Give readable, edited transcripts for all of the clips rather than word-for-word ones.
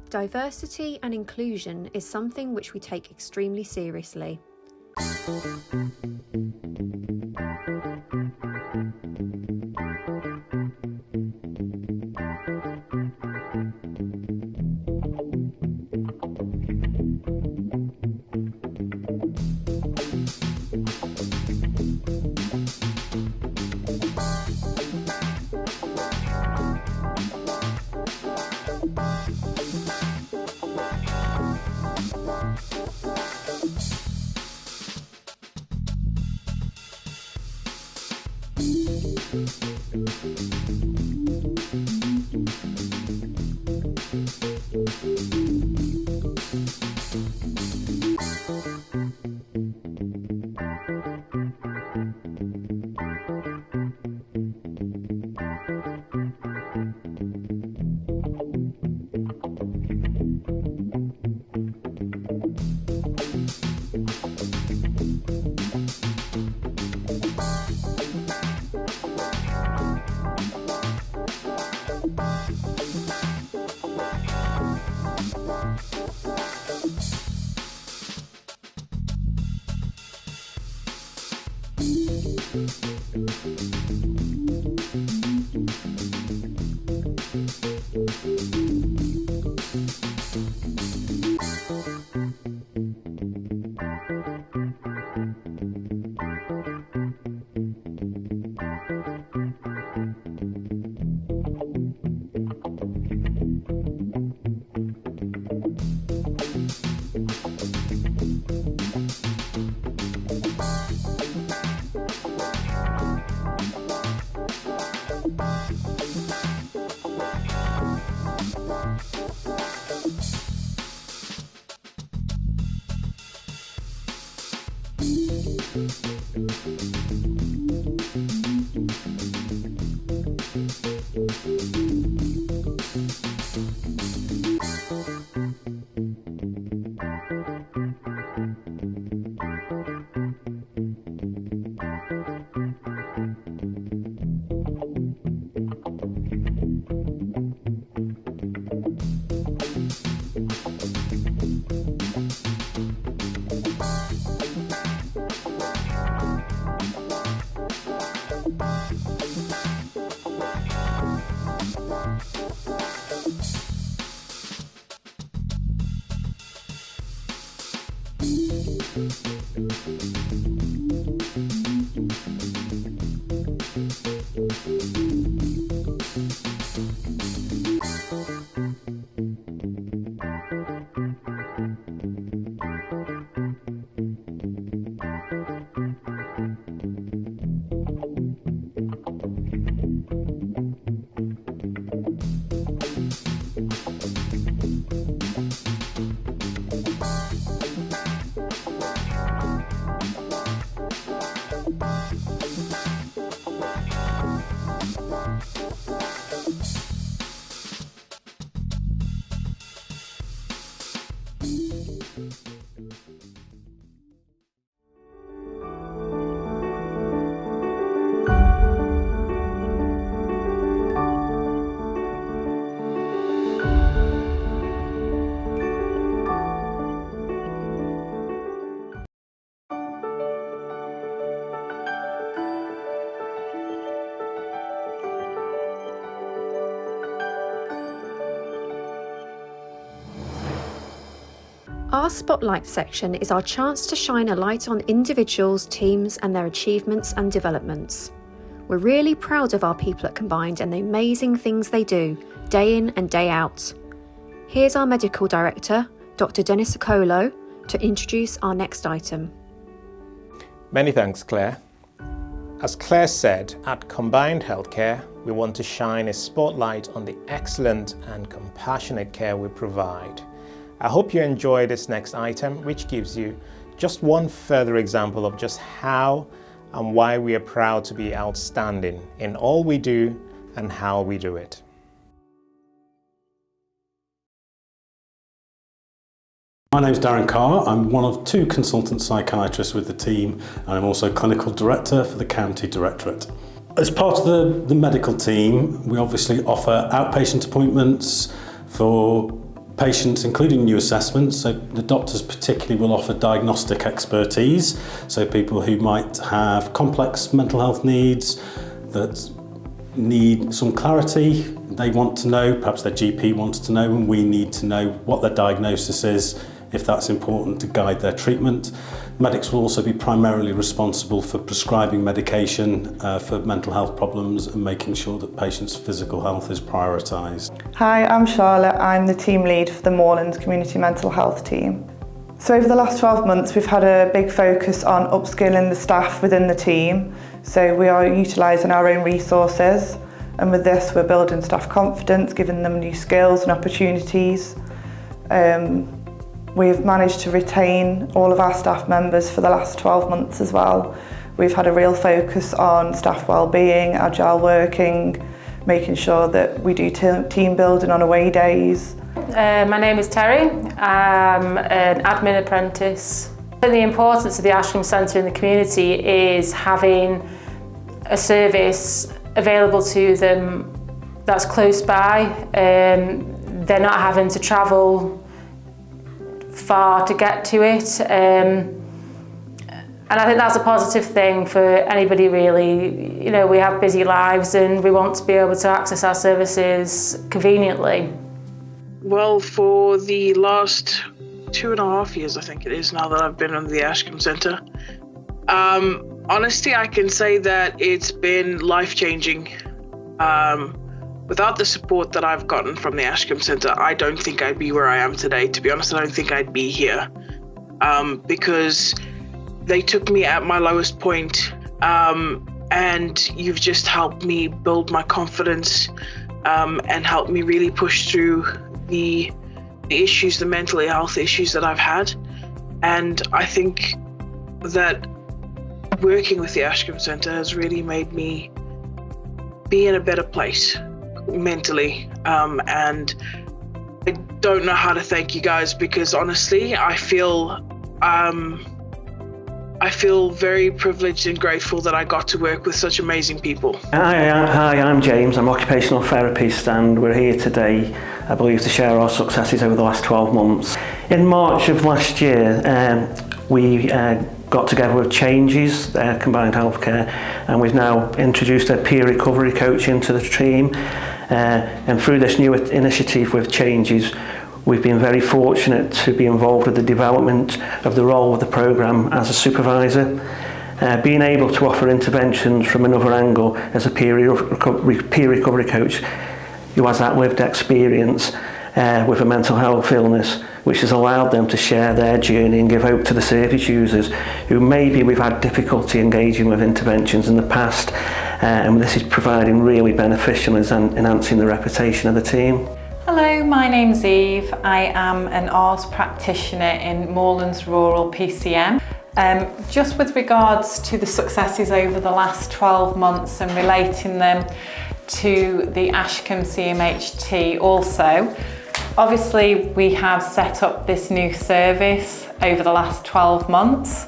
Diversity and inclusion is something which we take extremely seriously. Our Spotlight section is our chance to shine a light on individuals, teams and their achievements and developments. We're really proud of our people at Combined and the amazing things they do, day in and day out. Here's our Medical Director, Dr. Dennis Okolo, to introduce our next item. Many thanks, Claire. As Claire said, at Combined Healthcare, we want to shine a spotlight on the excellent and compassionate care we provide. I hope you enjoy this next item, which gives you just one further example of just how and why we are proud to be outstanding in all we do and how we do it. My name's Darren Carr. I'm one of two consultant psychiatrists with the team, and I'm also clinical director for the County Directorate. As part of the medical team, we obviously offer outpatient appointments for patients, including new assessments. So the doctors particularly will offer diagnostic expertise. So people who might have complex mental health needs that need some clarity, they want to know, perhaps their GP wants to know, and we need to know what their diagnosis is, if that's important to guide their treatment. Medics will also be primarily responsible for prescribing medication for mental health problems and making sure that patients' physical health is prioritised. Hi, I'm Charlotte. I'm the team lead for the Moorlands Community Mental Health team. So over the last 12 months, we've had a big focus on upskilling the staff within the team. So we are utilising our own resources, and with this we're building staff confidence, giving them new skills and opportunities. We've managed to retain all of our staff members for the last 12 months as well. We've had a real focus on staff wellbeing, agile working, making sure that we do team building on away days. My name is Terry. I'm an admin apprentice. The importance of the Ashcombe Centre in the community is having a service available to them that's close by. They're not having to travel far to get to it. And I think that's a positive thing for anybody really. You know, we have busy lives and we want to be able to access our services conveniently. Well, for the last 2.5 years, I think it is now that I've been in the Ashcombe Centre. Honestly, I can say that it's been life-changing. Without the support that I've gotten from the Ashcombe Centre, I don't think I'd be where I am today. To be honest, I don't think I'd be here because they took me at my lowest point, and you've just helped me build my confidence and helped me really push through the issues, the mental health issues that I've had. And I think that working with the Ashcombe Centre has really made me be in a better place mentally, and I don't know how to thank you guys, because honestly I feel very privileged and grateful that I got to work with such amazing people. Hi, I'm James. I'm an occupational therapist, and we're here today, I believe, to share our successes over the last 12 months. In March of last year, we got together with Changes, Combined Healthcare, and we've now introduced a peer recovery coach into the team. And through this new initiative with Changes, we've been very fortunate to be involved with the development of the role of the programme as a supervisor. Being able to offer interventions from another angle as a peer recovery coach who has that lived experience with a mental health illness, which has allowed them to share their journey and give hope to the service users who maybe we've had difficulty engaging with interventions in the past, and this is providing really beneficial and enhancing the reputation of the team. Hello, my name's Eve. I am an ARS practitioner in Moorlands Rural PCM. Just with regards to the successes over the last 12 months and relating them to the Ashcombe CMHT also, obviously we have set up this new service over the last 12 months.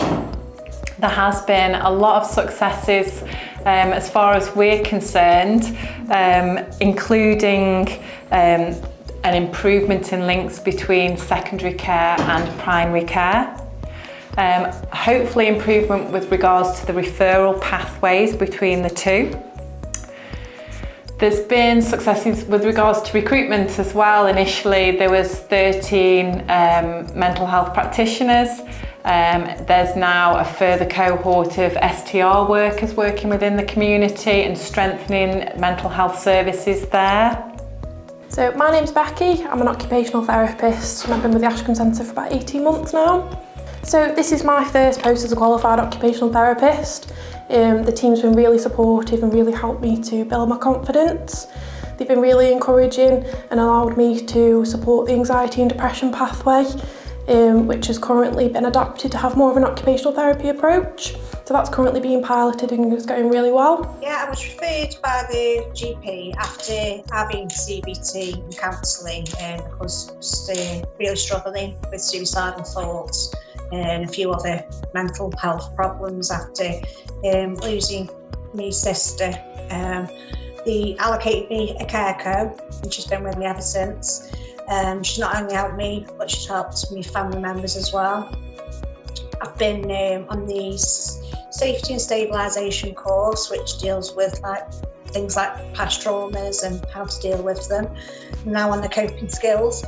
There has been a lot of successes as far as we're concerned, including an improvement in links between secondary care and primary care. Hopefully improvement with regards to the referral pathways between the two. There's been successes with regards to recruitment as well. Initially there was 13 mental health practitioners. There's now a further cohort of STR workers working within the community and strengthening mental health services there. So my name's Becky, I'm an occupational therapist and I've been with the Ashcombe Centre for about 18 months now. So this is my first post as a qualified occupational therapist. The team's been really supportive and really helped me to build my confidence. They've been really encouraging and allowed me to support the anxiety and depression pathway, which has currently been adapted to have more of an occupational therapy approach. So that's currently being piloted and is going really well. Yeah, I was referred by the GP after having CBT and counselling because I was really struggling with suicidal thoughts and a few other mental health problems after losing my sister. The They allocated me a care co, and she's been with me ever since. She's not only helped me, but she's helped me family members as well. I've been on the safety and stabilisation course, which deals with things like past traumas and how to deal with them. I'm now on the coping skills,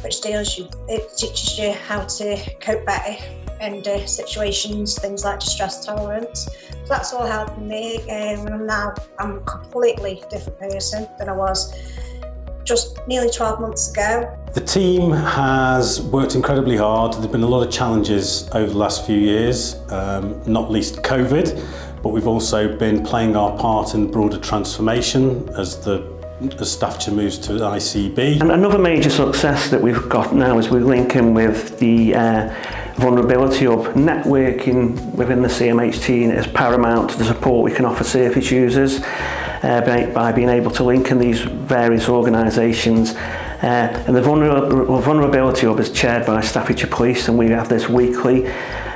which teaches you how to cope better in situations, things like distress tolerance. So that's all helping me, and I'm a completely different person than I was just nearly 12 months ago. The team has worked incredibly hard. There have been a lot of challenges over the last few years, not least COVID, but we've also been playing our part in broader transformation as Staffordshire moves to ICB. And another major success that we've got now is we're linking with the Vulnerability Hub. Networking within the CMH team is paramount to the support we can offer service users by being able to link in these various organisations. And the Vulnerability Hub is chaired by Staffordshire Police, and we have this weekly,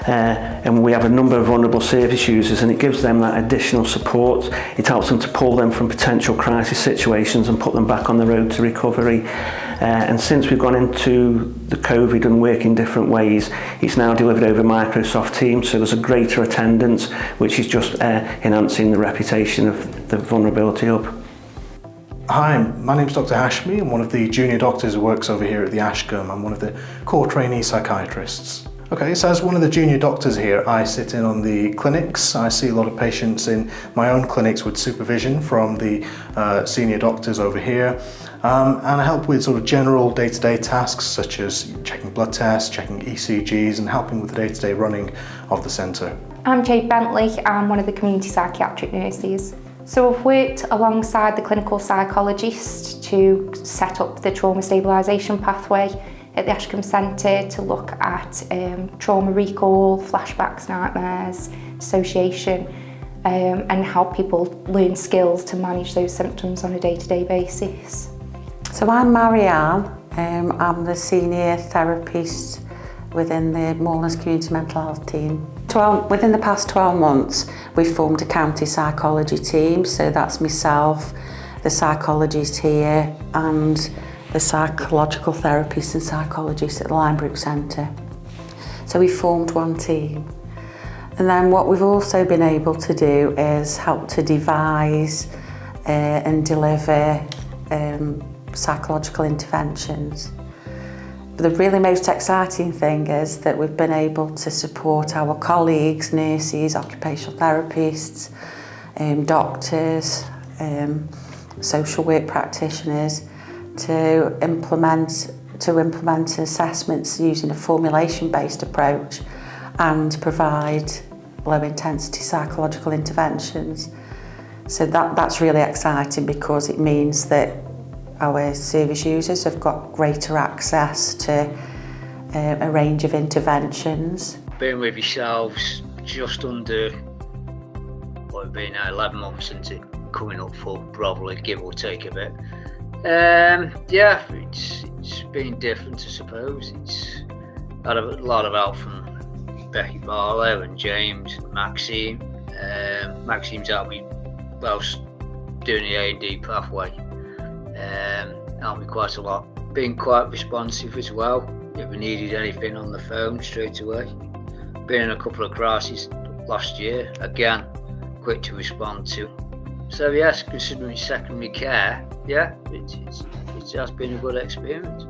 and we have a number of vulnerable service users, and it gives them that additional support. It helps them to pull them from potential crisis situations and put them back on the road to recovery. And since we've gone into the COVID and work in different ways, it's now delivered over Microsoft Teams, so there's a greater attendance, which is just enhancing the reputation of the Vulnerability Hub. Hi, my name's Dr. Hashmi. I'm one of the junior doctors who works over here at the Ashcombe. I'm one of the core trainee psychiatrists. Okay, so as one of the junior doctors here, I sit in on the clinics. I see a lot of patients in my own clinics with supervision from the senior doctors over here. And I help with sort of general day-to-day tasks such as checking blood tests, checking ECGs, and helping with the day-to-day running of the centre. I'm Jade Bentley. I'm one of the community psychiatric nurses. So I've worked alongside the clinical psychologist to set up the trauma stabilisation pathway at the Ashcombe Centre to look at trauma recall, flashbacks, nightmares, dissociation, and help people learn skills to manage those symptoms on a day-to-day basis. So I'm Marianne. I'm the senior therapist within the Moorlands Community Mental Health team. Within the past 12 months, we've formed a county psychology team, so that's myself, the psychologist here, and the psychological therapist and psychologist at the Linebrook Centre. So we formed one team. And then what we've also been able to do is help to devise and deliver psychological interventions. The really most exciting thing is that we've been able to support our colleagues, nurses, occupational therapists, doctors, social work practitioners to implement assessments using a formulation-based approach and provide low-intensity psychological interventions. So that's really exciting because it means that our service users have got greater access to a range of interventions. Been with yourselves just under, what, been 11 months into coming up for probably, give or take a bit. Yeah, it's been different, I suppose. It's had a lot of help from Becky Barlow and James and Maxime. Maxime's helped me whilst doing the A&D pathway. Helped me quite a lot. Been quite responsive as well. If we needed anything on the phone straight away. Been in a couple of crises last year. Again, quick to respond to. So yes, considering secondary care, yeah, it has been a good experience.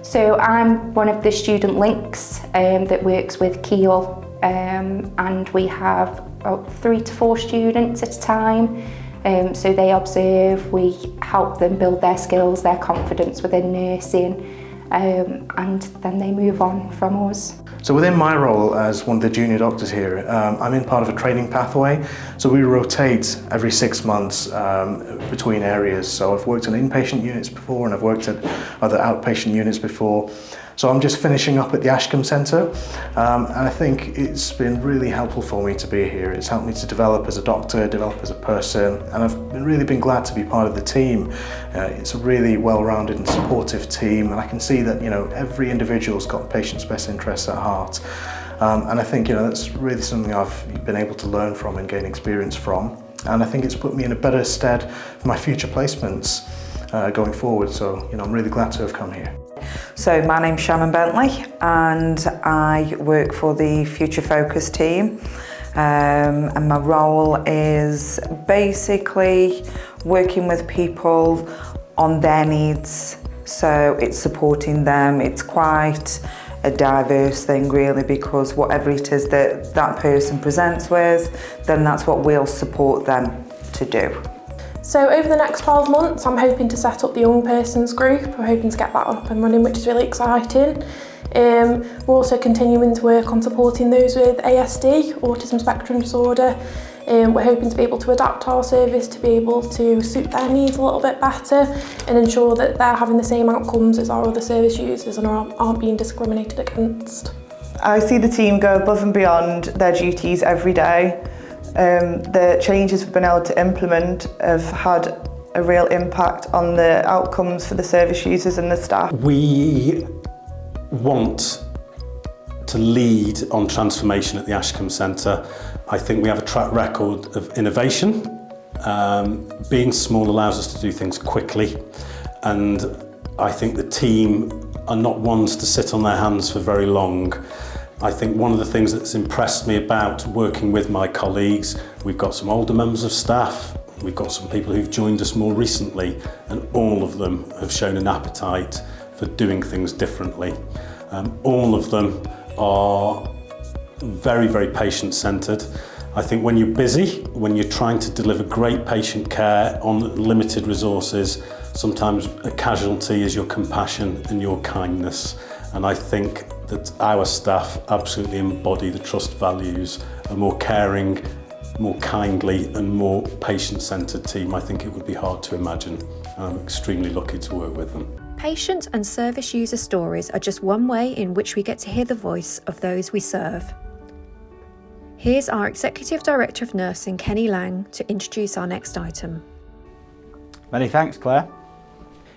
So I'm one of the student links that works with Keel, and we have about 3 to 4 students at a time. So they observe, we help them build their skills, their confidence within nursing, and then they move on from us. So within my role as one of the junior doctors here, I'm in part of a training pathway. So we rotate every 6 months between areas. So I've worked on inpatient units before and I've worked at other outpatient units before. So I'm just finishing up at the Ashcombe Centre, and I think it's been really helpful for me to be here. It's helped me to develop as a doctor, develop as a person, and I've really been glad to be part of the team. It's a really well-rounded and supportive team, and I can see that, you know, every individual's got the patient's best interests at heart. And I think, you know, that's really something I've been able to learn from and gain experience from. and I think it's put me in a better stead for my future placements going forward. So, I'm really glad to have come here. So my name's Shannon Bentley and I work for the Future Focus team, and my role is basically working with people on their needs. So it's supporting them. It's quite a diverse thing really, because whatever it is that that person presents with, then that's what we'll support them to do. So over the next 12 months, I'm hoping to set up the young persons group. We're hoping to get that up and running, which is really exciting. We're also continuing to work on supporting those with ASD, autism spectrum disorder. We're hoping to be able to adapt our service to be able to suit their needs a little bit better and ensure that they're having the same outcomes as our other service users and aren't being discriminated against. I see the team go above and beyond their duties every day. The changes we've been able to implement have had a real impact on the outcomes for the service users and the staff. We want to lead on transformation at the Ashcombe Centre. I think we have a track record of innovation. Being small allows us to do things quickly, and I think the team are not ones to sit on their hands for very long. I think one of the things that's impressed me about working with my colleagues, we've got some older members of staff, we've got some people who've joined us more recently, and all of them have shown an appetite for doing things differently. All of them are very, very patient-centred. I think when you're busy, when you're trying to deliver great patient care on limited resources, sometimes a casualty is your compassion and your kindness. And I think that our staff absolutely embody the trust values. A more caring, more kindly and more patient-centred team, I think it would be hard to imagine. I'm extremely lucky to work with them. Patient and service user stories are just one way in which we get to hear the voice of those we serve. Here's our Executive Director of Nursing, Kenny Lang, to introduce our next item. Many thanks, Claire.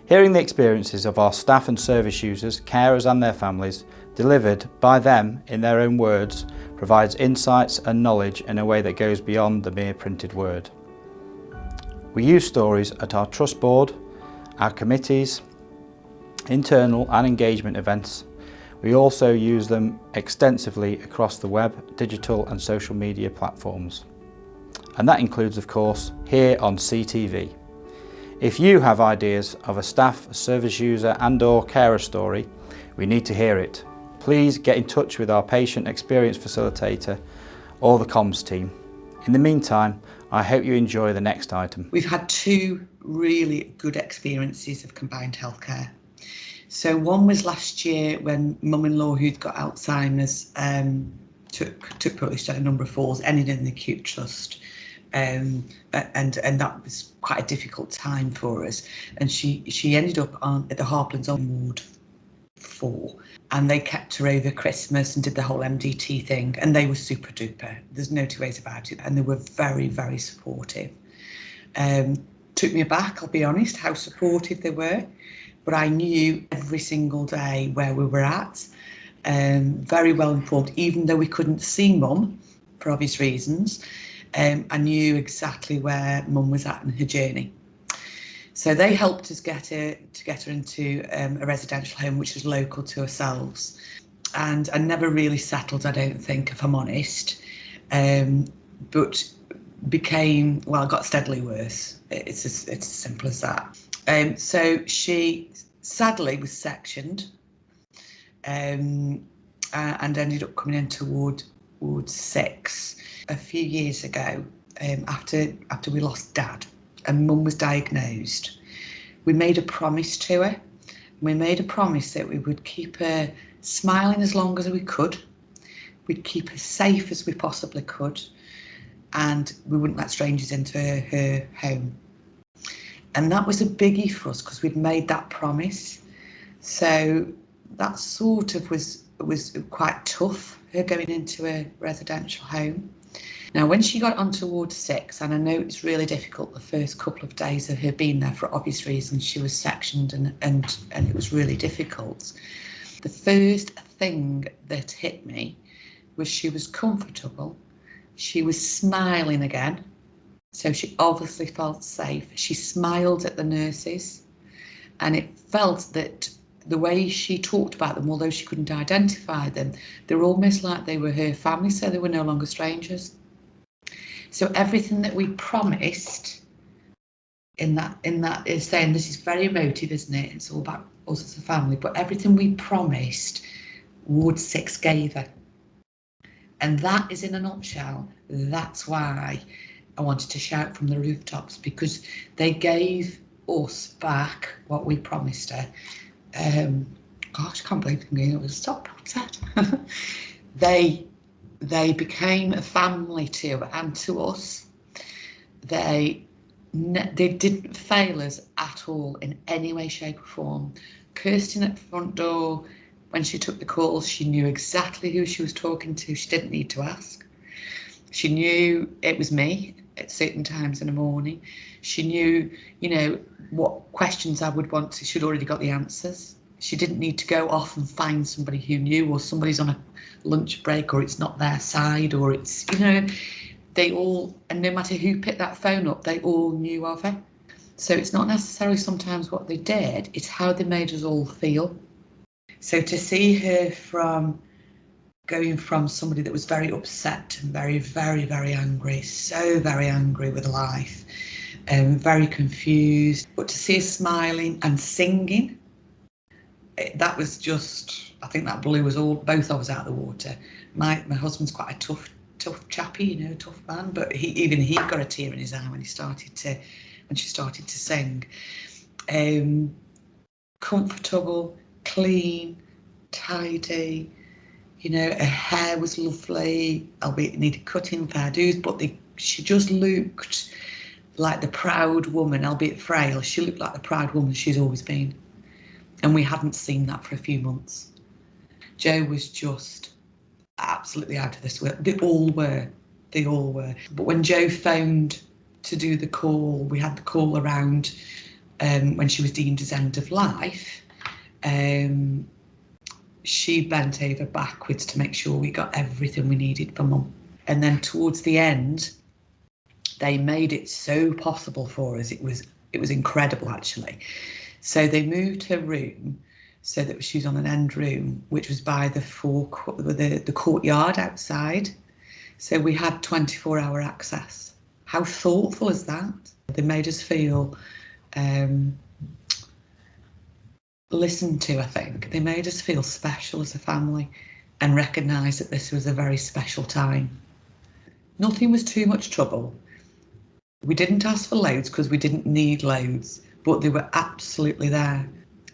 Hearing the experiences of our staff and service users, carers and their families, delivered by them in their own words, provides insights and knowledge in a way that goes beyond the mere printed word. We use stories at our trust board, our committees, internal and engagement events. We also use them extensively across the web, digital and social media platforms. And that includes, of course, here on CTV. If you have ideas of a staff, a service user and/or carer story, we need to hear it. Please get in touch with our patient experience facilitator or the comms team. In the meantime, I hope you enjoy the next item. We've had two really good experiences of combined healthcare. So one was last year when mum-in-law who'd got Alzheimer's took British at a number of falls, ended in the acute trust. And that was quite a difficult time for us. And she ended up at the Harplands on Ward 4, and they kept her over Christmas and did the whole MDT thing, and they were super duper. There's no two ways about it, and they were very, very supportive. Took me aback, I'll be honest, how supportive they were, but I knew every single day where we were at. Very well informed, even though we couldn't see Mum for obvious reasons. I knew exactly where Mum was at in her journey. So they helped us get her into a residential home which was local to ourselves. And I never really settled, I don't think, if I'm honest, but became, well, got steadily worse. It's as simple as that. So she sadly was sectioned and ended up coming into Ward 6 a few years ago, after we lost Dad and Mum was diagnosed. We made a promise to her. We made a promise that we would keep her smiling as long as we could. We'd keep her safe as we possibly could, and we wouldn't let strangers into her home. And that was a biggie for us because we'd made that promise. So that sort of was quite tough, her going into a residential home. Now, when she got onto Ward 6, and I know it's really difficult the first couple of days of her being there for obvious reasons, she was sectioned and it was really difficult. The first thing that hit me was she was comfortable, she was smiling again, So she obviously felt safe. She smiled at the nurses, and it felt that the way she talked about them, although she couldn't identify them, they were almost like they were her family, so they were no longer strangers. So everything that we promised in that is saying, this is very emotive, isn't it? It's all about us as a family, but everything we promised, Ward 6 gave her. And that is, in a nutshell, that's why I wanted to shout from the rooftops, because they gave us back what we promised her. Gosh, I can't believe I'm going over the stop set. They became a family to her and to us. They didn't fail us at all in any way, shape or form. Kirsten at the front door, when she took the calls, she knew exactly who she was talking to. She didn't need to ask. She knew it was me at certain times in the morning. She knew, you know, what questions I would want to. She'd already got the answers. She didn't need to go off and find somebody who knew, or somebody's on a lunch break, or it's not their side, or it's, you know, they all, and no matter who picked that phone up, they all knew of her. So it's not necessarily sometimes what they did, it's how they made us all feel. So to see her going from somebody that was very upset and very, very, very angry, so very angry with life, very confused, but to see her smiling and singing, that was just, I think that blew us all, both of us out of the water. My husband's quite a tough chappy, you know, tough man, but even he got a tear in his eye when she started to sing. Comfortable, clean, tidy, you know, her hair was lovely, albeit it needed cutting, fair dues, but she just looked like the proud woman, albeit frail. She looked like the proud woman she's always been. And we hadn't seen that for a few months. Jo was just absolutely out of this world. They all were. But when Jo phoned to do the call, we had the call around when she was deemed as end of life. She bent over backwards to make sure we got everything we needed for Mum. And then towards the end, they made it so possible for us. It was incredible, actually. So they moved her room so that she was on an end room, which was by the courtyard outside. So we had 24-hour access. How thoughtful is that? They made us feel listened to, I think. They made us feel special as a family and recognise that this was a very special time. Nothing was too much trouble. We didn't ask for loads because we didn't need loads, but they were absolutely there.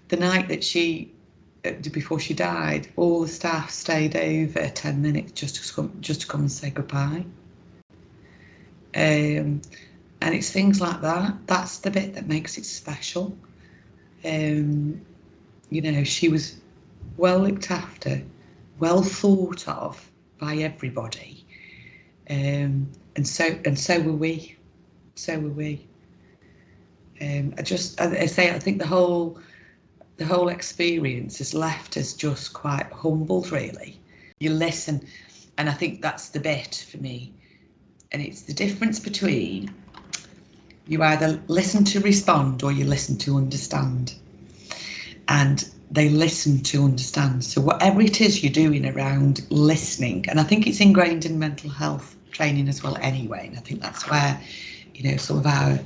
The night that before she died, all the staff stayed over 10 minutes just to come and say goodbye. And it's things like that. That's the bit that makes it special. You know, she was well looked after, well thought of by everybody, and so were we. I think the whole experience has left us just quite humbled, really. You listen, and I think that's the bit for me, and it's the difference between you either listen to respond or you listen to understand. And they listen to understand. So whatever it is you're doing around listening, and I think it's ingrained in mental health training as well anyway, and I think that's where, you know, some of our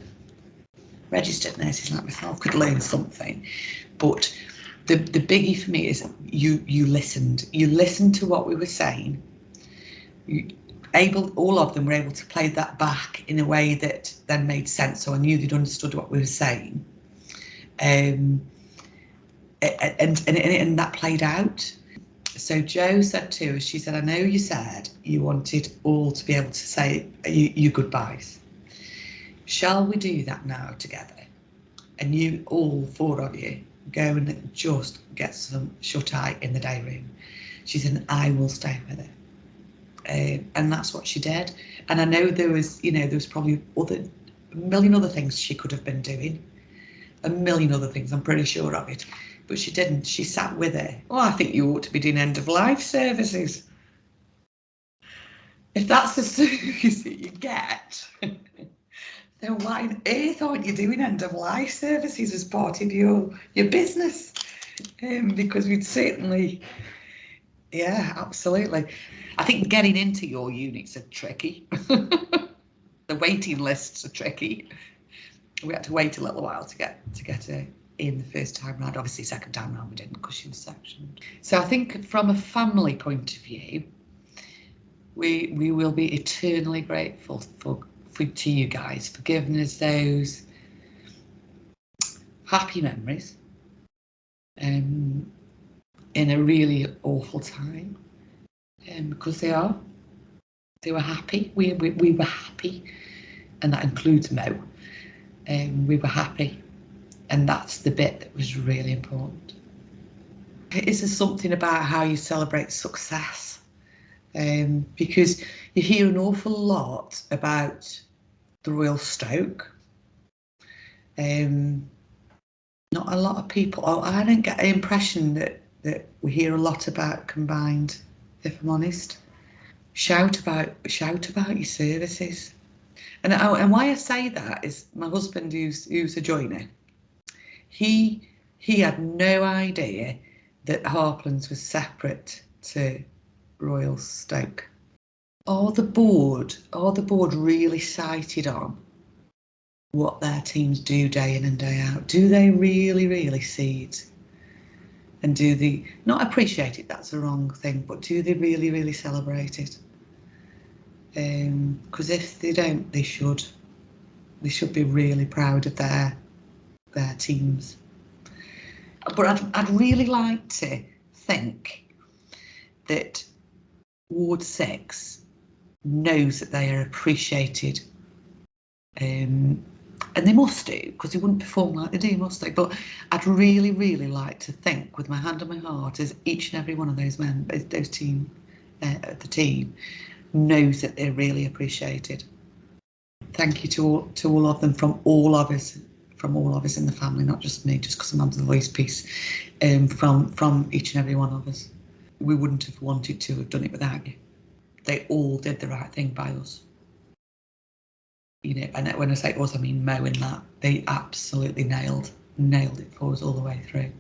registered nurses like myself could learn something. But the biggie for me is you listened. You listened to what we were saying. All of them were able to play that back in a way that then made sense, so I knew they'd understood what we were saying. And that played out. So Jo said to us, she said, I know you said you wanted all to be able to say your goodbyes. Shall we do that now together? And you, all four of you, go and just get some shut-eye in the day room. She said, I will stay with her. And that's what she did. And I know there was probably a million other things she could have been doing. A million other things, I'm pretty sure of it. But she didn't. She sat with her. Oh, I think you ought to be doing end-of-life services. If that's the service that you get, Then why on earth aren't you doing end of life services as part of your business? Because we'd certainly, yeah, absolutely. I think getting into your units are tricky. The waiting lists are tricky. We had to wait a little while to get her in the first time round. Obviously, second time round we didn't because she was sectioned. So I think from a family point of view, we will be eternally grateful to you guys for giving us those happy memories in a really awful time, because they were happy. We were happy, and that includes Mo. We were happy, and that's the bit that was really important. Is there something about how you celebrate success? Because you hear an awful lot about the Royal Stoke. Not a lot of people, I don't get the impression that we hear a lot about Combined, if I'm honest. Shout about your services. And why I say that is my husband, who's a joiner, he had no idea that Harplands was separate to Royal Stoke. Are the board really sighted on what their teams do day in and day out? Do they really see it? And do they not appreciate it? That's the wrong thing, but do they really celebrate it? Because if they don't, they should. They should be really proud of their teams. But I'd really like to think that Ward 6 knows that they are appreciated. And they must do, because they wouldn't perform like they do, must they? But I'd really like to think, with my hand on my heart, as each and every one of those members, the team, knows that they're really appreciated. Thank you to all of them, from all of us in the family, not just me, just because I'm on the voice piece, from each and every one of us. We wouldn't have wanted to have done it without you. They all did the right thing by us. You know, and when I say us, I mean Mo and that. They absolutely nailed it for us all the way through.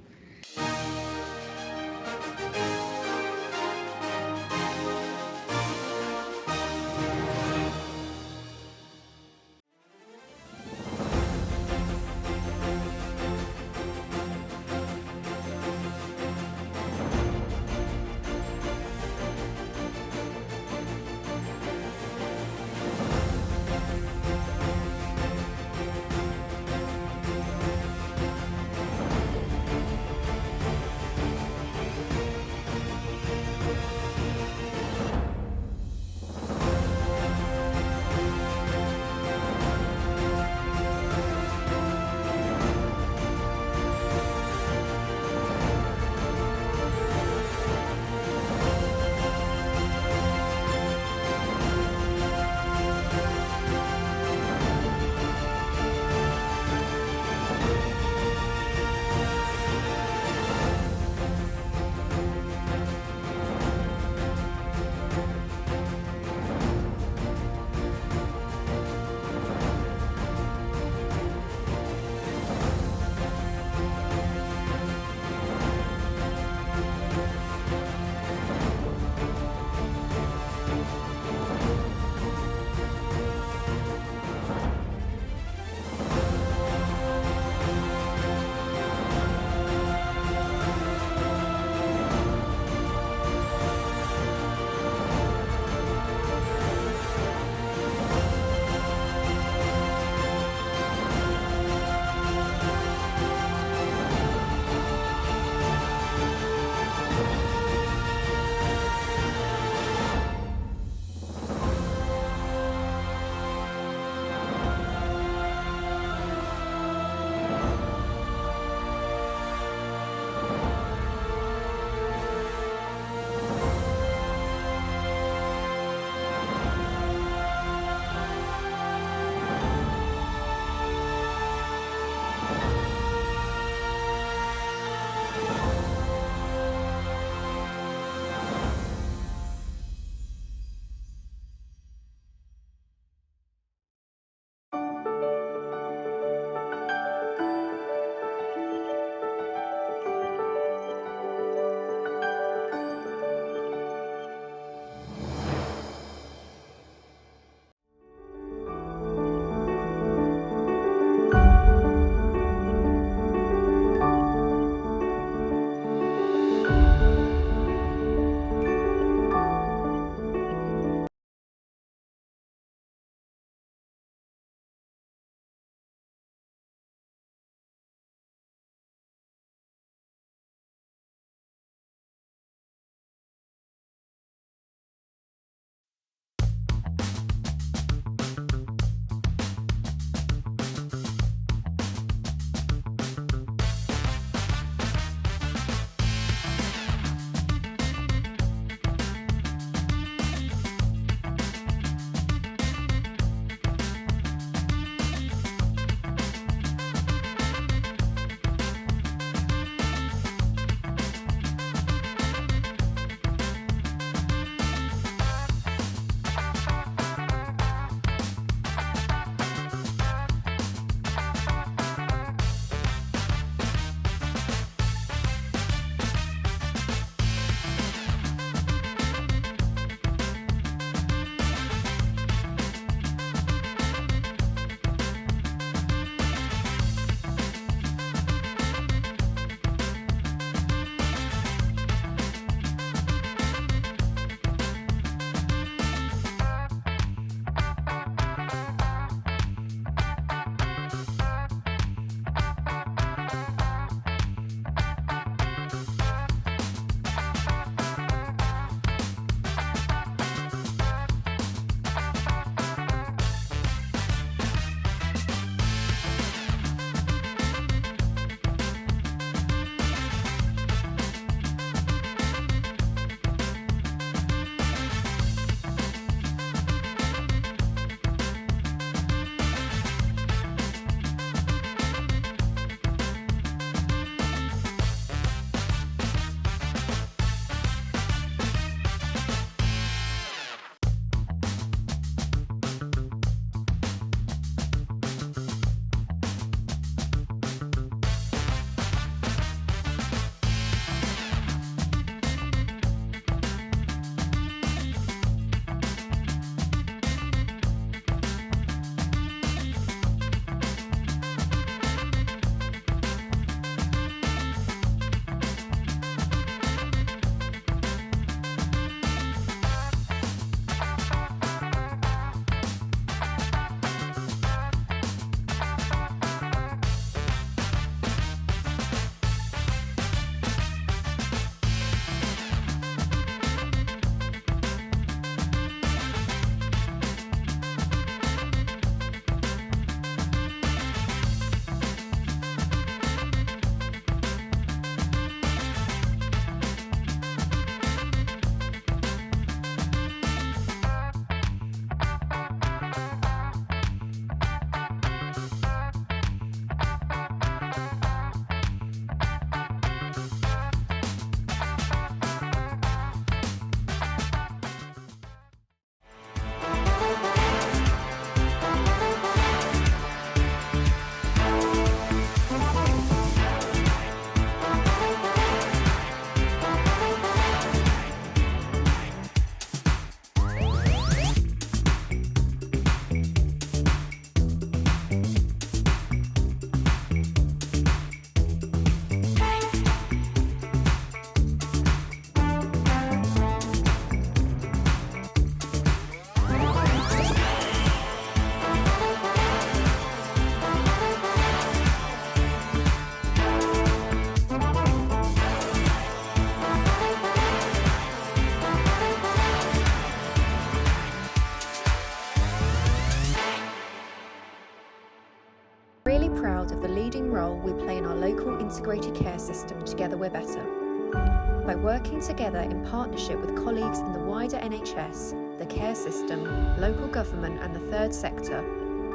better. By working together in partnership with colleagues in the wider NHS, the care system, local government and the third sector,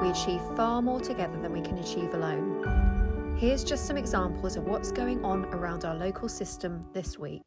we achieve far more together than we can achieve alone. Here's just some examples of what's going on around our local system this week.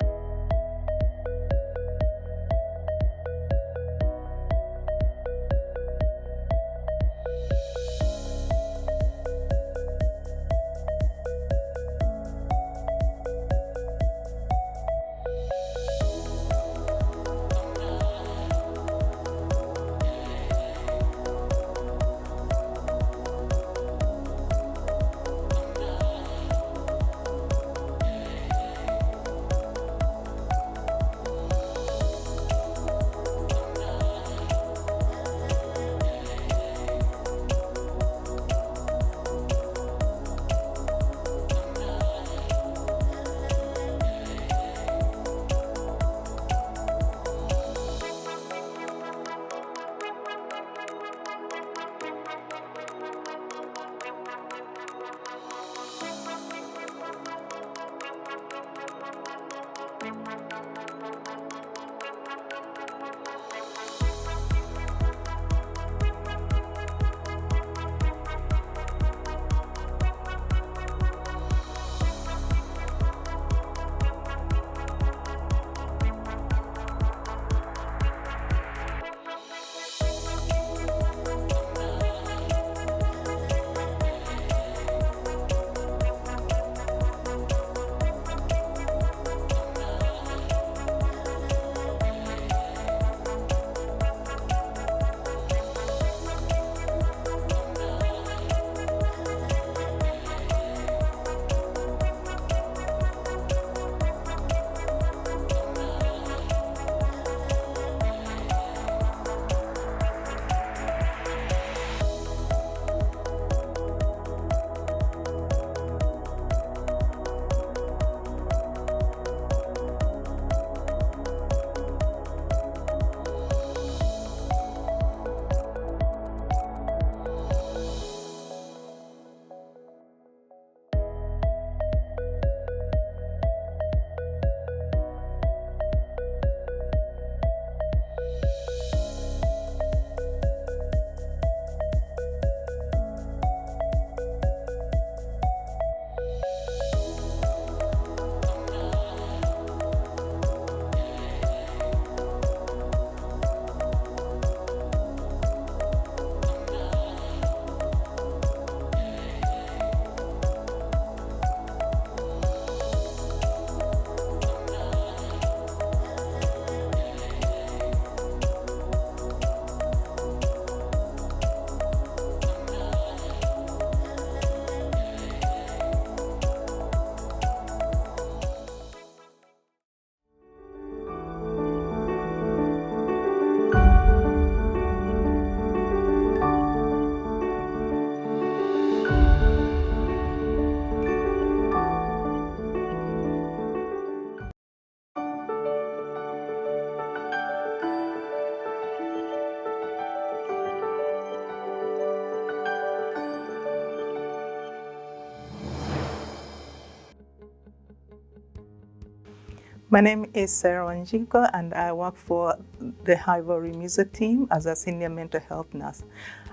My name is Sarah Wanjiko and I work for the Highbury Music team as a senior mental health nurse.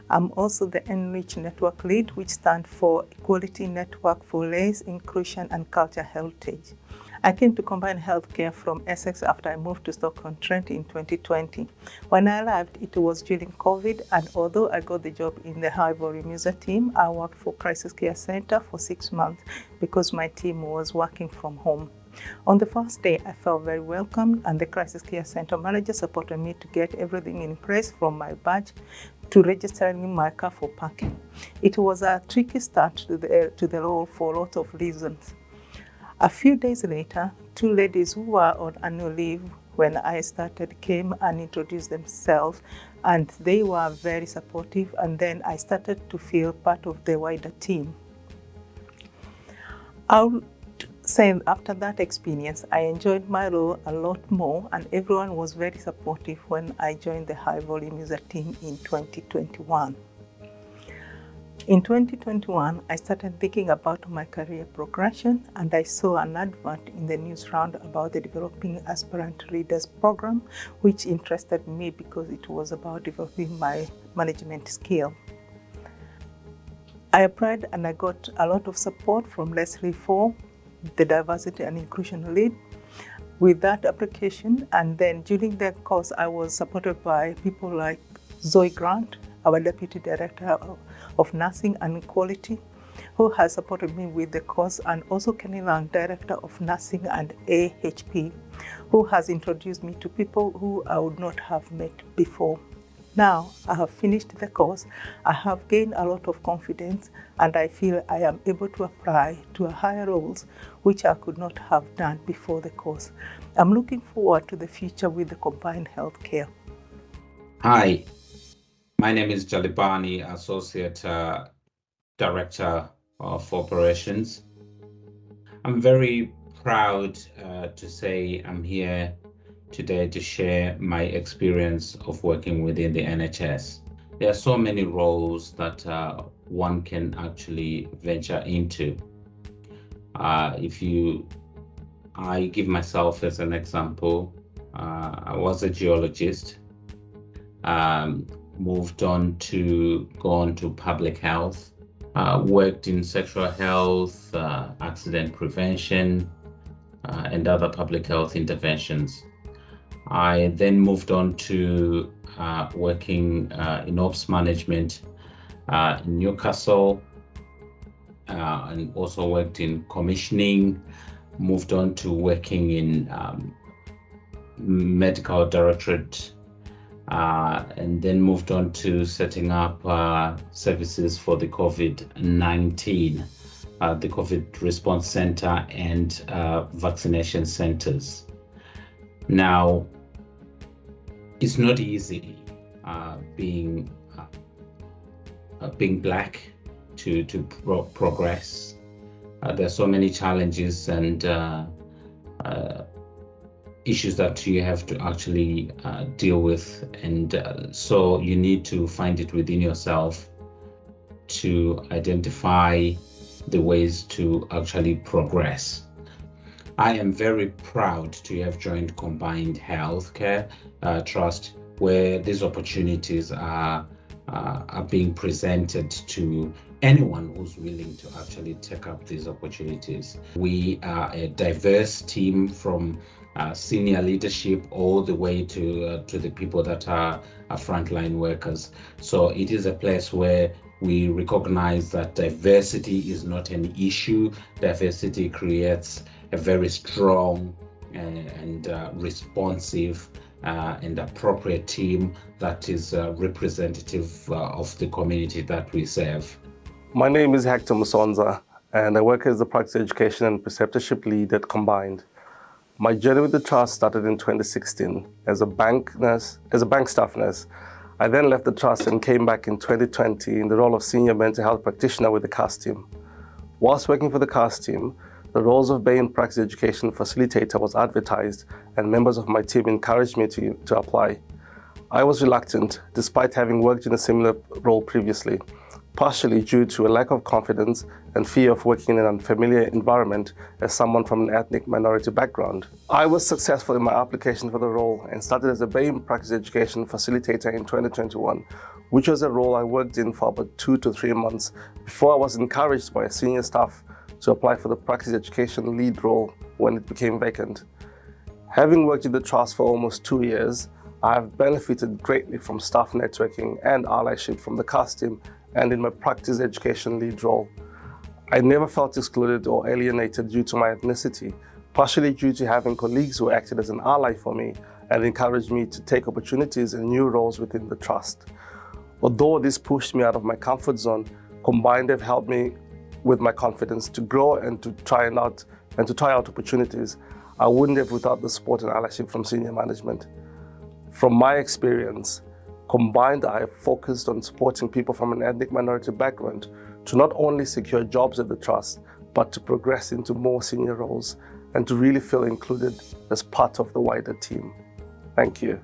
I'm also the Enrich Network Lead, which stands for Equality Network for Race, Inclusion and Culture Heritage. I came to Combined Healthcare from Essex after I moved to Stoke-on-Trent in 2020. When I arrived, it was during COVID, and although I got the job in the Highbury Music team, I worked for Crisis Care Centre for 6 months because my team was working from home. On the first day, I felt very welcome, and the Crisis Care Centre manager supported me to get everything in place from my badge to registering my car for parking. It was a tricky start to the role for a lot of reasons. A few days later, 2 ladies who were on annual leave when I started came and introduced themselves, and they were very supportive, and then I started to feel part of the wider team. Saying after that experience, I enjoyed my role a lot more, and everyone was very supportive when I joined the Highbury Music team in 2021. In 2021, I started thinking about my career progression, and I saw an advert in the news round about the Developing Aspirant Leaders program, which interested me because it was about developing my management skill. I applied and I got a lot of support from Leslie Ford, the Diversity and Inclusion Lead, with that application. And then during the course, I was supported by people like Zoe Grant, our Deputy Director of Nursing and Quality, who has supported me with the course, and also Kenny Lang, Director of Nursing and AHP, who has introduced me to people who I would not have met before. Now I have finished the course, I have gained a lot of confidence, and I feel I am able to apply to higher roles which I could not have done before the course. I'm looking forward to the future with the combined healthcare. Hi, my name is Jalibani, Associate Director of Operations. I'm very proud to say I'm here today to share my experience of working within the NHS. There are so many roles that one can actually venture into. I give myself as an example. I was a geologist, moved on to go on to public health, worked in sexual health, accident prevention, and other public health interventions. I then moved on to working in ops management in Newcastle, and also worked in commissioning, moved on to working in medical directorate, and then moved on to setting up services for the COVID-19, the COVID Response Center and vaccination centers. Now, it's not easy being Black to progress. There are so many challenges and issues that you have to actually deal with, and so you need to find it within yourself to identify the ways to actually progress. I am very proud to have joined Combined Healthcare Trust, where these opportunities are being presented to anyone who's willing to actually take up these opportunities. We are a diverse team from senior leadership all the way to the people that are frontline workers. So it is a place where we recognize that diversity is not an issue. Diversity creates a very strong and responsive and appropriate team that is representative of the community that we serve. My name is Hector Musonza, and I work as the Practice Education and Preceptorship Lead at Combined. My journey with the Trust started in 2016 as a bank staff nurse. I then left the Trust and came back in 2020 in the role of Senior Mental Health Practitioner with the CAST team. Whilst working for the CAST team, the roles of Bain Practice Education Facilitator was advertised, and members of my team encouraged me to apply. I was reluctant, despite having worked in a similar role previously, partially due to a lack of confidence and fear of working in an unfamiliar environment as someone from an ethnic minority background. I was successful in my application for the role and started as a Bain Practice Education Facilitator in 2021, which was a role I worked in for about 2 to 3 months before I was encouraged by a senior staff to apply for the Practice Education Lead role when it became vacant. Having worked in the Trust for almost 2 years, I have benefited greatly from staff networking and allyship from the CAST team and in my Practice Education Lead role. I never felt excluded or alienated due to my ethnicity, partially due to having colleagues who acted as an ally for me and encouraged me to take opportunities and new roles within the Trust. Although this pushed me out of my comfort zone, Combined have helped me with my confidence to grow and to try out opportunities I wouldn't have without the support and allyship from senior management. From my experience, Combined, I have focused on supporting people from an ethnic minority background to not only secure jobs at the Trust, but to progress into more senior roles and to really feel included as part of the wider team. Thank you.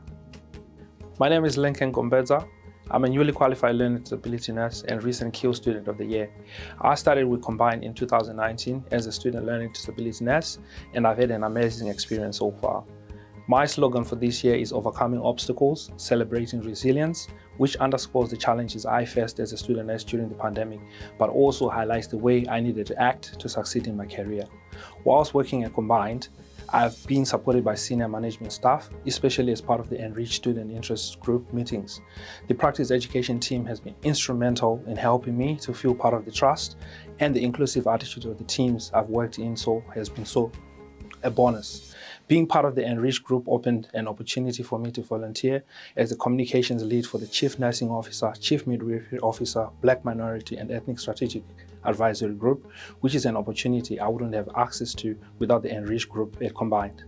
My name is Lincoln Gombedza. I'm a newly qualified learning disability nurse and recent KILL Student of the Year. I started with Combined in 2019 as a student learning disability nurse, and I've had an amazing experience so far. My slogan for this year is Overcoming Obstacles, Celebrating Resilience, which underscores the challenges I faced as a student nurse during the pandemic, but also highlights the way I needed to act to succeed in my career. Whilst working at Combined, I've been supported by senior management staff, especially as part of the Enriched Student Interest Group meetings. The practice education team has been instrumental in helping me to feel part of the trust, and the inclusive attitude of the teams I've worked in has been a bonus. Being part of the Enriched Group opened an opportunity for me to volunteer as the communications lead for the Chief Nursing Officer, Chief Midwifery Officer, Black Minority and Ethnic Strategic Advisory Group, which is an opportunity I wouldn't have access to without the Enriched Group at Combined.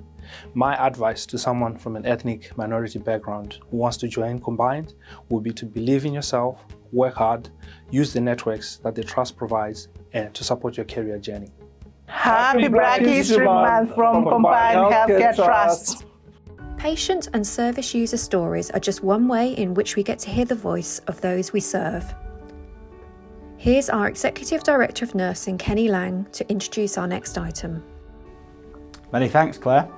My advice to someone from an ethnic minority background who wants to join Combined would be to believe in yourself, work hard, use the networks that the trust provides, and to support your career journey. Happy Black History Month from Combined Healthcare Trust. Patient and service user stories are just one way in which we get to hear the voice of those we serve. Here's our Executive Director of Nursing, Kenny Lang, to introduce our next item. Many thanks, Claire.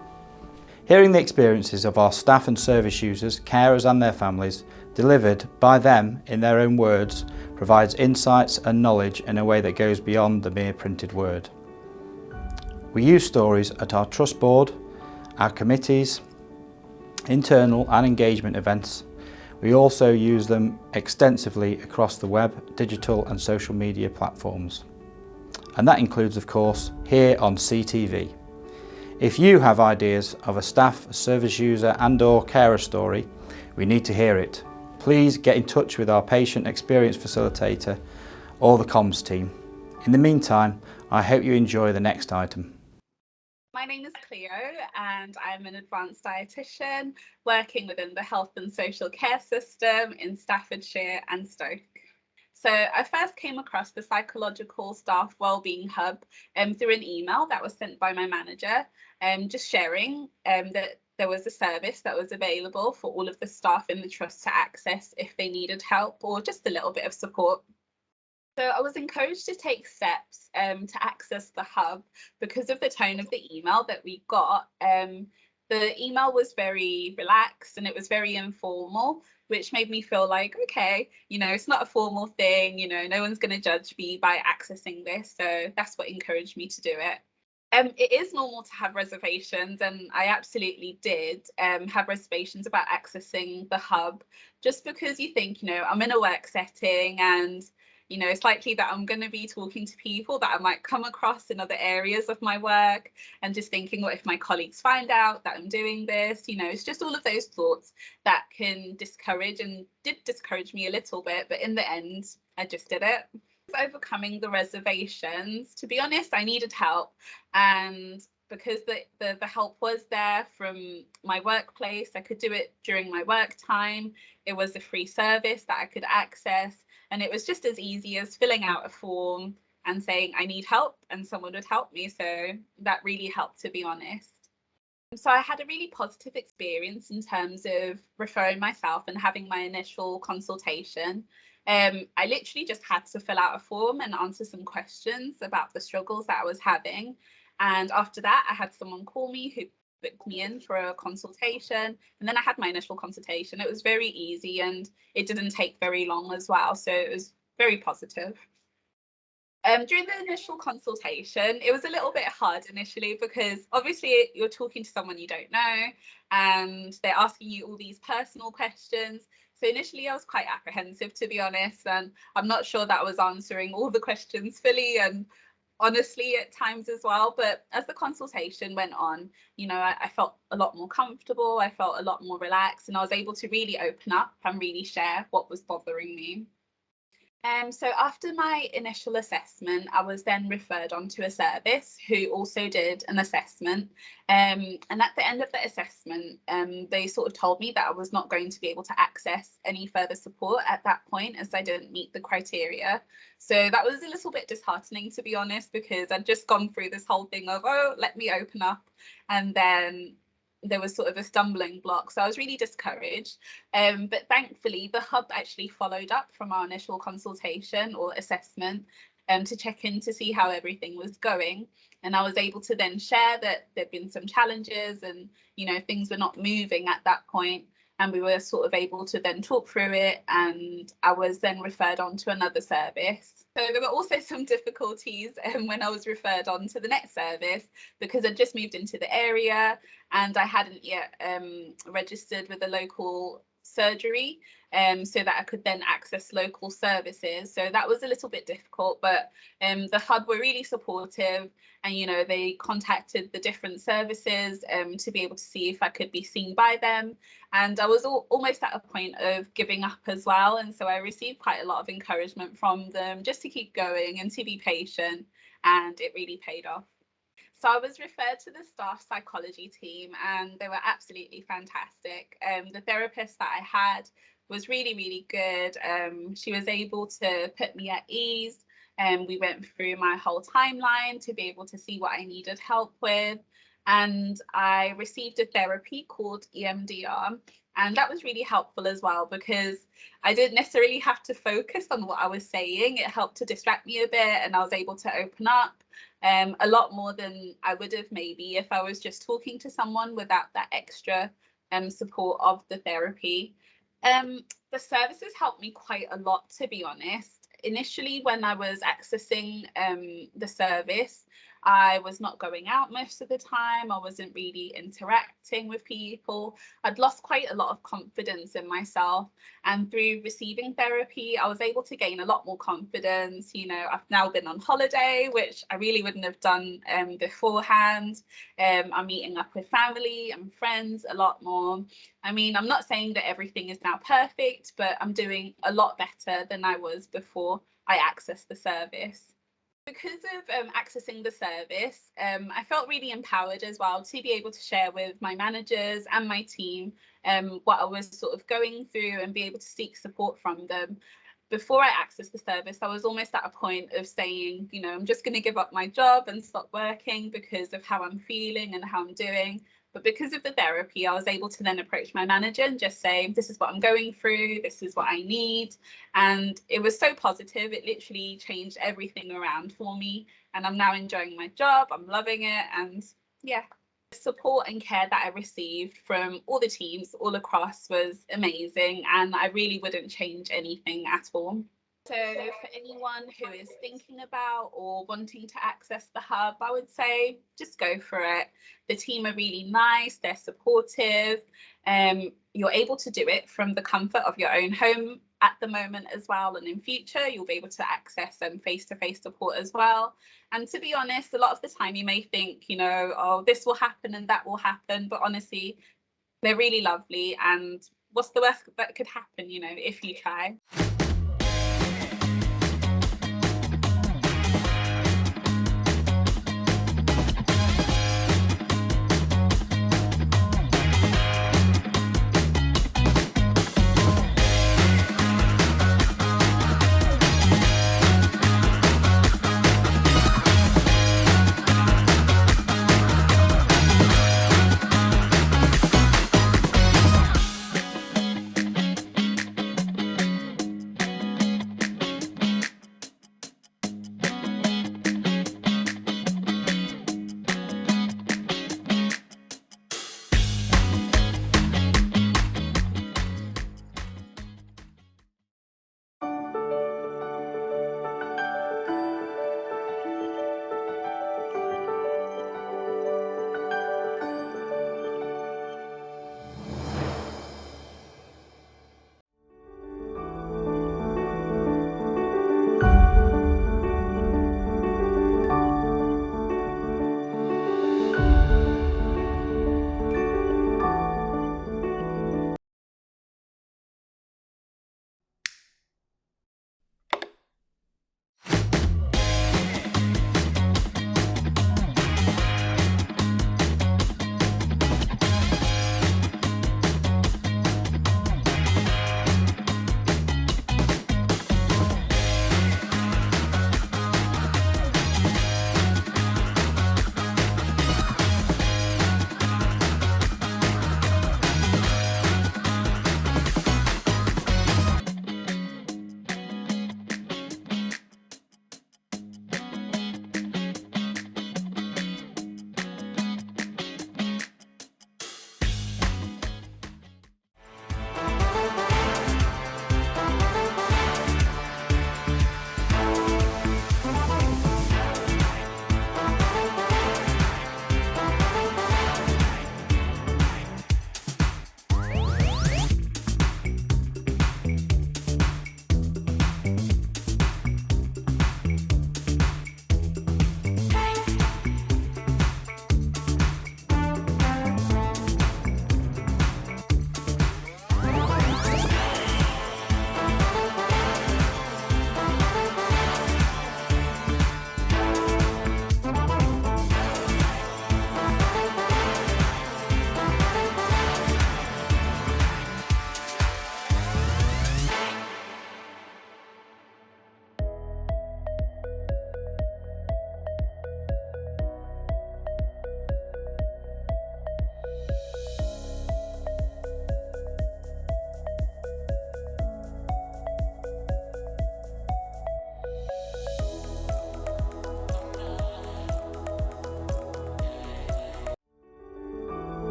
Hearing the experiences of our staff and service users, carers and their families, delivered by them in their own words, provides insights and knowledge in a way that goes beyond the mere printed word. We use stories at our trust board, our committees, internal and engagement events. We also use them extensively across the web, digital and social media platforms. And that includes, of course, here on CTV. If you have ideas of a staff, service user and/or carer story, we need to hear it. Please get in touch with our patient experience facilitator or the comms team. In the meantime, I hope you enjoy the next item. My name is Cleo and I'm an advanced dietitian working within the health and social care system in Staffordshire and Stoke. So I first came across the Psychological Staff Wellbeing Hub through an email that was sent by my manager, just sharing that there was a service that was available for all of the staff in the trust to access if they needed help or just a little bit of support. So I was encouraged to take steps to access the hub because of the tone of the email that we got. The email was very relaxed and it was very informal, which made me feel like, okay, you know, it's not a formal thing, you know, no one's going to judge me by accessing this. So that's what encouraged me to do it. It is normal to have reservations, and I absolutely did have reservations about accessing the hub, just because you think, you know, I'm in a work setting and you know, it's likely that I'm going to be talking to people that I might come across in other areas of my work, and just thinking, what if my colleagues find out that I'm doing this? You know, it's just all of those thoughts that can discourage and did discourage me a little bit. But in the end, I just did it. Overcoming the reservations, to be honest, I needed help. And because the help was there from my workplace, I could do it during my work time. It was a free service that I could access. And it was just as easy as filling out a form and saying, I need help, and someone would help me. So that really helped, to be honest. So I had a really positive experience in terms of referring myself and having my initial consultation. I literally just had to fill out a form and answer some questions about the struggles that I was having. And after that, I had someone call me who booked me in for a consultation, and then I had my initial consultation. It was very easy and it didn't take very long as well, so it was very positive. During the initial consultation, it was a little bit hard initially because obviously you're talking to someone you don't know and they're asking you all these personal questions. So initially I was quite apprehensive, to be honest, and I'm not sure that I was answering all the questions fully and honestly at times as well. But as the consultation went on, you know, I felt a lot more comfortable, I felt a lot more relaxed, and I was able to really open up and really share what was bothering me. So after my initial assessment, I was then referred on to a service who also did an assessment. And at the end of the assessment, they sort of told me that I was not going to be able to access any further support at that point, as I didn't meet the criteria. So that was a little bit disheartening, to be honest, because I'd just gone through this whole thing of, oh, let me open up. And then there was sort of a stumbling block. So I was really discouraged. But thankfully, the hub actually followed up from our initial consultation or assessment to check in to see how everything was going. And I was able to then share that there'd been some challenges and, you know, things were not moving at that point. And we were sort of able to then talk through it, and I was then referred on to another service. So there were also some difficulties when I was referred on to the next service, because I'd just moved into the area and I hadn't yet registered with a local surgery so that I could then access local services. So that was a little bit difficult, but the hub were really supportive, and you know, they contacted the different services to be able to see if I could be seen by them. And I was almost at a point of giving up as well, and so I received quite a lot of encouragement from them just to keep going and to be patient, and it really paid off. So I was referred to the staff psychology team, and they were absolutely fantastic. The therapist that I had was really, really good. She was able to put me at ease, and we went through my whole timeline to be able to see what I needed help with. And I received a therapy called EMDR, and that was really helpful as well, because I didn't necessarily have to focus on what I was saying. It helped to distract me a bit, and I was able to open up a lot more than I would have maybe if I was just talking to someone without that extra support of the therapy. The services helped me quite a lot, to be honest. Initially, when I was accessing the service, I was not going out most of the time. I wasn't really interacting with people. I'd lost quite a lot of confidence in myself. And through receiving therapy, I was able to gain a lot more confidence. You know, I've now been on holiday, which I really wouldn't have done beforehand. I'm meeting up with family and friends a lot more. I mean, I'm not saying that everything is now perfect, but I'm doing a lot better than I was before I accessed the service. Because of accessing the service, I felt really empowered as well to be able to share with my managers and my team what I was sort of going through and be able to seek support from them. Before I accessed the service, I was almost at a point of saying, you know, I'm just going to give up my job and stop working because of how I'm feeling and how I'm doing. But because of the therapy, I was able to then approach my manager and just say, this is what I'm going through, this is what I need. And it was so positive. It literally changed everything around for me. And I'm now enjoying my job. I'm loving it. And yeah, the support and care that I received from all the teams all across was amazing. And I really wouldn't change anything at all. So for anyone who is thinking about or wanting to access the hub, I would say just go for it. The team are really nice, they're supportive. You're able to do it from the comfort of your own home at the moment as well, and in future you'll be able to access face-to-face support as well. And to be honest, a lot of the time you may think, you know, oh, this will happen and that will happen, but honestly, they're really lovely, and what's the worst that could happen, you know, if you try.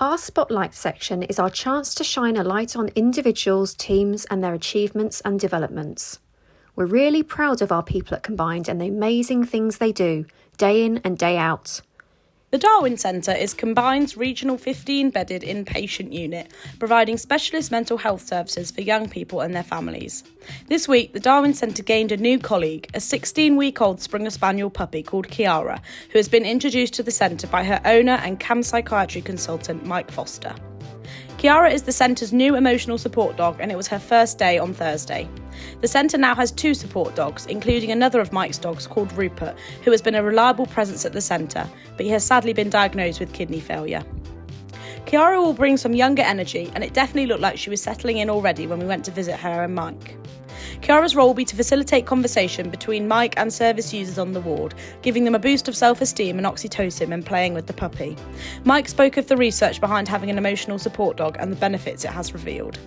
Our Spotlight section is our chance to shine a light on individuals, teams and their achievements and developments. We're really proud of our people at Combined and the amazing things they do, day in and day out. The Darwin Centre is Combined's regional 15-bedded inpatient unit, providing specialist mental health services for young people and their families. This week, the Darwin Centre gained a new colleague, a 16-week-old Springer Spaniel puppy called Kiara, who has been introduced to the centre by her owner and CAM psychiatry consultant, Mike Foster. Kiara is the centre's new emotional support dog, and it was her first day on Thursday. The centre now has 2 support dogs, including another of Mike's dogs called Rupert, who has been a reliable presence at the centre, but he has sadly been diagnosed with kidney failure. Kiara will bring some younger energy, and it definitely looked like she was settling in already when we went to visit her and Mike. Kiara's role will be to facilitate conversation between Mike and service users on the ward, giving them a boost of self-esteem and oxytocin when playing with the puppy. Mike spoke of the research behind having an emotional support dog and the benefits it has revealed.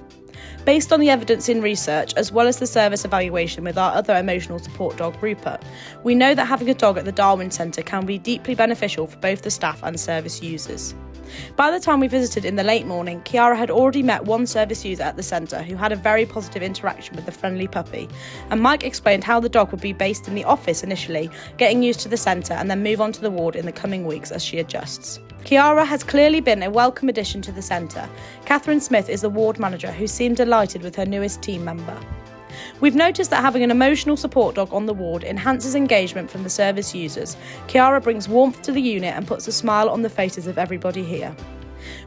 Based on the evidence in research, as well as the service evaluation with our other emotional support dog, Rupert, we know that having a dog at the Darwin Centre can be deeply beneficial for both the staff and service users. By the time we visited in the late morning, Kiara had already met one service user at the centre who had a very positive interaction with the friendly puppy, and Mike explained how the dog would be based in the office initially, getting used to the centre and then move on to the ward in the coming weeks as she adjusts. Kiara has clearly been a welcome addition to the centre. Catherine Smith is the ward manager who seemed delighted with her newest team member. We've noticed that having an emotional support dog on the ward enhances engagement from the service users. Kiara brings warmth to the unit and puts a smile on the faces of everybody here.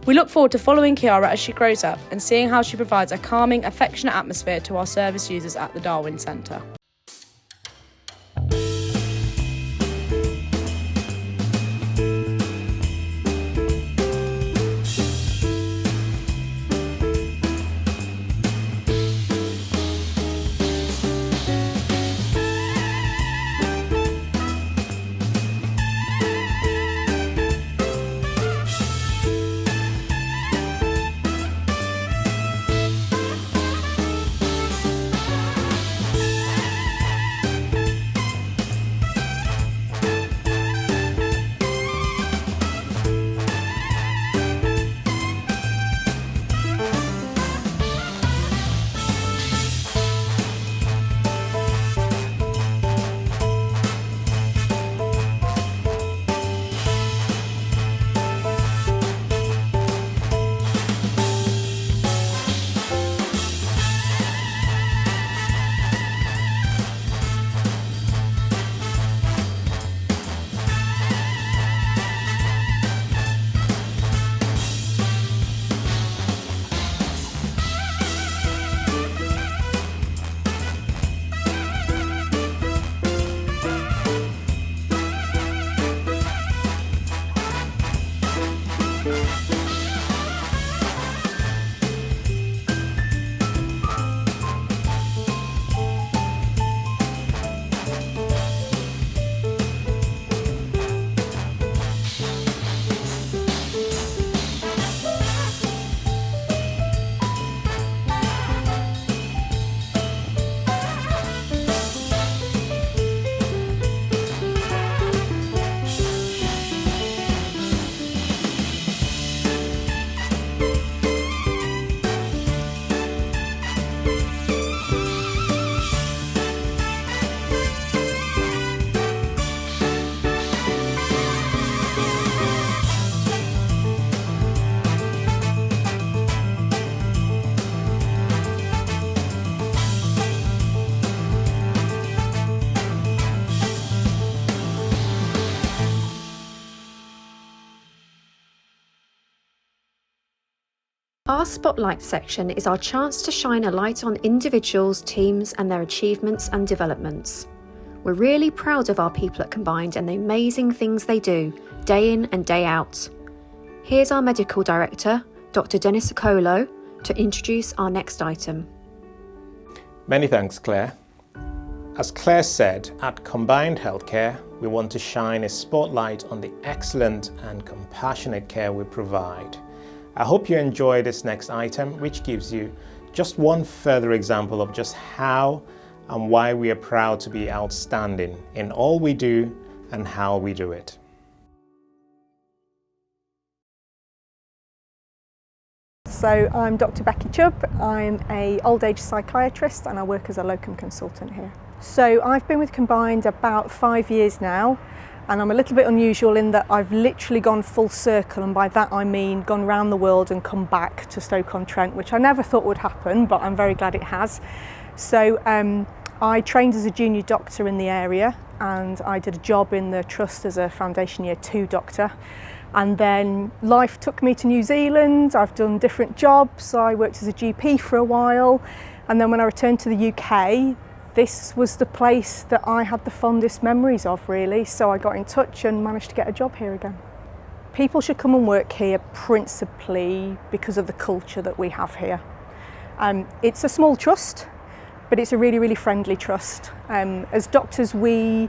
We look forward to following Kiara as she grows up and seeing how she provides a calming, affectionate atmosphere to our service users at the Darwin Centre. Our Spotlight section is our chance to shine a light on individuals, teams and their achievements and developments. We're really proud of our people at Combined and the amazing things they do, day in and day out. Here's our Medical Director, Dr. Dennis Okolo, to introduce our next item. Many thanks, Claire. As Claire said, at Combined Healthcare, we want to shine a spotlight on the excellent and compassionate care we provide. I hope you enjoy this next item, which gives you just one further example of just how and why we are proud to be outstanding in all we do and how we do it. So I'm Dr. Becky Chubb. I'm an old age psychiatrist and I work as a locum consultant here. So I've been with Combined about 5 years now, and I'm a little bit unusual in that I've literally gone full circle, and by that I mean gone round the world and come back to Stoke-on-Trent, which I never thought would happen, but I'm very glad it has. So I trained as a junior doctor in the area, and I did a job in the trust as a Foundation Year 2 doctor. And then life took me to New Zealand. I've done different jobs. I worked as a GP for a while. And then when I returned to the UK, this was the place that I had the fondest memories of, really. So I got in touch and managed to get a job here again. People should come and work here principally because of the culture that we have here. It's a small trust, but it's a really, really friendly trust. As doctors, we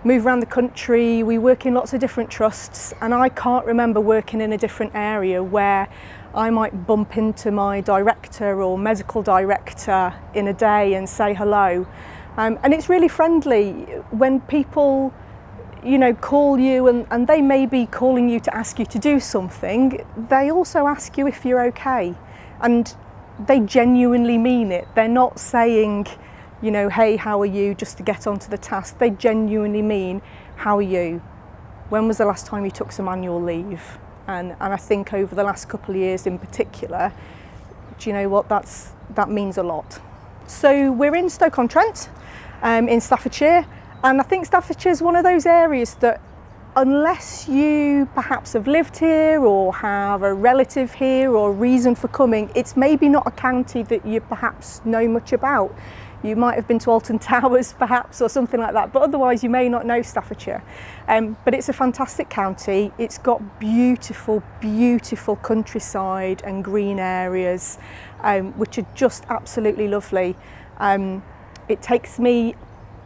move around the country, we work in lots of different trusts, and I can't remember working in a different area where I might bump into my director or medical director in a day and say hello. And it's really friendly when people, you know, call you and they may be calling you to ask you to do something. They also ask you if you're okay, and they genuinely mean it. They're not saying, you know, hey, how are you, just to get onto the task. They genuinely mean, how are you? When was the last time you took some annual leave? And I think over the last couple of years in particular, do you know what, that means a lot. So we're in Stoke-on-Trent, in Staffordshire, and I think Staffordshire is one of those areas that, unless you perhaps have lived here or have a relative here or reason for coming, it's maybe not a county that you perhaps know much about. You might have been to Alton Towers perhaps or something like that, but otherwise you may not know Staffordshire. But it's a fantastic county. It's got beautiful, beautiful countryside and green areas, which are just absolutely lovely. It takes me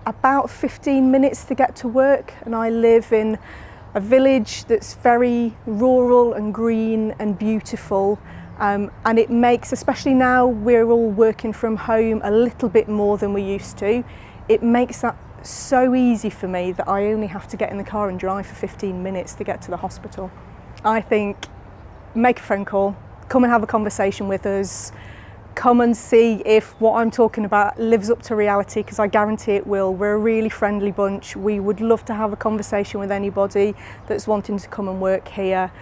about 15 minutes to get to work, and I live in a village that's very rural and green and beautiful. And it makes, especially now we're all working from home a little bit more than we used to, it makes that so easy for me that I only have to get in the car and drive for 15 minutes to get to the hospital. I think, make a phone call, come and have a conversation with us, come and see if what I'm talking about lives up to reality, because I guarantee it will. We're a really friendly bunch. We would love to have a conversation with anybody that's wanting to come and work here.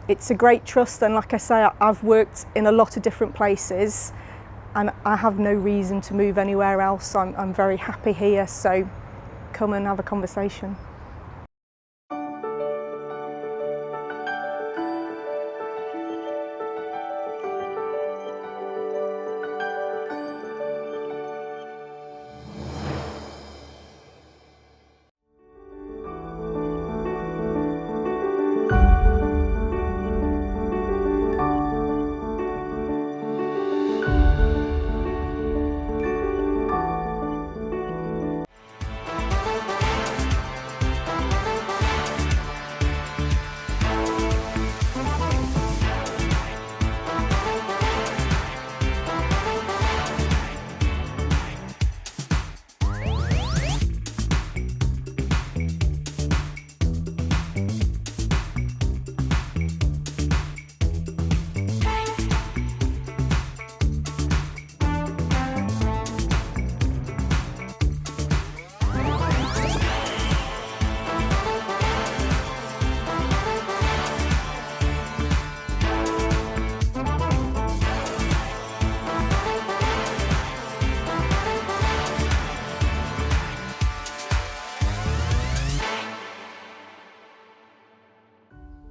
It's a great trust, and like I say, I've worked in a lot of different places and I have no reason to move anywhere else. I'm very happy here, so come and have a conversation.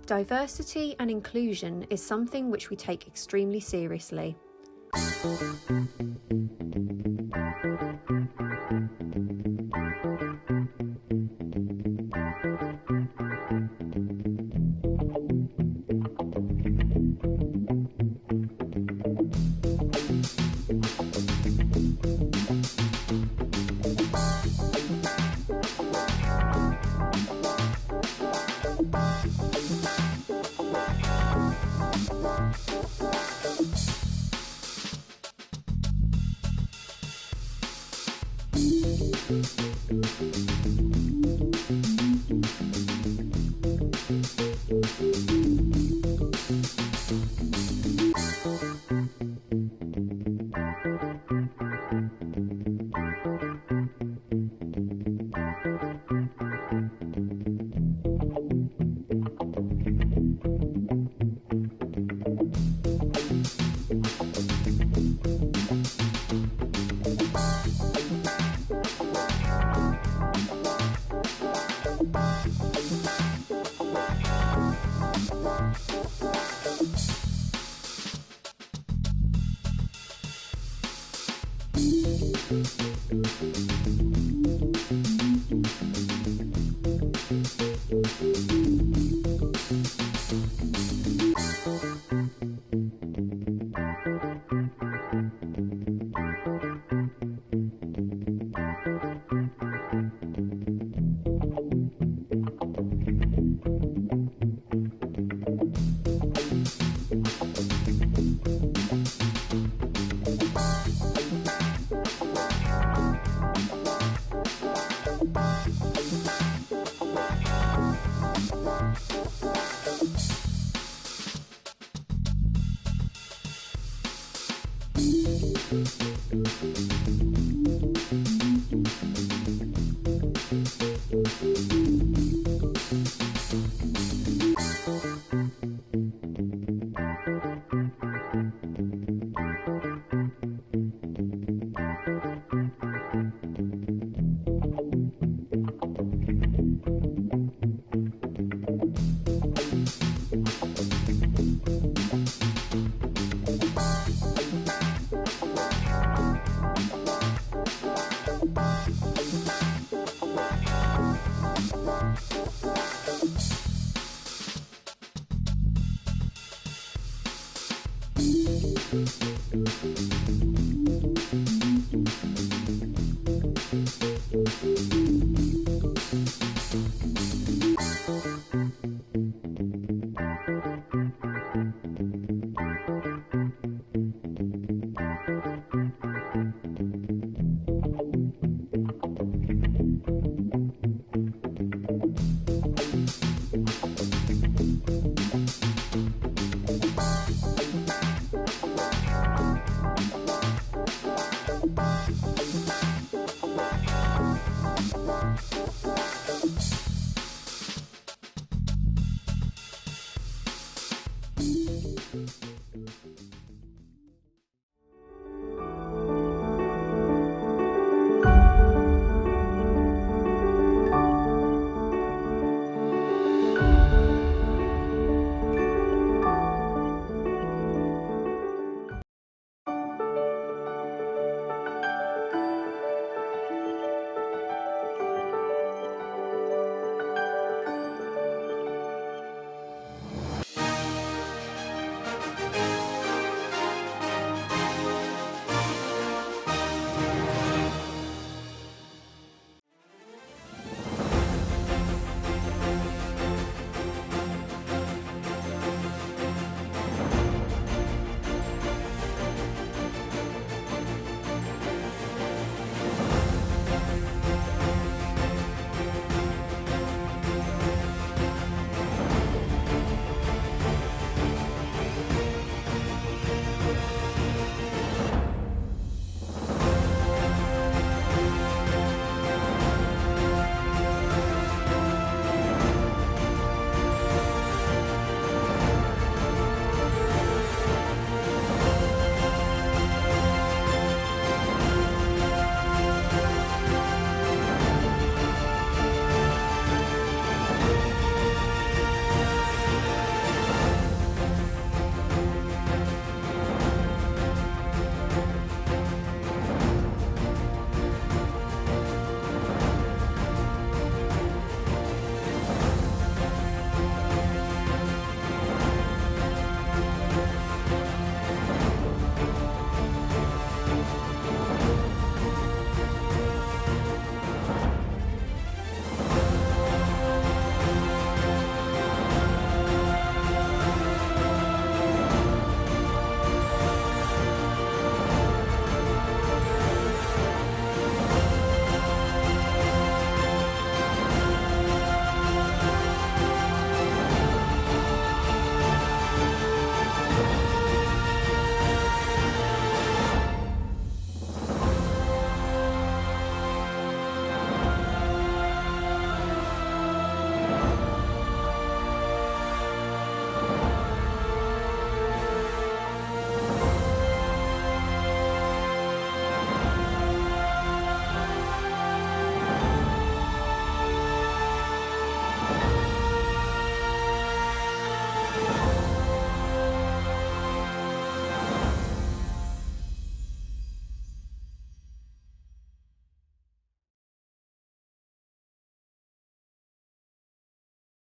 Diversity and inclusion is something which we take extremely seriously.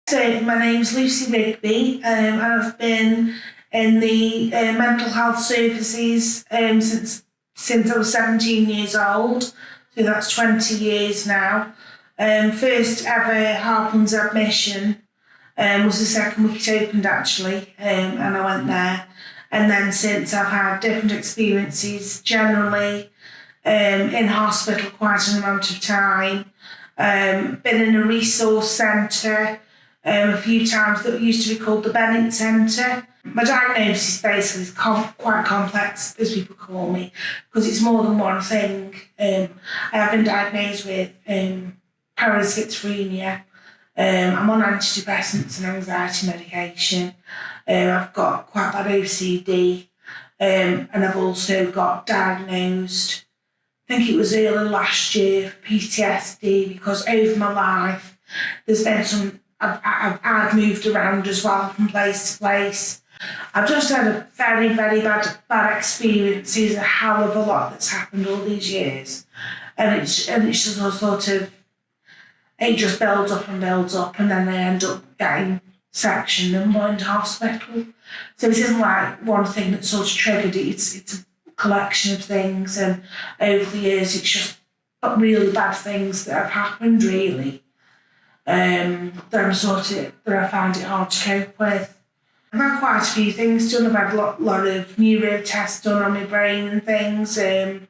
So my name's Lucy Rigby, and I've been in the mental health services since I was 17 years old, so that's 20 years now. First ever Harpons admission was the second week it opened actually, and I went there. And then since I've had different experiences, generally in hospital quite an amount of time, been in a resource centre a few times that used to be called the Bennett Centre. My diagnosis basically is quite complex, as people call me, because it's more than one thing. I have been diagnosed with paraschizophrenia. I'm on antidepressants and anxiety medication. I've got quite bad OCD, and I've also got diagnosed, I think it was early last year, for PTSD, because over my life there's been some, I've moved around as well from place to place. I've just had a very, very bad experiences, a hell of a lot that's happened all these years. And it's just all sort of, it just builds up, and then they end up getting sectioned and put into hospital. So it isn't like one thing that sort of triggered it, it's a collection of things, and over the years it's just really bad things that have happened really. That I find it hard to cope with. I've had quite a few things done. I've had a lot of neuro tests done on my brain and things. I've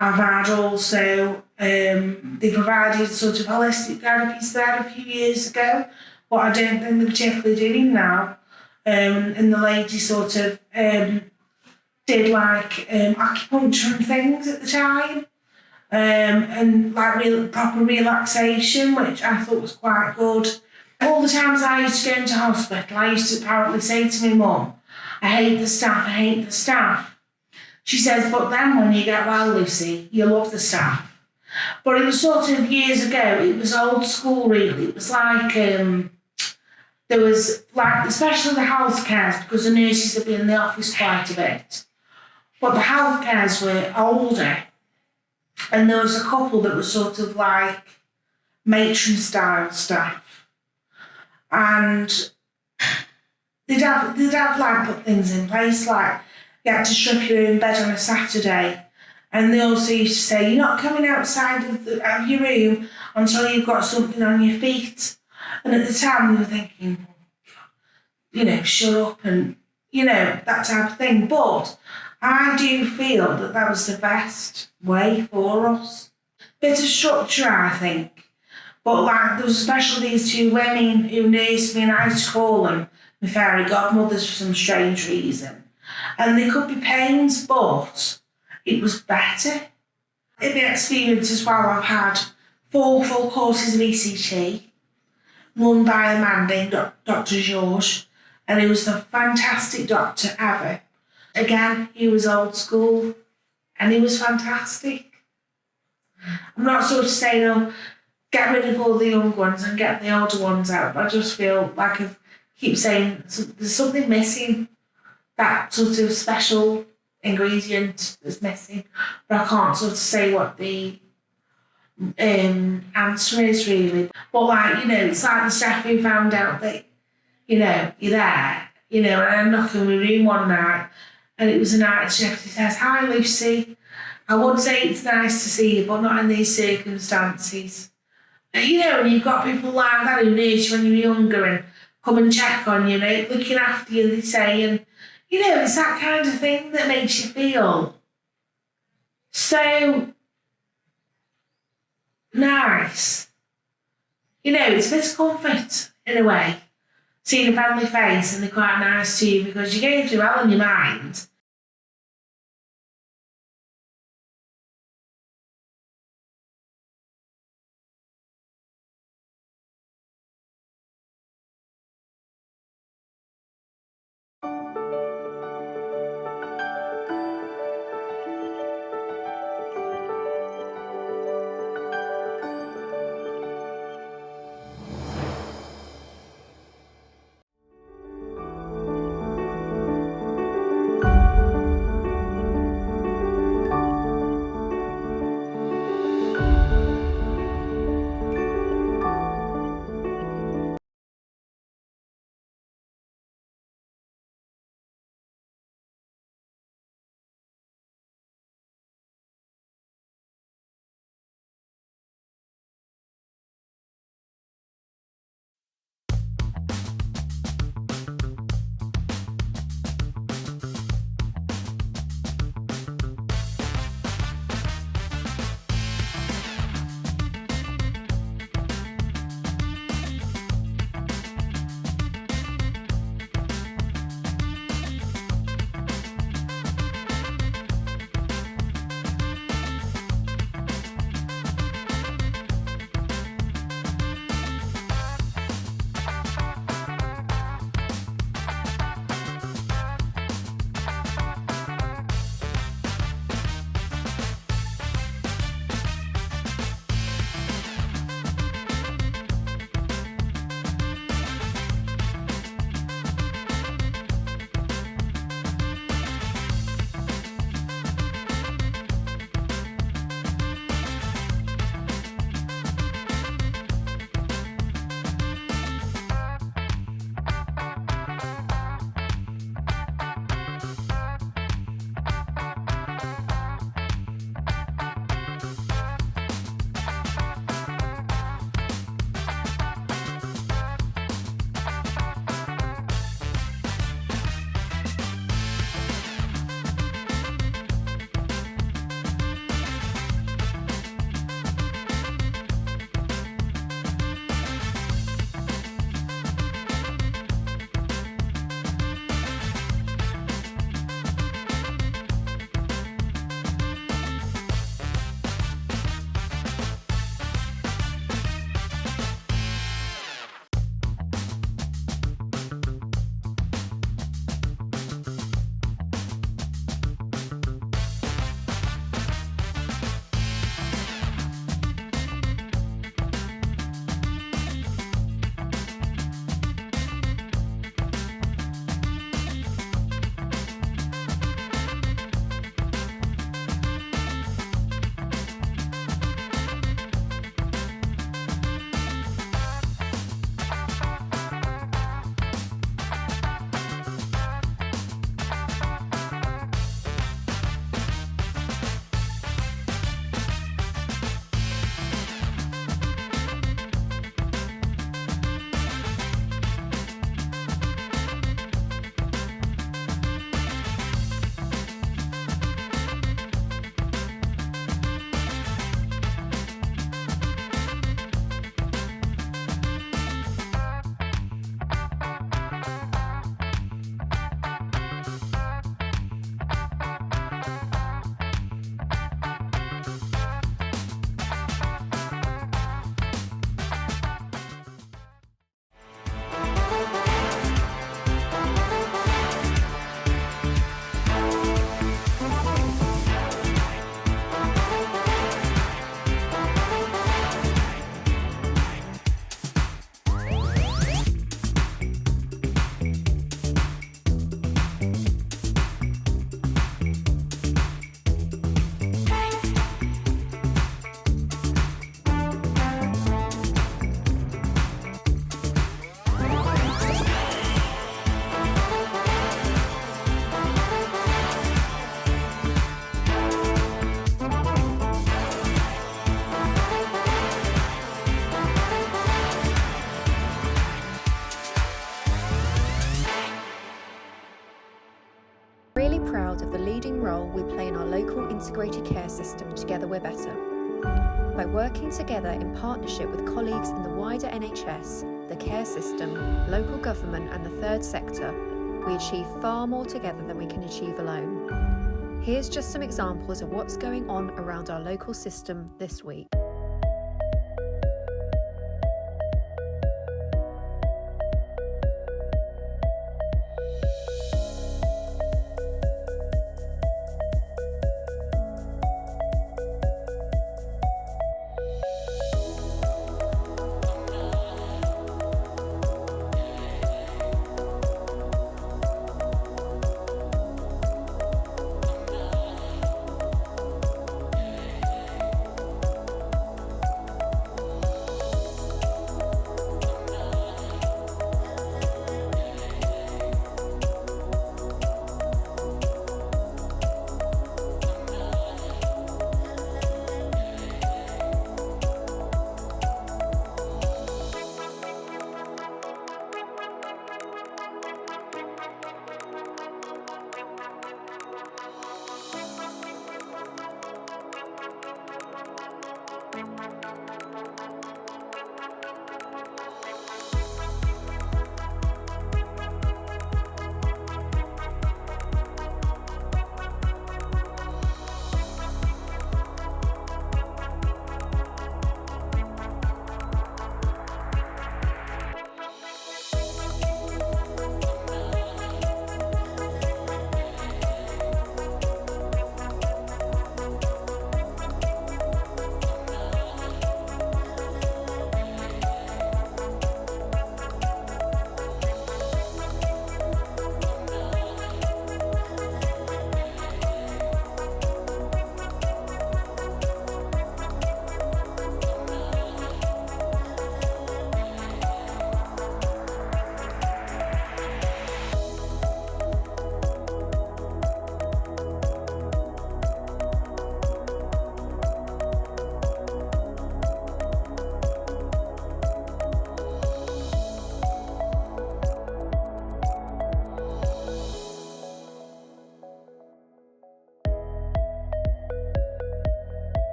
had also, they provided sort of holistic therapies there a few years ago, but I don't think they're particularly doing now. And the lady sort of did like acupuncture and things at the time. And like proper relaxation, which I thought was quite good. All the times I used to go into hospital, I used to apparently say to my mum, I hate the staff. She says, but then when you get well, Lucy, you love the staff. But it was sort of years ago, it was old school really. It was like, there was like, especially the health cares, because the nurses had been in the office quite a bit. But the health cares were older. And there was a couple that was sort of like matron style staff. And they'd have like put things in place, like you had to strip your own bed on a Saturday. And they also used to say, you're not coming outside of your room until you've got something on your feet. And at the time we were thinking, shut up and, that type of thing. But I do feel that was the best way for us. Bit of structure, I think. But like, there was especially these two women who nursed me, and I used to call them my fairy godmothers for some strange reason. And they could be pains, but it was better. In the experience as well, I've had 4 full courses of ECT, run by a man named Dr. George, and he was the fantastic doctor ever. Again, he was old school, and he was fantastic. I'm not sort of saying, get rid of all the young ones and get the older ones out. I just feel like I keep saying there's something missing, that sort of special ingredient is missing. But I can't sort of say what the answer is really. But it's like the staff who found out that, you're there, and I knock on my room one night and it was a night shift. He says, hi Lucy, I would say it's nice to see you, but not in these circumstances. And you've got people like that who nurse you when you're younger and come and check on you, looking after you, they say, and it's that kind of thing that makes you feel so nice. It's a bit of comfort in a way, seeing a friendly face and they're quite nice to you because you're going through hell in your mind. local integrated care system, together we're better. By working together in partnership with colleagues in the wider NHS, the care system, local government and the third sector, we achieve far more together than we can achieve alone. Here's just some examples of what's going on around our local system this week.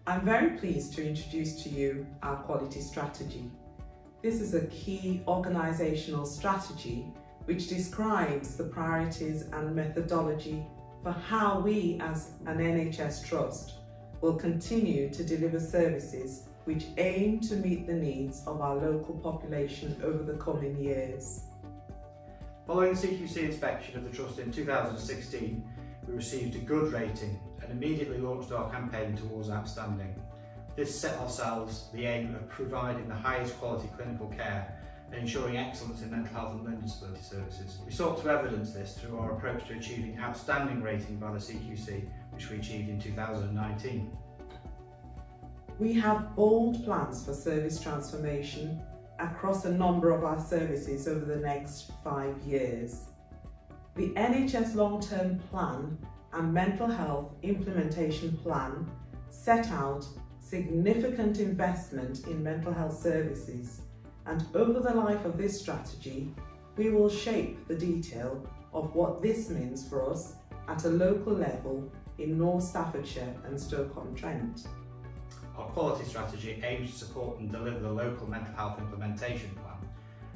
I'm very pleased to introduce to you our quality strategy. This is a key organisational strategy which describes the priorities and methodology for how we as an NHS Trust will continue to deliver services which aim to meet the needs of our local population over the coming years. Following the CQC inspection of the Trust in 2016, we received a good rating and immediately launched our campaign towards outstanding. This set ourselves the aim of providing the highest quality clinical care and ensuring excellence in mental health and learning disability services. We sought to evidence this through our approach to achieving outstanding rating by the CQC, which we achieved in 2019. We have bold plans for service transformation across a number of our services over the next 5 years. The NHS Long-Term Plan and Mental Health Implementation Plan set out significant investment in mental health services, and over the life of this strategy, we will shape the detail of what this means for us at a local level in North Staffordshire and Stoke-on-Trent. Our quality strategy aims to support and deliver the local mental health implementation plan,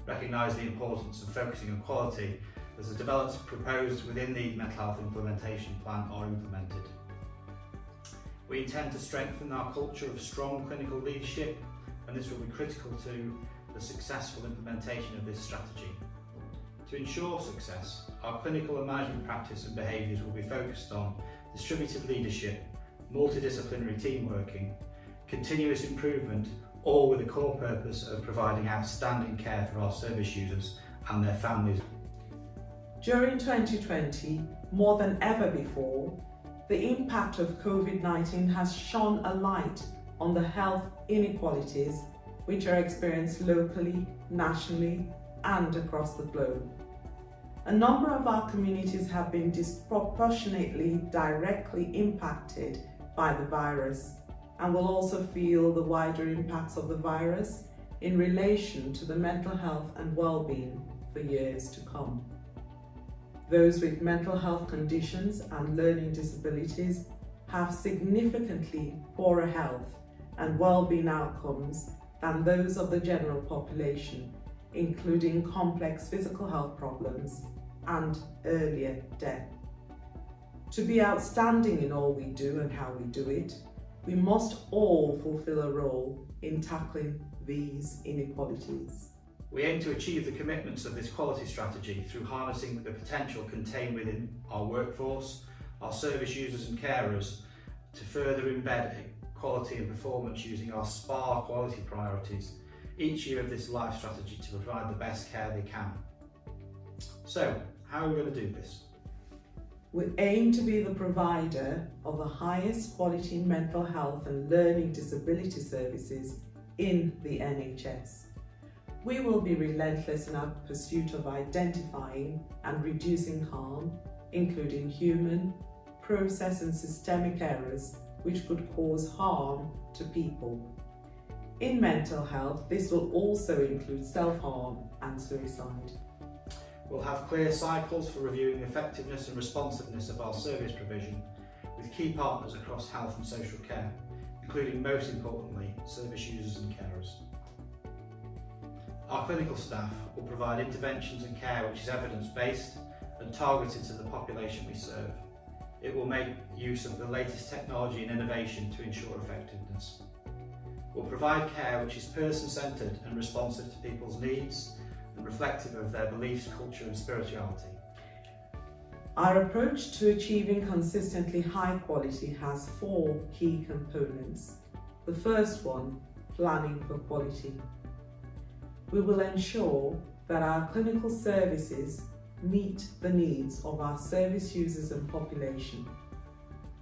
recognise the importance of focusing on quality as the developments proposed within the mental health implementation plan are implemented. We intend to strengthen our culture of strong clinical leadership, and this will be critical to the successful implementation of this strategy. To ensure success, our clinical and management practice and behaviours will be focused on distributed leadership, multidisciplinary team working, continuous improvement, all with the core purpose of providing outstanding care for our service users and their families. During 2020, more than ever before, the impact of COVID-19 has shone a light on the health inequalities which are experienced locally, nationally, and across the globe. A number of our communities have been disproportionately directly impacted by the virus and will also feel the wider impacts of the virus in relation to the mental health and well-being for years to come. Those with mental health conditions and learning disabilities have significantly poorer health and well-being outcomes than those of the general population, including complex physical health problems and earlier death. To be outstanding in all we do and how we do it, we must all fulfill a role in tackling these inequalities. We aim to achieve the commitments of this quality strategy through harnessing the potential contained within our workforce, our service users and carers, to further embed quality and performance using our SPAR quality priorities each year of this life strategy to provide the best care they can. So, how are we going to do this? We aim to be the provider of the highest quality mental health and learning disability services in the NHS. We will be relentless in our pursuit of identifying and reducing harm, including human, process and systemic errors which could cause harm to people. In mental health, this will also include self-harm and suicide. We'll have clear cycles for reviewing the effectiveness and responsiveness of our service provision with key partners across health and social care, including, most importantly, service users and carers. Our clinical staff will provide interventions and care which is evidence-based and targeted to the population we serve. It will make use of the latest technology and innovation to ensure effectiveness. We'll provide care which is person-centred and responsive to people's needs and reflective of their beliefs, culture and spirituality. Our approach to achieving consistently high quality has 4 key components. The first one, planning for quality. We will ensure that our clinical services meet the needs of our service users and population.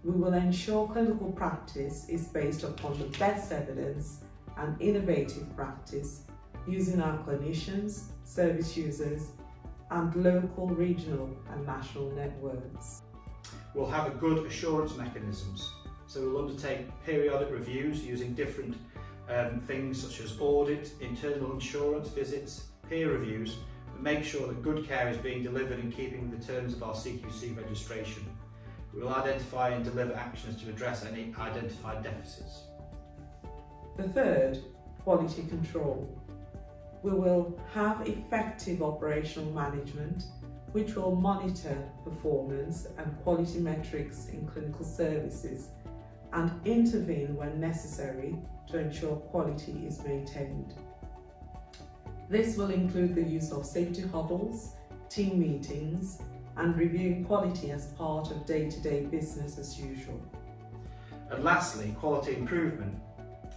We will ensure clinical practice is based upon the best evidence and innovative practice using our clinicians, service users, and local, regional and national networks. We'll have a good assurance mechanisms, so we'll undertake periodic reviews using different things such as audit, internal insurance visits, peer reviews, and make sure that good care is being delivered in keeping with the terms of our CQC registration. We will identify and deliver actions to address any identified deficits. The third, quality control. We will have effective operational management which will monitor performance and quality metrics in clinical services and intervene when necessary to ensure quality is maintained. This will include the use of safety huddles, team meetings, and reviewing quality as part of day-to-day business as usual. And lastly, quality improvement.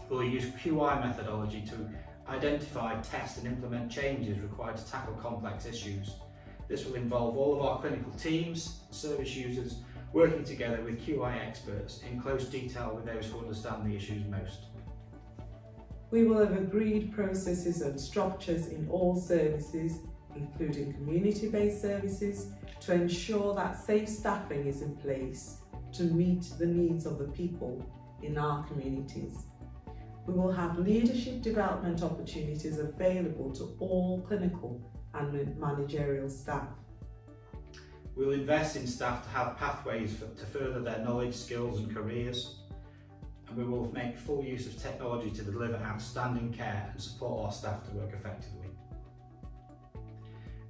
We'll use QI methodology to identify, test and implement changes required to tackle complex issues. This will involve all of our clinical teams, service users, working together with QI experts in close detail with those who understand the issues most. We will have agreed processes and structures in all services, including community-based services, to ensure that safe staffing is in place to meet the needs of the people in our communities. We will have leadership development opportunities available to all clinical and managerial staff. We'll invest in staff to have pathways to further their knowledge, skills and careers. And we will make full use of technology to deliver outstanding care and support our staff to work effectively.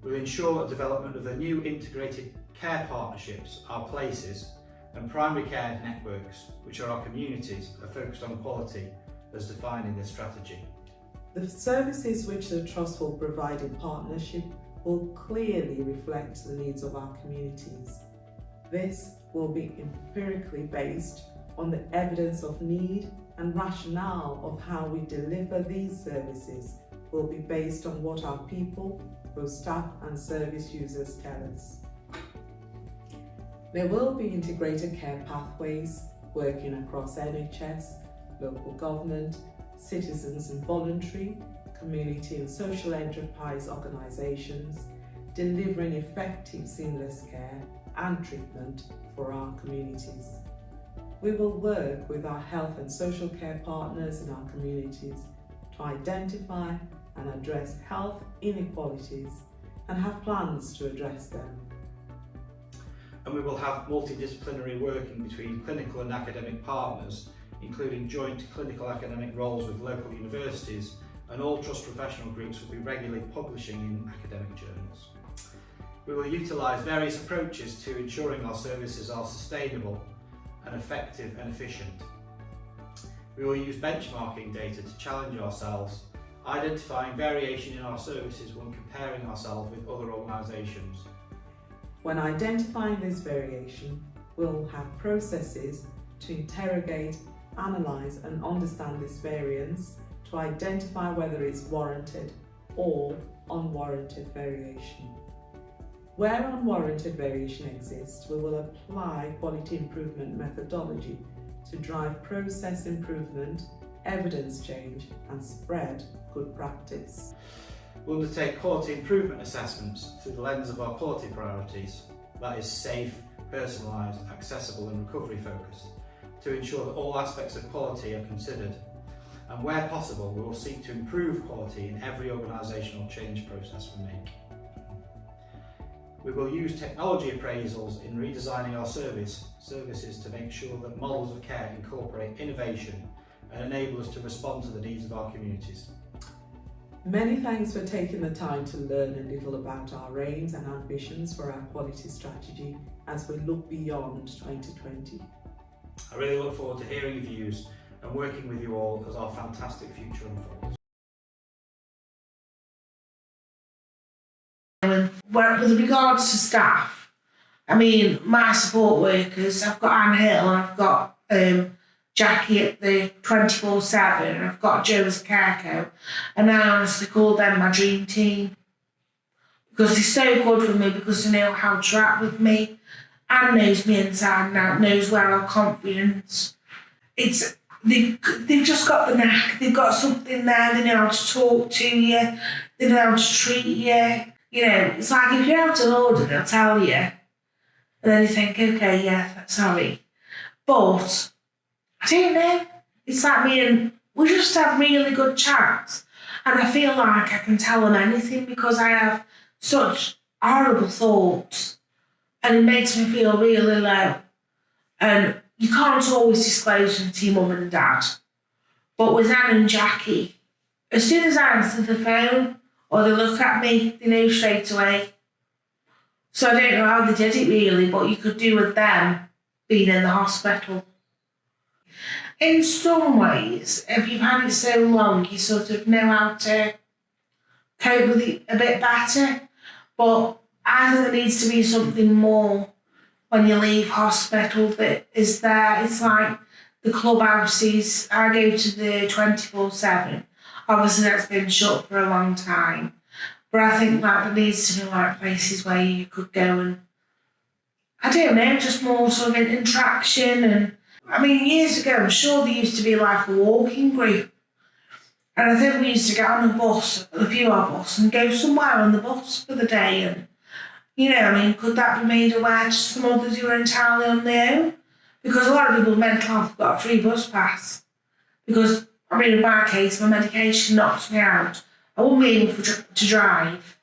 We'll ensure the development of the new integrated care partnerships, our places, and primary care networks, which are our communities, are focused on quality as defined in this strategy. The services which the Trust will provide in partnership will clearly reflect the needs of our communities. This will be empirically based on the evidence of need, and rationale of how we deliver these services will be based on what our people, both staff and service users, tell us. There will be integrated care pathways working across NHS, local government, citizens and voluntary, community and social enterprise organisations, delivering effective seamless care and treatment for our communities. We will work with our health and social care partners in our communities to identify and address health inequalities and have plans to address them. And we will have multidisciplinary working between clinical and academic partners, including joint clinical academic roles with local universities, and all Trust professional groups will be regularly publishing in academic journals. We will utilise various approaches to ensuring our services are sustainable and effective and efficient. We will use benchmarking data to challenge ourselves, identifying variation in our services when comparing ourselves with other organisations. When identifying this variation, we'll have processes to interrogate, analyse and understand this variance to identify whether it's warranted or unwarranted variation. Where unwarranted variation exists, we will apply quality improvement methodology to drive process improvement, evidence change and spread good practice. We'll undertake quality improvement assessments through the lens of our quality priorities, that is safe, personalised, accessible and recovery focused, to ensure that all aspects of quality are considered. And where possible, we will seek to improve quality in every organisational change process we make. We will use technology appraisals in redesigning our services to make sure that models of care incorporate innovation and enable us to respond to the needs of our communities. Many thanks for taking the time to learn a little about our aims and ambitions for our quality strategy as we look beyond 2020. I really look forward to hearing views and working with you all as our fantastic future unfolds. With regards to staff, I mean, my support workers, I've got Anne Hill and I've got Jackie at the 24/7, and I've got Jo as Careco, and I honestly call them my dream team because they're so good with me, because they know how to act with me. Anne knows me inside and out, knows where I've confidence. They've just got the knack, they've got something there, they know how to talk to you, they know how to treat you. You know, it's like if you're out of order, they'll tell you. And then you think, okay, yeah, sorry. But, I don't know, it's like me and we just have really good chats. And I feel like I can tell them anything because I have such horrible thoughts. And it makes me feel really low. And you can't always disclose them to your mum and dad. But with Anne and Jackie, as soon as I answer the phone, or they look at me, they know straight away. So I don't know how they did it really, but you could do with them being in the hospital. In some ways, if you've had it so long, you sort of know how to cope with it a bit better. But I think there needs to be something more when you leave hospital that is there. It's like the clubhouses. I go to the 24/7. Obviously, that's been shut for a long time. But I think that there needs to be like places where you could go and, I don't know, just more sort of interaction. And I mean, years ago, I'm sure there used to be like a walking group. And I think we used to get on a bus, a few of us, and go somewhere on the bus for the day. And, you know, I mean, could that be made aware to some others who are entirely on their own? Because a lot of people with mental health have got a free bus pass. Because I mean, in my case, my medication knocks me out. I won't be able to drive.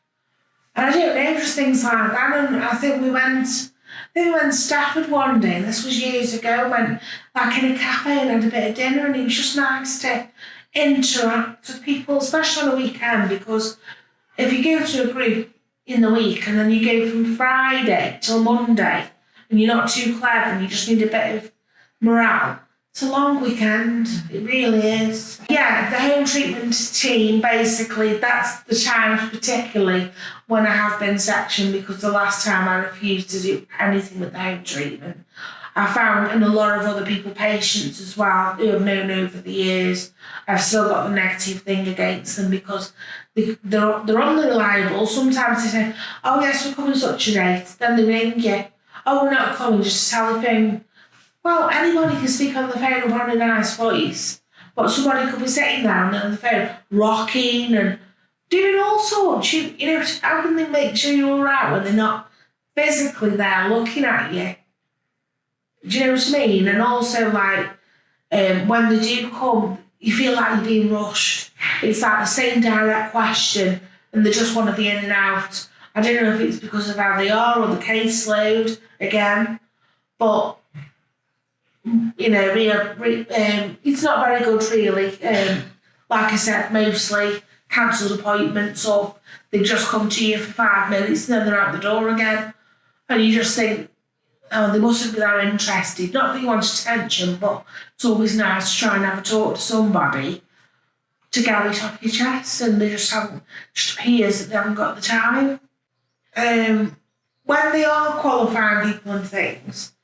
And I don't know, just things like that. And I think we went to Stafford one day, and this was years ago, went like in a cafe and had a bit of dinner, and it was just nice to interact with people, especially on a weekend, because if you go to a group in the week and then you go from Friday till Monday and you're not too clever and you just need a bit of morale, it's a long weekend, it really is. Yeah, the home treatment team, basically, that's the times particularly when I have been sectioned, because the last time I refused to do anything with the home treatment. I found, and a lot of other people, patients as well, who I've known over the years, I've still got the negative thing against them because they're unreliable. Sometimes they say, oh yes, we're coming such a date. Then they ring you, oh, we're not coming, just a telephone. Well, anybody can speak on the phone and have a nice voice, but somebody could be sitting there on the phone, rocking and doing all sorts. You know, how can they make sure you're all right when they're not physically there looking at you? Do you know what I mean? And also, like, when they do come, you feel like you're being rushed. It's like the same direct question, and they just want to be in and out. I don't know if it's because of how they are or the caseload, again, but, you know, it's not very good, really. Like I said, mostly cancelled appointments, or they just come to you for 5 minutes and then they're out the door again. And you just think, oh, they mustn't be that interested. Not that you want attention, but it's always nice to try and have a talk to somebody to get it off your chest, and they just appears that they haven't got the time. When they are qualifying people and things,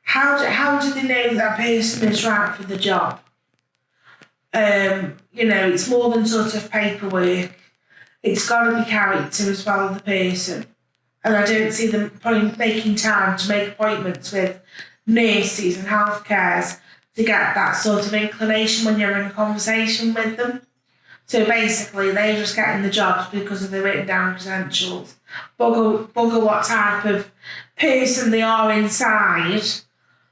how do they know that person is right for the job? You know, it's more than sort of paperwork. It's got to be character as well as the person. And I don't see them making time to make appointments with nurses and healthcares to get that sort of inclination when you're in a conversation with them. So basically, they're just getting the jobs because of the written down credentials. Bugger what type of person they are inside.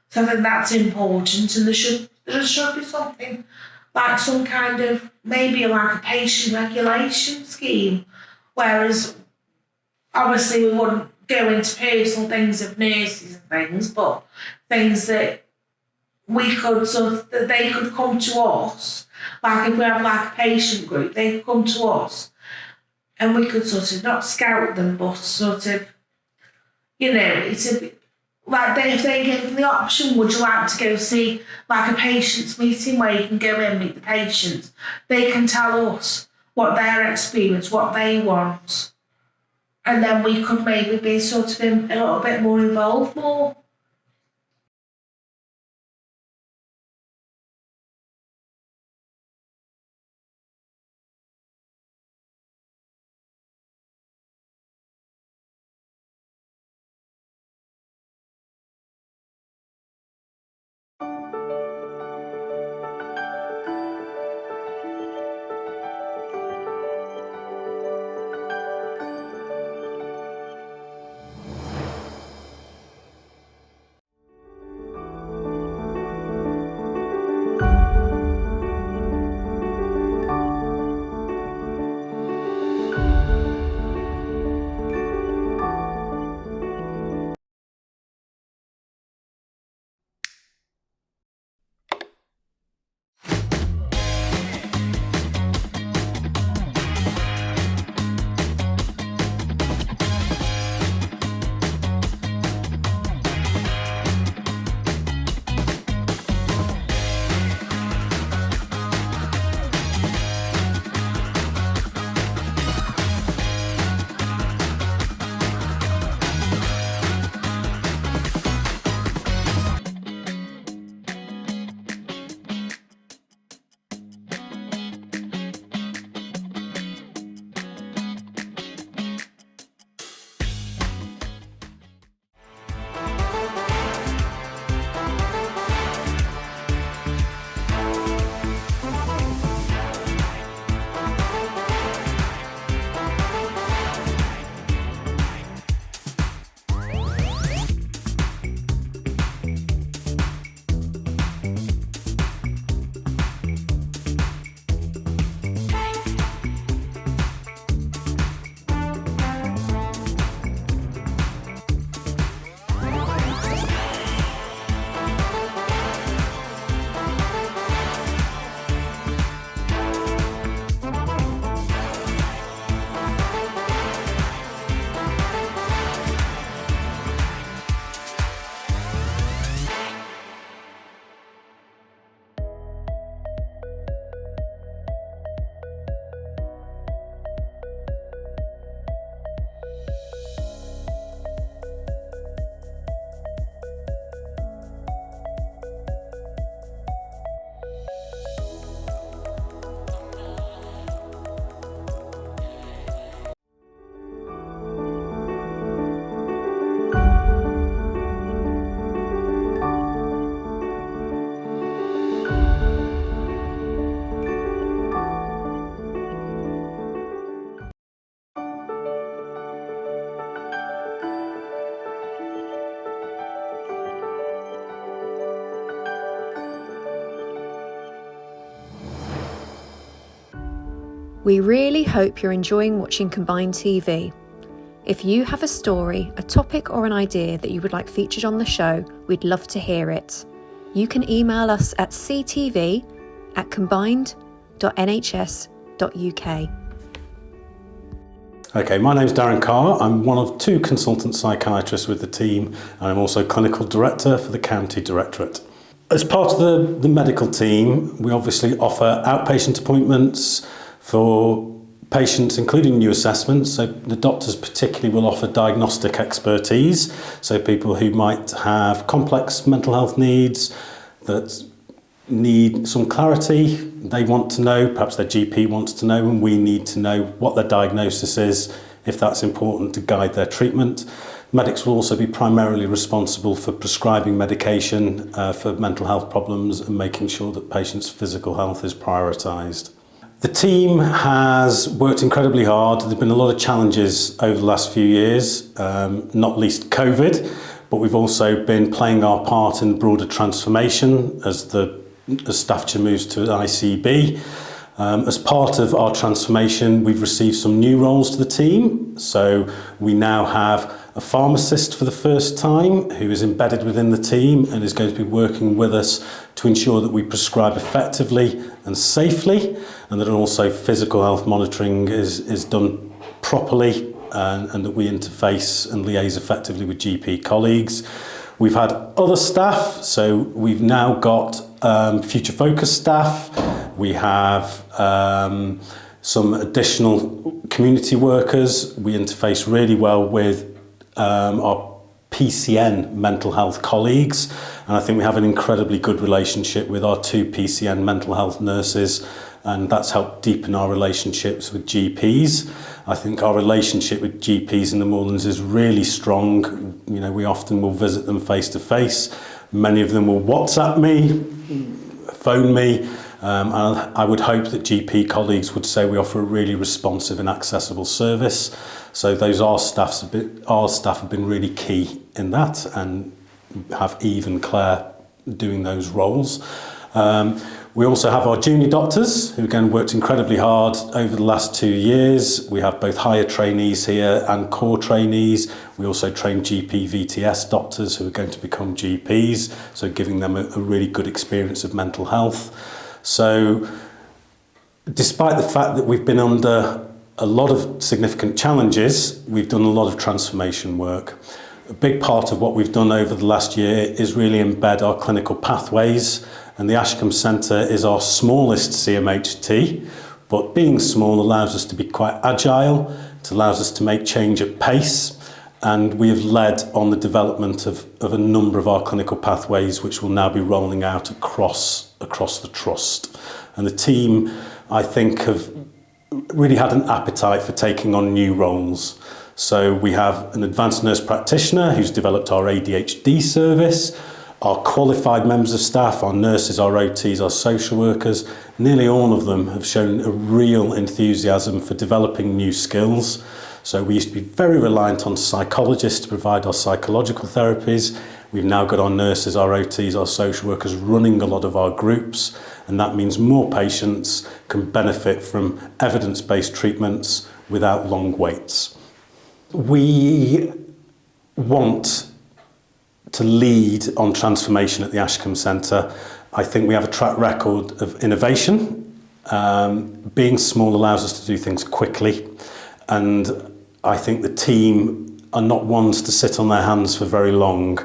So I think that's important, and there should be something like some kind of, maybe like a patient regulation scheme, whereas obviously we wouldn't go into personal things of nurses and things, but things that we could that they could come to us, like if we have like a patient group, they could come to us and we could sort of not scout them, but sort of, you know, it's a bit like if they gave them the option, would you like to go see like a patients meeting where you can go in and meet the patients? They can tell us what their experience, what they want. And then we could maybe be sort of a little bit more involved more. We really hope you're enjoying watching Combined TV. If you have a story, a topic or an idea that you would like featured on the show, we'd love to hear it. You can email us at ctv@combined.nhs.uk. Okay, my name's Darren Carr. I'm one of 2 consultant psychiatrists with the team, and I'm also clinical director for the County Directorate. As part of the medical team, we obviously offer outpatient appointments for patients, including new assessments. So the doctors particularly will offer diagnostic expertise. So people who might have complex mental health needs that need some clarity, they want to know, perhaps their GP wants to know, and we need to know what their diagnosis is, if that's important to guide their treatment. Medics will also be primarily responsible for prescribing medication for mental health problems and making sure that patients' physical health is prioritised. The team has worked incredibly hard. There have been a lot of challenges over the last few years, not least COVID, but we've also been playing our part in broader transformation as Staffordshire moves to ICB. As part of our transformation, we've received some new roles to the team. So we now have a pharmacist for the first time who is embedded within the team and is going to be working with us to ensure that we prescribe effectively and safely, and that also physical health monitoring is done properly, and that we interface and liaise effectively with GP colleagues. We've had other staff, so we've now got future focus staff. We have some additional community workers. We interface really well with our PCN mental health colleagues, and I think we have an incredibly good relationship with our 2 PCN mental health nurses, and that's helped deepen our relationships with GPs. I think our relationship with GPs in the Moorlands is really strong. You know, we often will visit them face to face. Many of them will WhatsApp me, phone me, and I would hope that GP colleagues would say we offer a really responsive and accessible service. So our staff have been really key in that, and have Eve and Claire doing those roles. We also have our junior doctors, who again worked incredibly hard over the last 2 years. We have both higher trainees here and core trainees. We also train GP VTS doctors who are going to become GPs, so giving them a really good experience of mental health. So despite the fact that we've been under a lot of significant challenges, we've done a lot of transformation work. A big part of what we've done over the last year is really embed our clinical pathways, and the Ashcombe Centre is our smallest CMHT, but being small allows us to be quite agile, it allows us to make change at pace, and we have led on the development of a number of our clinical pathways, which will now be rolling out across the trust. And the team, I think, have really had an appetite for taking on new roles. So we have an advanced nurse practitioner who's developed our ADHD service, our qualified members of staff, our nurses, our OTs, our social workers. Nearly all of them have shown a real enthusiasm for developing new skills. So we used to be very reliant on psychologists to provide our psychological therapies. We've now got our nurses, our OTs, our social workers running a lot of our groups, and that means more patients can benefit from evidence-based treatments without long waits. We want to lead on transformation at the Ashcombe Centre. I think we have a track record of innovation. Being small allows us to do things quickly, and I think the team are not ones to sit on their hands for very long.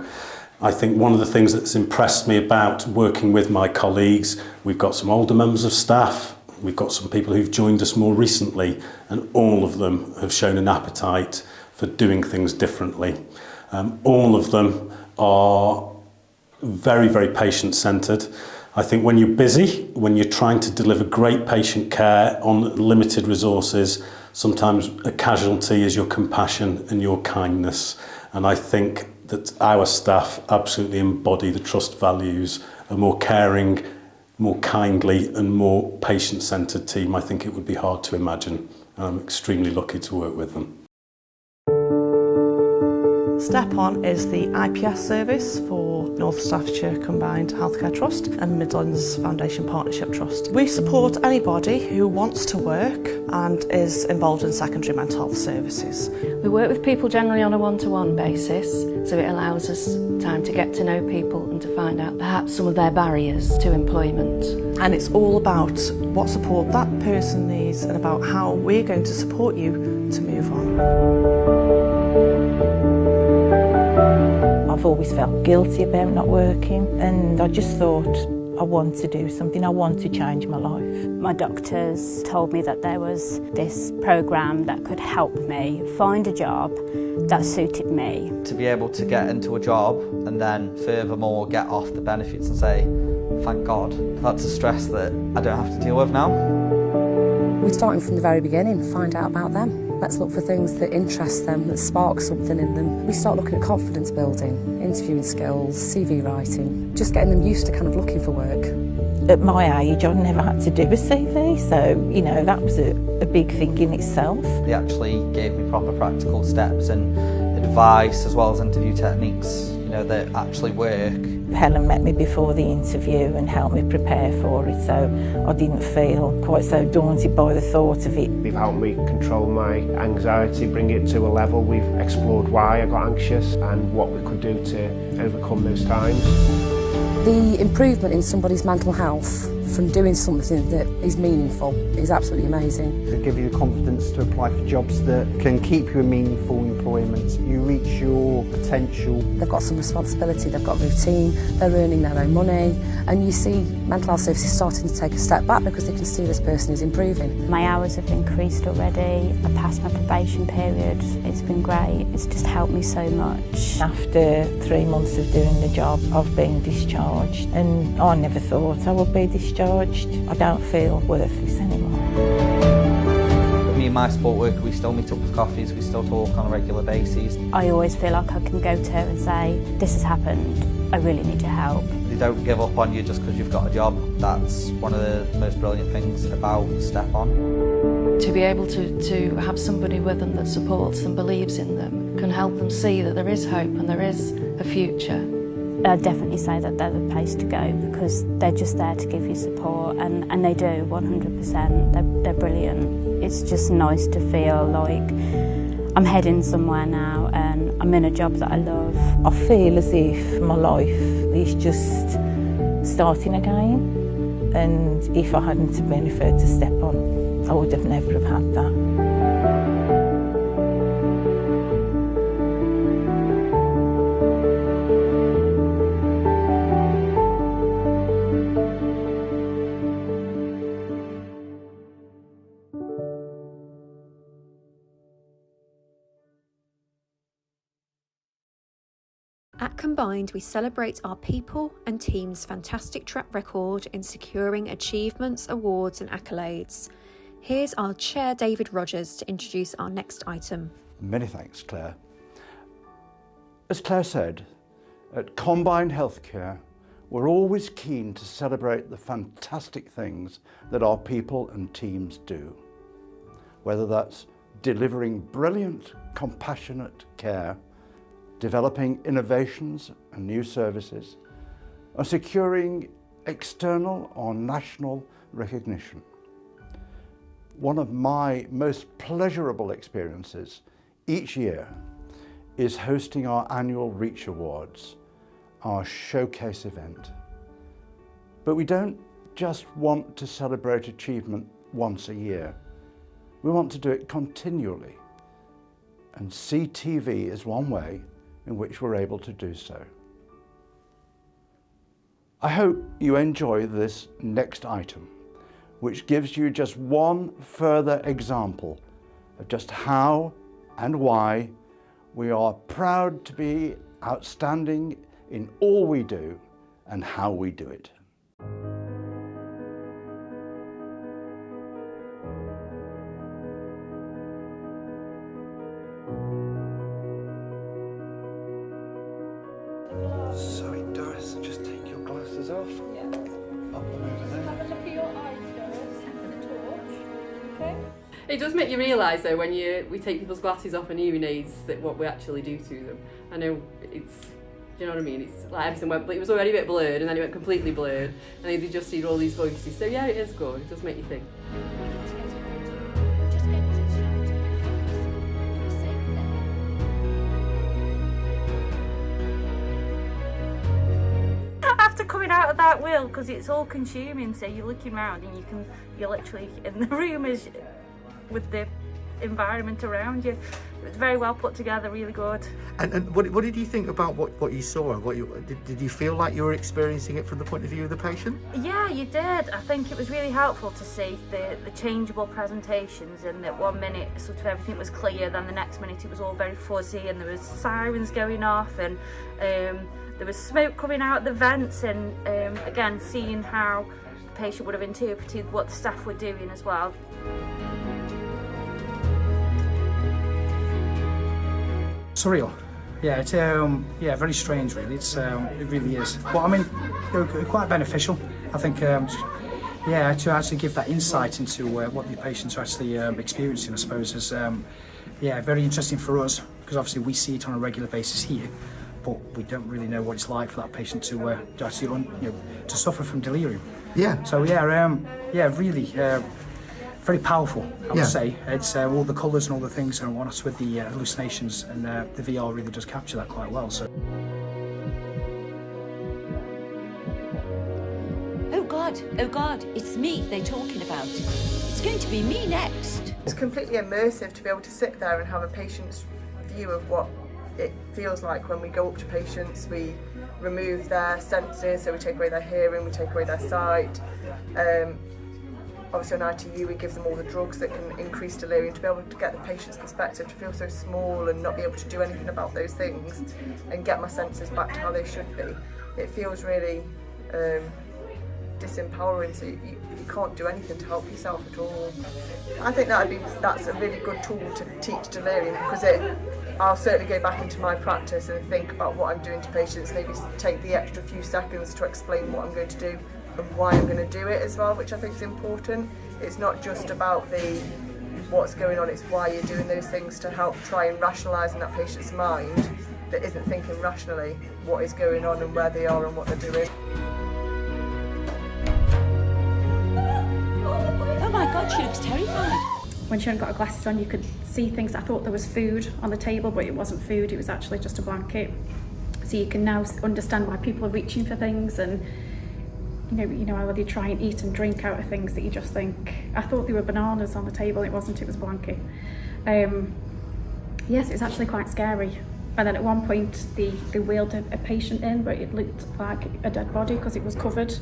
I think one of the things that's impressed me about working with my colleagues, we've got some older members of staff, we've got some people who've joined us more recently, and all of them have shown an appetite for doing things differently. All of them are very, very patient-centred. I think when you're busy, when you're trying to deliver great patient care on limited resources, sometimes a casualty is your compassion and your kindness. And I think that our staff absolutely embody the trust values. A more caring, more kindly and more patient-centred team, I think it would be hard to imagine. I'm extremely lucky to work with them. Step On is the IPS service for North Staffordshire Combined Healthcare Trust and Midlands Foundation Partnership Trust. We support anybody who wants to work and is involved in secondary mental health services. We work with people generally on a one-to-one basis, so it allows us time to get to know people and to find out perhaps some of their barriers to employment. And it's all about what support that person needs and about how we're going to support you to move on. I've always felt guilty about not working, and I just thought I want to do something, I want to change my life. My doctors told me that there was this programme that could help me find a job that suited me. To be able to get into a job and then furthermore get off the benefits and say, thank God, that's a stress that I don't have to deal with now. We're starting from the very beginning, find out about them. Let's look for things that interest them, that spark something in them. We start looking at confidence building, interviewing skills, CV writing, just getting them used to kind of looking for work. At my age, I never had to do a CV, so, you know, that was a big thing in itself. They actually gave me proper practical steps and advice as well as interview techniques, you know, that actually work. Helen met me before the interview and helped me prepare for it, so I didn't feel quite so daunted by the thought of it. They've helped me control my anxiety, bring it to a level. We've explored why I got anxious and what we could do to overcome those times. The improvement in somebody's mental health from doing something that is meaningful is absolutely amazing. They give you the confidence to apply for jobs that can keep you in meaningful employment. You reach your potential. They've got some responsibility, they've got routine, they're earning their own money, and you see mental health services starting to take a step back because they can see this person is improving. My hours have increased already, I passed my probation period, it's been great, it's just helped me so much. After 3 months of doing the job, I've been discharged, and I never thought I would be discharged. I don't feel worthless anymore. Me and my support worker, we still meet up for coffees, we still talk on a regular basis. I always feel like I can go to her and say, this has happened, I really need your help. They don't give up on you just because you've got a job. That's one of the most brilliant things about Step On. To be able to have somebody with them that supports them, believes in them, can help them see that there is hope and there is a future. I'd definitely say that they're the place to go because they're just there to give you support, and they do 100%. They're brilliant. It's just nice to feel like I'm heading somewhere now and I'm in a job that I love. I feel as if my life is just starting again, and if I hadn't been referred to Step On, I would have never have had that. At Combined, we celebrate our people and team's fantastic track record in securing achievements, awards and accolades. Here's our chair, David Rogers, to introduce our next item. Many thanks, Claire. As Claire said, at Combined Healthcare, we're always keen to celebrate the fantastic things that our people and teams do. Whether that's delivering brilliant, compassionate care, developing innovations and new services, or securing external or national recognition. One of my most pleasurable experiences each year is hosting our annual Reach Awards, our showcase event. But we don't just want to celebrate achievement once a year. We want to do it continually. And CTV is one way in which we're able to do so. I hope you enjoy this next item, which gives you just one further example of just how and why we are proud to be outstanding in all we do and how we do it. Sorry, Doris, just take your glasses off. Yeah. Up and over there. Have a look at your eyes, Doris, for the torch. Okay? It does make you realise though when we take people's glasses off and hearing aids that what we actually do to them. I know it's, do you know what I mean? It's like everything went, it was already a bit blurred and then it went completely blurred and then they just see all these voices. So yeah, it is good. It does make you think. After coming out of that wheel, because it's all consuming, so you're looking around and you're literally in the room as with the environment around you. It was very well put together, really good. And what did you think about what you saw? Did you feel like you were experiencing it from the point of view of the patient? Yeah, you did. I think it was really helpful to see the changeable presentations, and that 1 minute sort of everything was clear, then the next minute it was all very fuzzy and there was sirens going off, and there was smoke coming out the vents, and again, seeing how the patient would have interpreted what the staff were doing as well. Surreal. Yeah, it's very strange really. It really is. But I mean, they're quite beneficial. I think to actually give that insight into what the patients are actually experiencing, I suppose, is very interesting for us, because obviously we see it on a regular basis here, but we don't really know what it's like for that patient to actually to suffer from delirium. Yeah. So really. Very powerful, I would say. It's all the colours and all the things and whatnot with the hallucinations, and the VR really does capture that quite well. So. Oh God, it's me they're talking about. It's going to be me next. It's completely immersive to be able to sit there and have a patient's view of what it feels like when we go up to patients. We remove their senses, so we take away their hearing, we take away their sight. Obviously on ITU we give them all the drugs that can increase delirium, to be able to get the patient's perspective, to feel so small and not be able to do anything about those things and get my senses back to how they should be. It feels really disempowering, so you can't do anything to help yourself at all. I think that's a really good tool to teach delirium, because I'll certainly go back into my practice and think about what I'm doing to patients, maybe take the extra few seconds to explain what I'm going to do and why I'm going to do it as well, which I think is important. It's not just about what's going on, it's why you're doing those things, to help try and rationalise in that patient's mind that isn't thinking rationally what is going on and where they are and what they're doing. Oh my God, she looks terrified. When she hadn't got her glasses on, you could see things. I thought there was food on the table, but it wasn't food, it was actually just a blanket. So you can now understand why people are reaching for things, and you know, whether you try and eat and drink out of things that you just think, I thought there were bananas on the table, it wasn't, it was blanket. Yes, it was actually quite scary. And then at one point they wheeled a patient in, but it looked like a dead body because it was covered,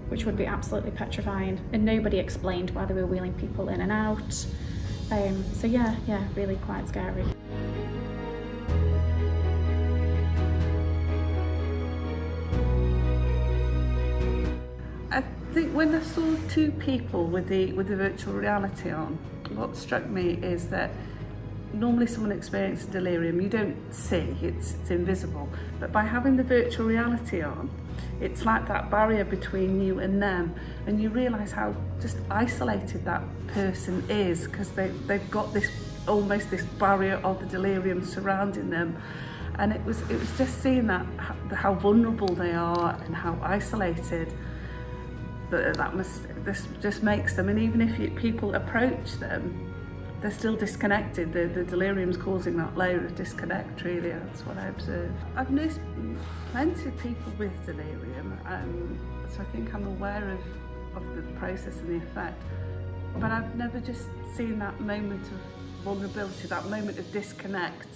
which would be absolutely petrifying. And nobody explained why they were wheeling people in and out. So yeah, really quite scary. I think when I saw two people with the virtual reality on, what struck me is that normally someone experiences delirium, you don't see, it's invisible, but by having the virtual reality on, it's like that barrier between you and them, and you realise how just isolated that person is, because they've got this almost this barrier of the delirium surrounding them. And it was just seeing that how vulnerable they are and how isolated this just makes them. And even if people approach them, they're still disconnected. The delirium's causing that layer of disconnect, really. That's what I observed. I've noticed plenty of people with delirium, so I think I'm aware of the process and the effect. But I've never just seen that moment of vulnerability, that moment of disconnect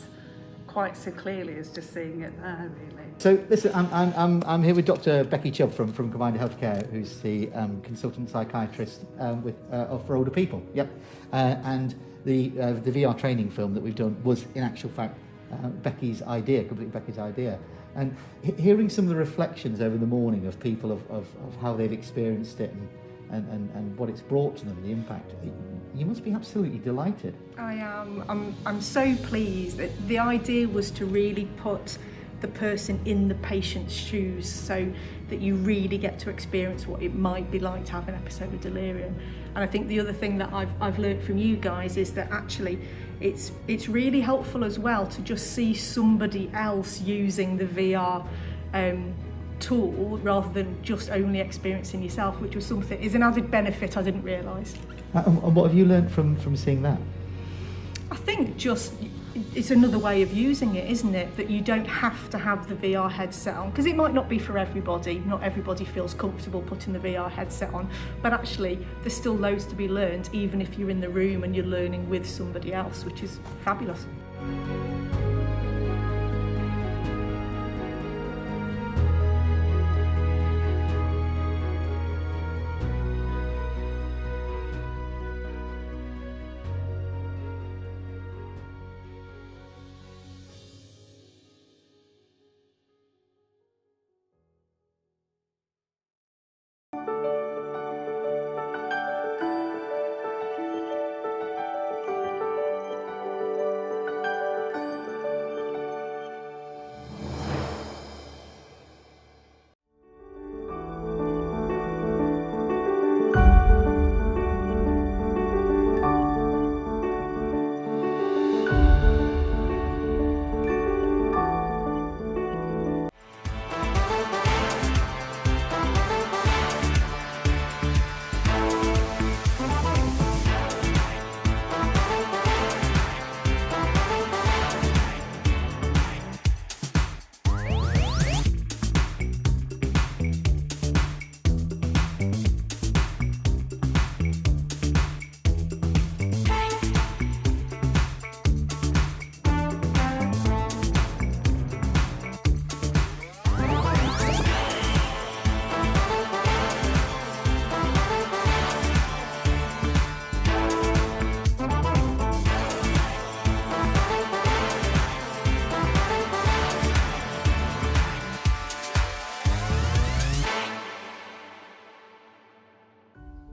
quite so clearly as just seeing it there, really. So listen, I'm here with Dr. Becky Chubb from Combined Healthcare, who's the consultant psychiatrist for older people. Yep, and the VR training film that we've done was, in actual fact, Becky's idea, completely Becky's idea. And hearing some of the reflections over the morning of people of how they've experienced it and what it's brought to them, the impact, you must be absolutely delighted. I am. I'm so pleased. That the idea was to really put the person in the patient's shoes, so that you really get to experience what it might be like to have an episode of delirium. And I think the other thing that I've learned from you guys is that actually it's really helpful as well to just see somebody else using the VR tool rather than just only experiencing yourself, which was something is an added benefit I didn't realise. And what have you learnt from seeing that? I think just it's another way of using it, isn't it? That you don't have to have the VR headset on, because it might not be for everybody. Not everybody feels comfortable putting the VR headset on, but actually there's still loads to be learned, even if you're in the room and you're learning with somebody else, which is fabulous.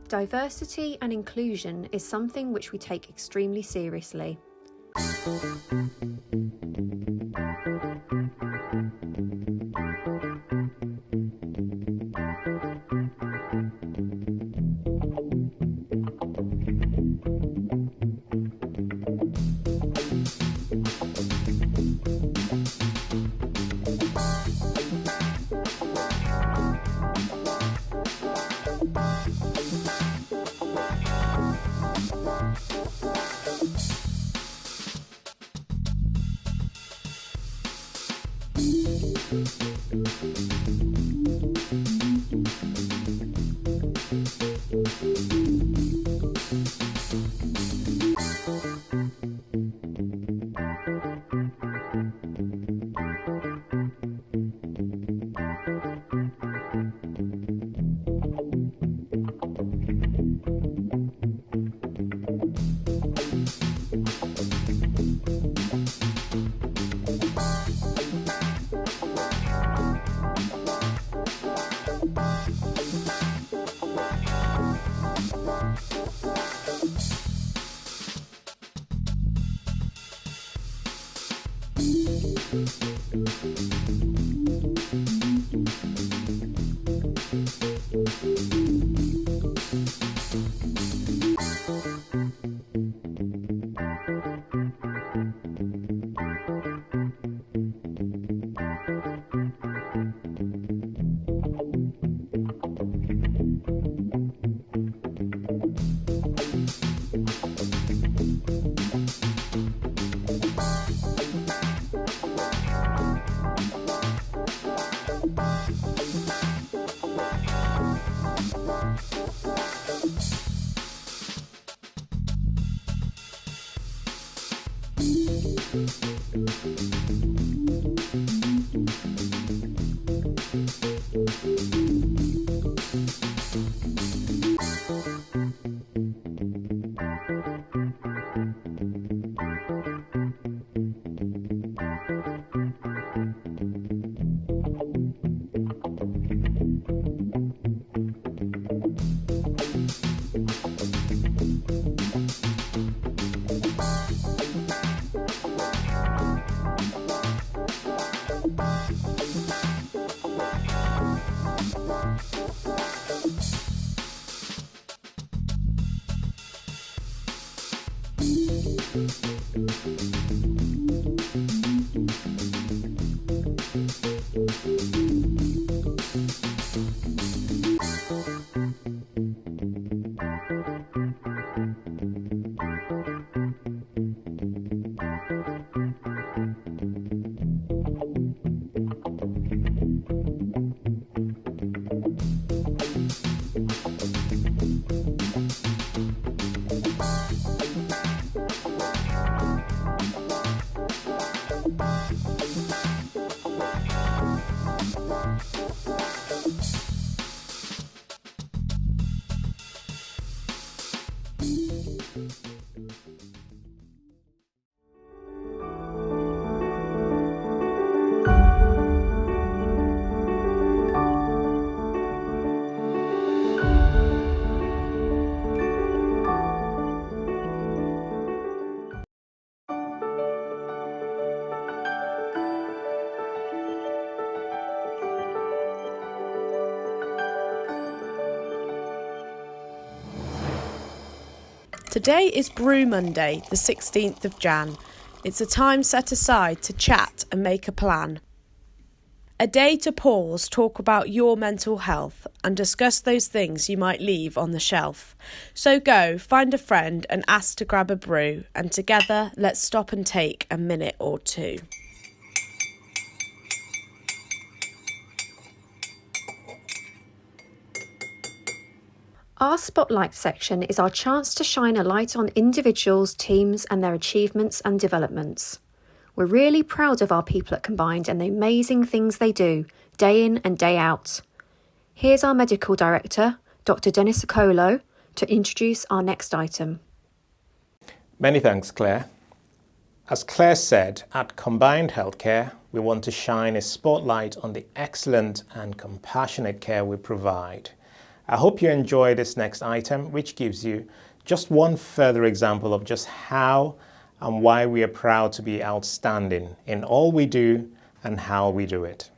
Diversity and inclusion is something which we take extremely seriously. Today is Brew Monday, the 16th of Jan. It's a time set aside to chat and make a plan. A day to pause, talk about your mental health and discuss those things you might leave on the shelf. So go, find a friend and ask to grab a brew, and together let's stop and take a minute or two. Our Spotlight section is our chance to shine a light on individuals, teams and their achievements and developments. We're really proud of our people at Combined and the amazing things they do, day in and day out. Here's our Medical Director, Dr. Dennis Okolo, to introduce our next item. Many thanks, Claire. As Claire said, at Combined Healthcare, we want to shine a spotlight on the excellent and compassionate care we provide. I hope you enjoy this next item, which gives you just one further example of just how and why we are proud to be outstanding in all we do and how we do it.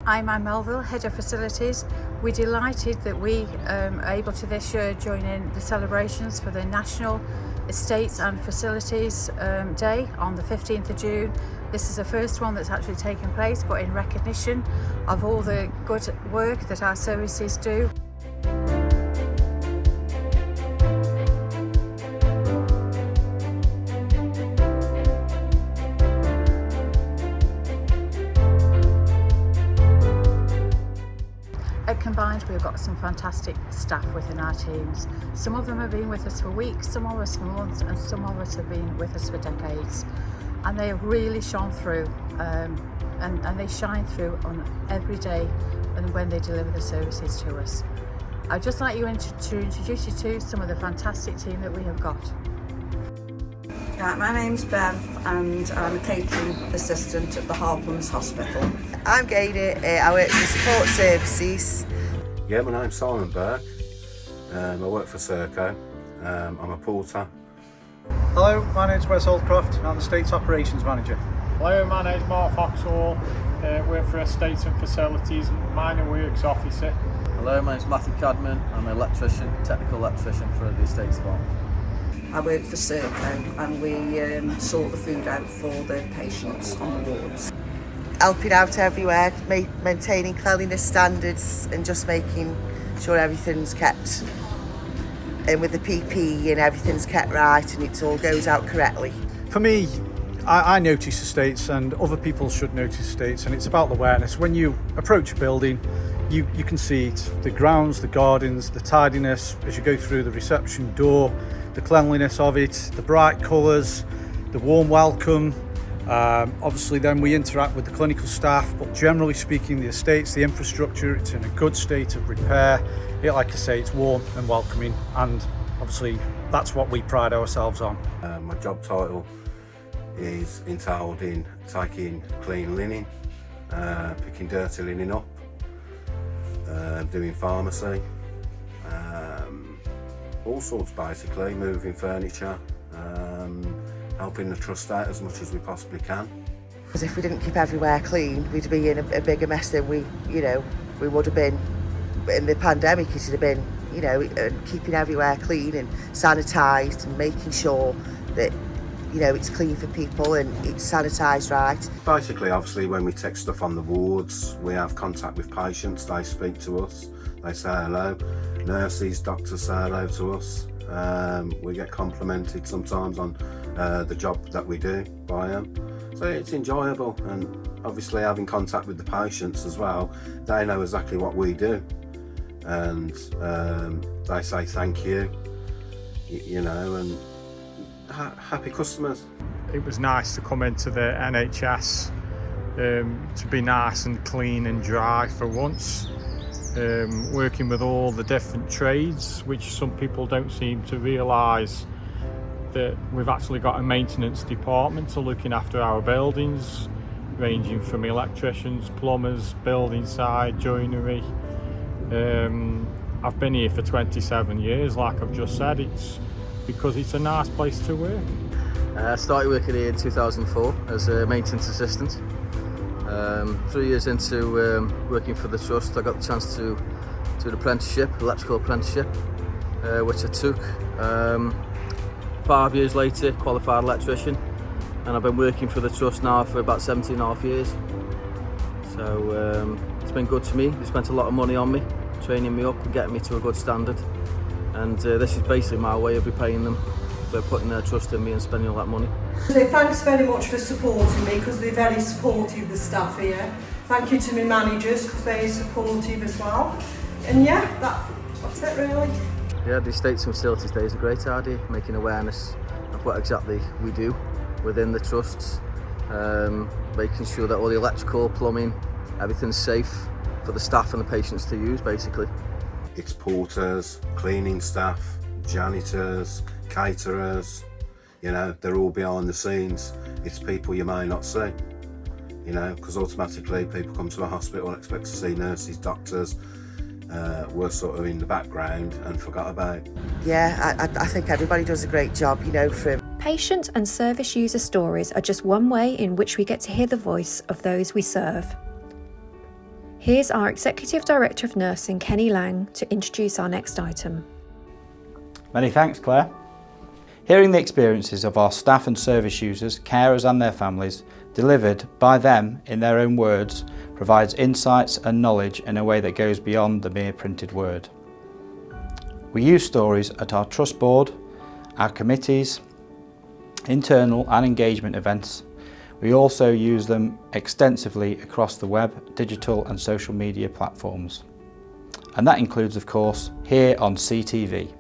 I'm Anne Melville, Head of Facilities. We're delighted that we are able to this year join in the celebrations for the National Estates and Facilities Day on the 15th of June. This is the first one that's actually taken place, but in recognition of all the good work that our services do. At Combined, we've got some fantastic staff within our teams. Some of them have been with us for weeks, some of us for months, and some of us have been with us for decades. And they have really shone through, and they shine through on every day and when they deliver the services to us. I'd just like to introduce you to some of the fantastic team that we have got. Right, my name's Bev and I'm a catering assistant at the Harpams Hospital. I'm Gaynor, I work for support services. Yeah, my name's Simon Burke. I work for Serco. I'm a porter. Hello, my name's Wes Holdcroft. I'm the Estates Operations Manager. Hello, my name's Mark Foxall. Work for Estates and Facilities, Minor Works Officer. Hello, my name's Matthew Cadman. I'm an electrician, technical electrician for the Estates Department. I work for Serco and we sort the food out for the patients on the wards. Helping out everywhere, maintaining cleanliness standards and just making sure everything's kept in with the PPE and everything's kept right and it all goes out correctly. For me, I notice estates and other people should notice estates, and it's about the awareness. When you approach a building, you can see it, the grounds, the gardens, the tidiness as you go through the reception door, the cleanliness of it, the bright colours, the warm welcome. Obviously then we interact with the clinical staff, but generally speaking the estates, the infrastructure, it's in a good state of repair. Like I say, it's warm and welcoming, and obviously that's what we pride ourselves on. My job title is entailed in taking clean linen, picking dirty linen up, doing pharmacy, all sorts basically, moving furniture, helping the trust out as much as we possibly can. Because if we didn't keep everywhere clean, we'd be in a bigger mess than we would have been in the pandemic. It would have been, keeping everywhere clean and sanitised and making sure that, you know, it's clean for people and it's sanitised right. Basically, obviously, when we take stuff on the wards, we have contact with patients. They speak to us, they say hello. Nurses, doctors say hello to us. We get complimented sometimes on the job that we do by them. So it's enjoyable, and obviously having contact with the patients as well, they know exactly what we do, and they say thank you, you know, and happy customers. It was nice to come into the NHS, to be nice and clean and dry for once, working with all the different trades, which some people don't seem to realise that we've actually got a maintenance department to looking after our buildings, ranging from electricians, plumbers, building side, joinery. I've been here for 27 years, like I've just said. It's because it's a nice place to work. I started working here in 2004 as a maintenance assistant. 3 years into working for the trust, I got the chance to do an apprenticeship, electrical apprenticeship, which I took. 5 years later, qualified electrician, and I've been working for the trust now for about 17.5 years. So it's been good to me. They spent a lot of money on me, training me up and getting me to a good standard. And this is basically my way of repaying them for putting their trust in me and spending all that money. So thanks very much for supporting me, because they're very supportive, the staff here. Thank you to my managers, because they're supportive as well. And yeah, that's it really. Yeah, the Estates and Facilities Day is a great idea, making awareness of what exactly we do within the trusts, making sure that all the electrical, plumbing, everything's safe for the staff and the patients to use, basically. It's porters, cleaning staff, janitors, caterers, you know, they're all behind the scenes. It's people you may not see, you know, because automatically people come to a hospital and expect to see nurses, doctors. We're sort of in the background and forgot about. Yeah, I think everybody does a great job, you know, from... Patient and service user stories are just one way in which we get to hear the voice of those we serve. Here's our Executive Director of Nursing, Kenny Lang, to introduce our next item. Many thanks, Claire. Hearing the experiences of our staff and service users, carers and their families, delivered by them in their own words, provides insights and knowledge in a way that goes beyond the mere printed word. We use stories at our trust board, our committees, internal and engagement events. We also use them extensively across the web, digital and social media platforms. And that includes, of course, here on CTV.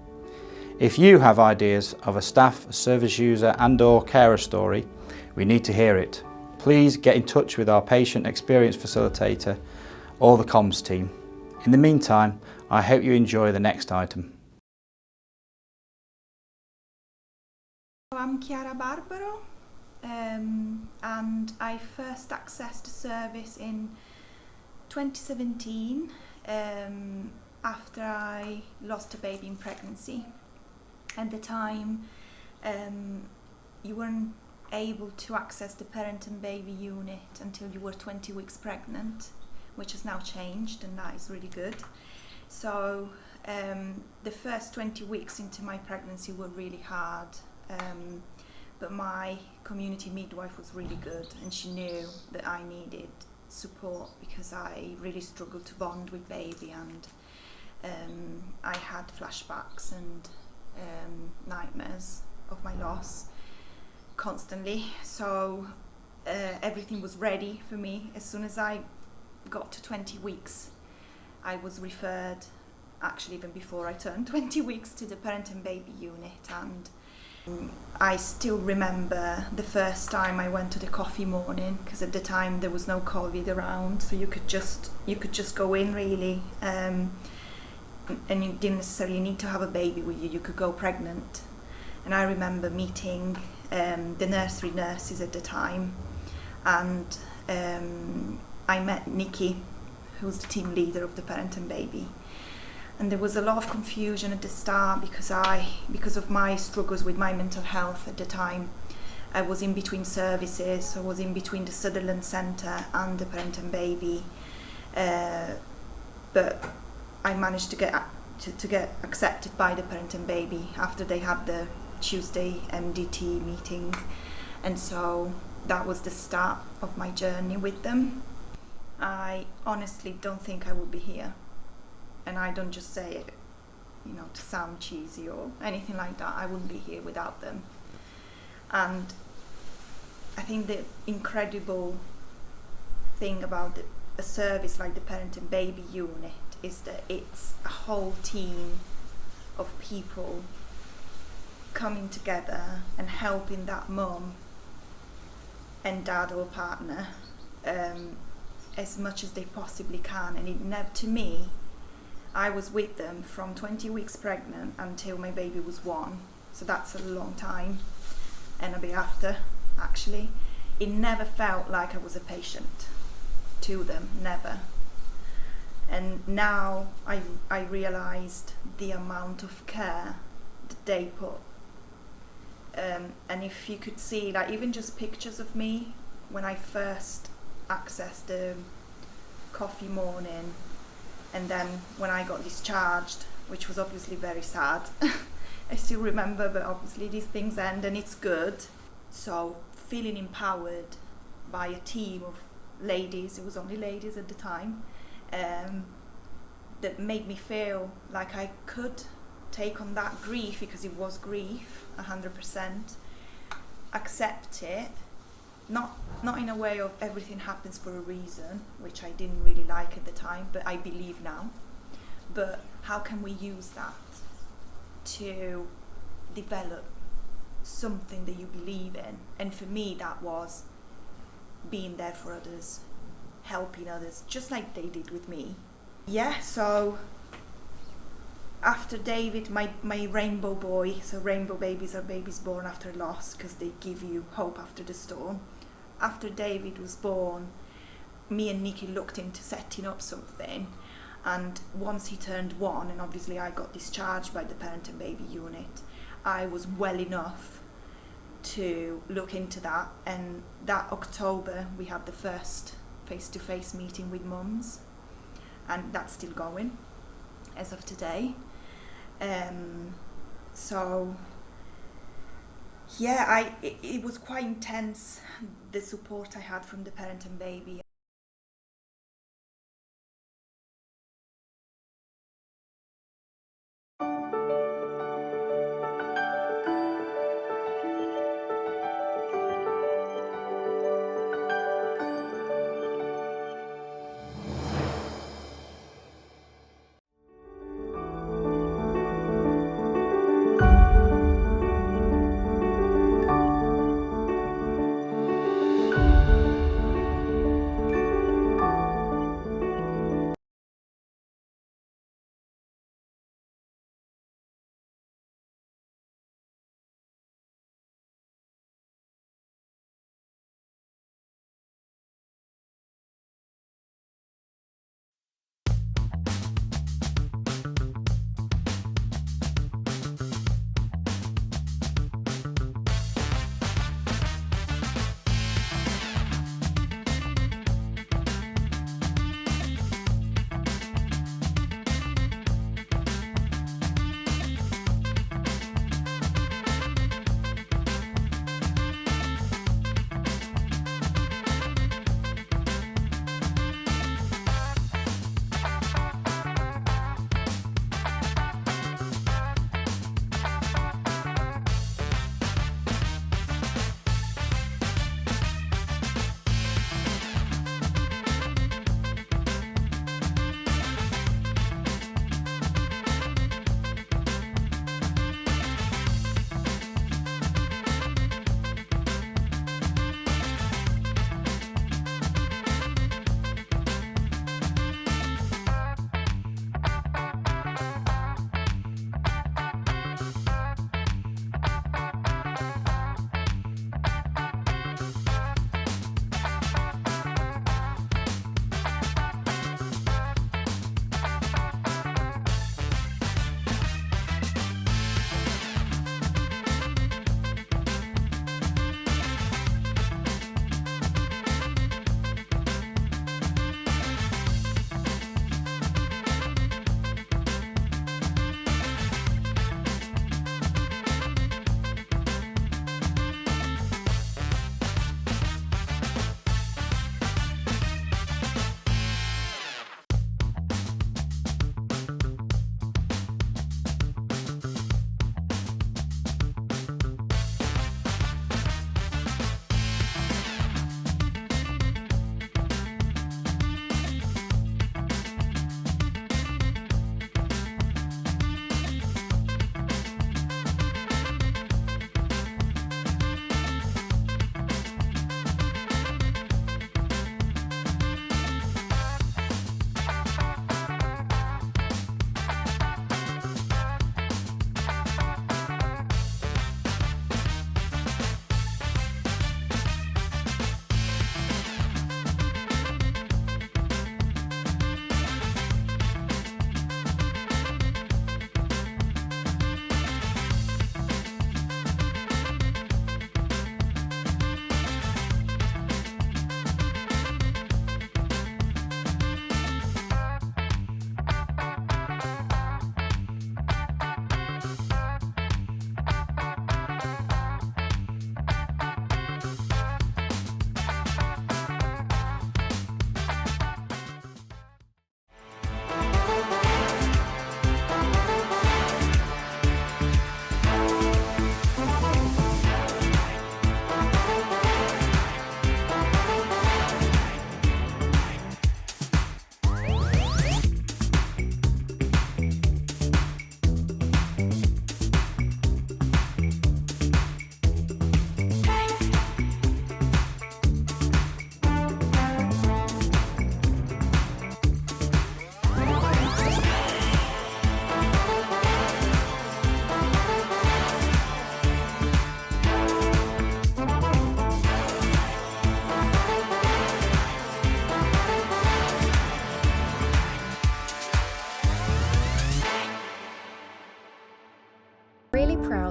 If you have ideas of a staff, service user and/or carer story, we need to hear it. Please get in touch with our patient experience facilitator or the comms team. In the meantime, I hope you enjoy the next item. I'm Chiara Barbaro, and I first accessed a service in 2017 after I lost a baby in pregnancy. At the time, you weren't able to access the parent and baby unit until you were 20 weeks pregnant, which has now changed, and that is really good. So the first 20 weeks into my pregnancy were really hard, but my community midwife was really good, and she knew that I needed support because I really struggled to bond with baby, and I had flashbacks and nightmares of my loss constantly. So everything was ready for me. As soon as I got to 20 weeks, I was referred, actually even before I turned 20 weeks, to the parent and baby unit. And I still remember the first time I went to the coffee morning, because at the time there was no COVID around, so you could just go in really, and you didn't necessarily need to have a baby with you. You could go pregnant. And I remember meeting the nursery nurses at the time, and I met Nikki, who was the team leader of the parent and baby. And there was a lot of confusion at the start because of my struggles with my mental health at the time. I was in between services. I was in between the Sutherland Centre and the parent and baby, but I managed to get accepted by the parent and baby after they had the Tuesday MDT meeting, and so that was the start of my journey with them. I honestly don't think I would be here, and I don't just say it, to sound cheesy or anything like that. I wouldn't be here without them. And I think the incredible thing about a service like the Parent and Baby Unit is that it's a whole team of people coming together and helping that mum and dad or partner as much as they possibly can. And to me, I was with them from 20 weeks pregnant until my baby was 1, so that's a long time, and a bit after, actually. It never felt like I was a patient to them, never. And now I realised the amount of care that they put. And if you could see, like, even just pictures of me when I first accessed the coffee morning, and then when I got discharged, which was obviously very sad. I still remember, but obviously these things end and it's good. So feeling empowered by a team of ladies, it was only ladies at the time, that made me feel like I could take on that grief, because it was grief, 100%, accept it, not in a way of everything happens for a reason, which I didn't really like at the time, but I believe now. But how can we use that to develop something that you believe in? And for me, that was being there for others, helping others, just like they did with me. Yeah, so after David, my rainbow boy, so rainbow babies are babies born after loss, because they give you hope after the storm. After David was born, me and Nikki looked into setting up something, and once he turned 1, and obviously I got discharged by the Parent and Baby Unit, I was well enough to look into that, and that October we had the first face-to-face meeting with mums, and that's still going as of today. So yeah, it was quite intense, the support I had from the Parent and Baby.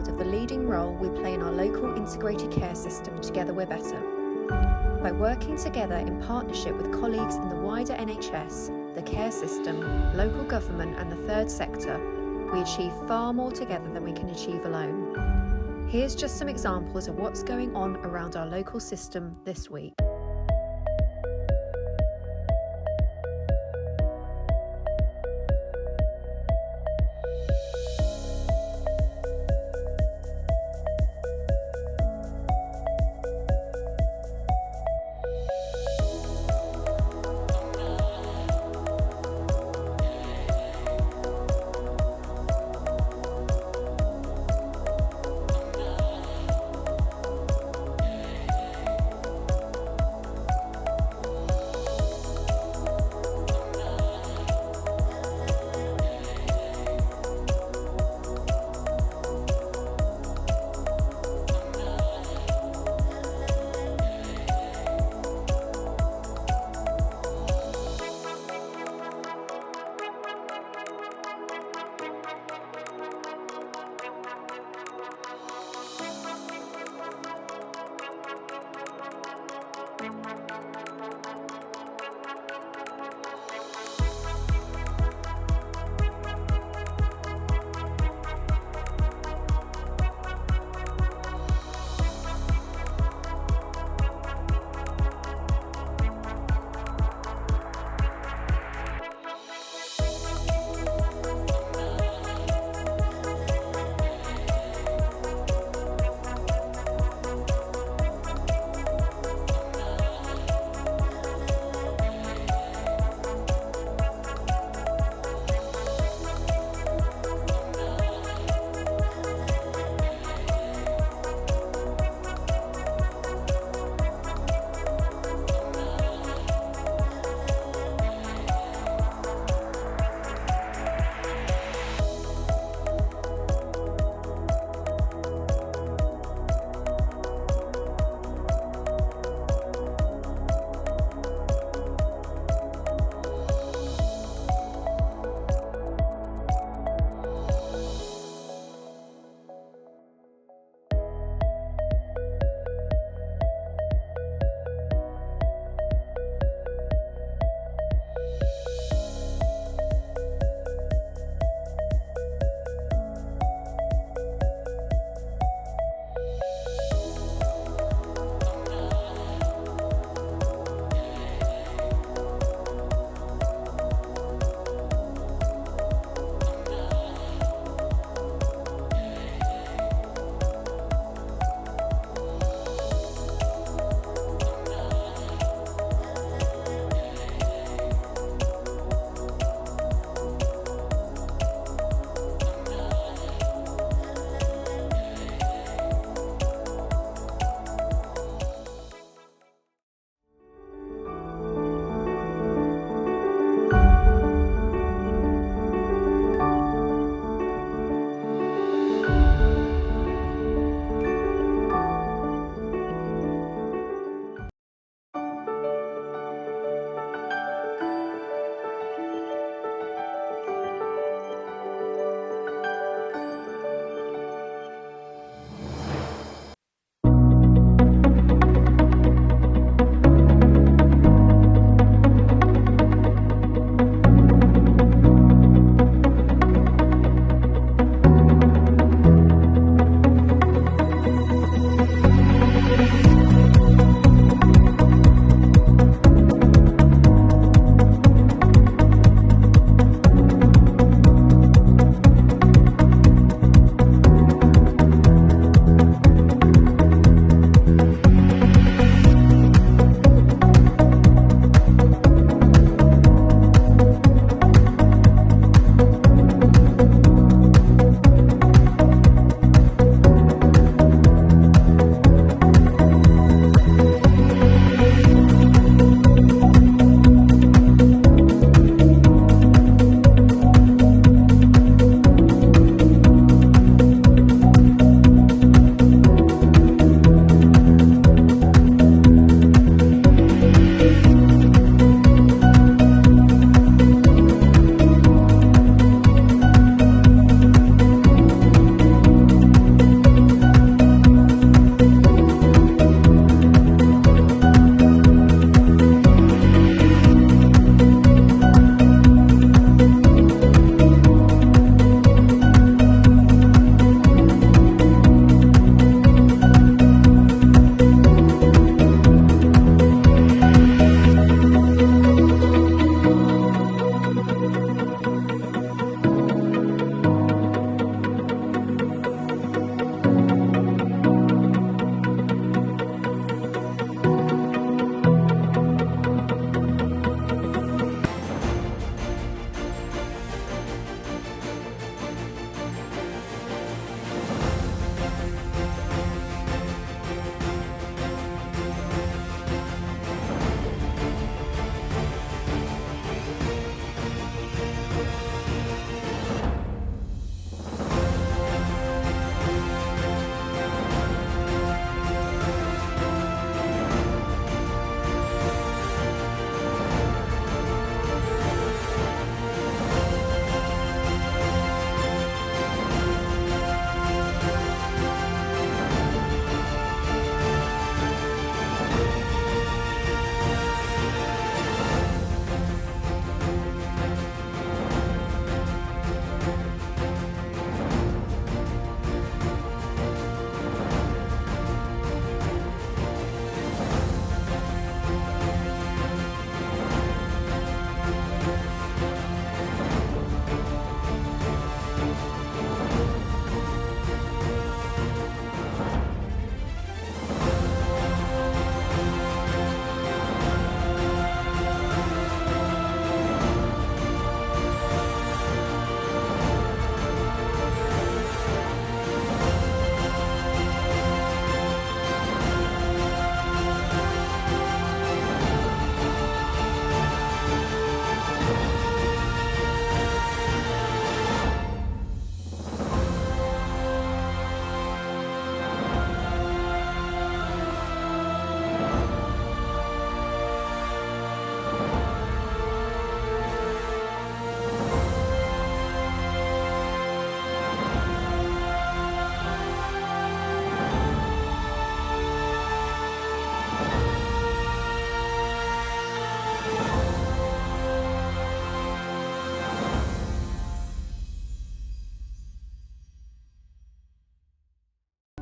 proud of the leading role we play in our local integrated care system Together We're Better. By working together in partnership with colleagues in the wider NHS, the care system, local government and the third sector, we achieve far more together than we can achieve alone. Here's just some examples of what's going on around our local system this week.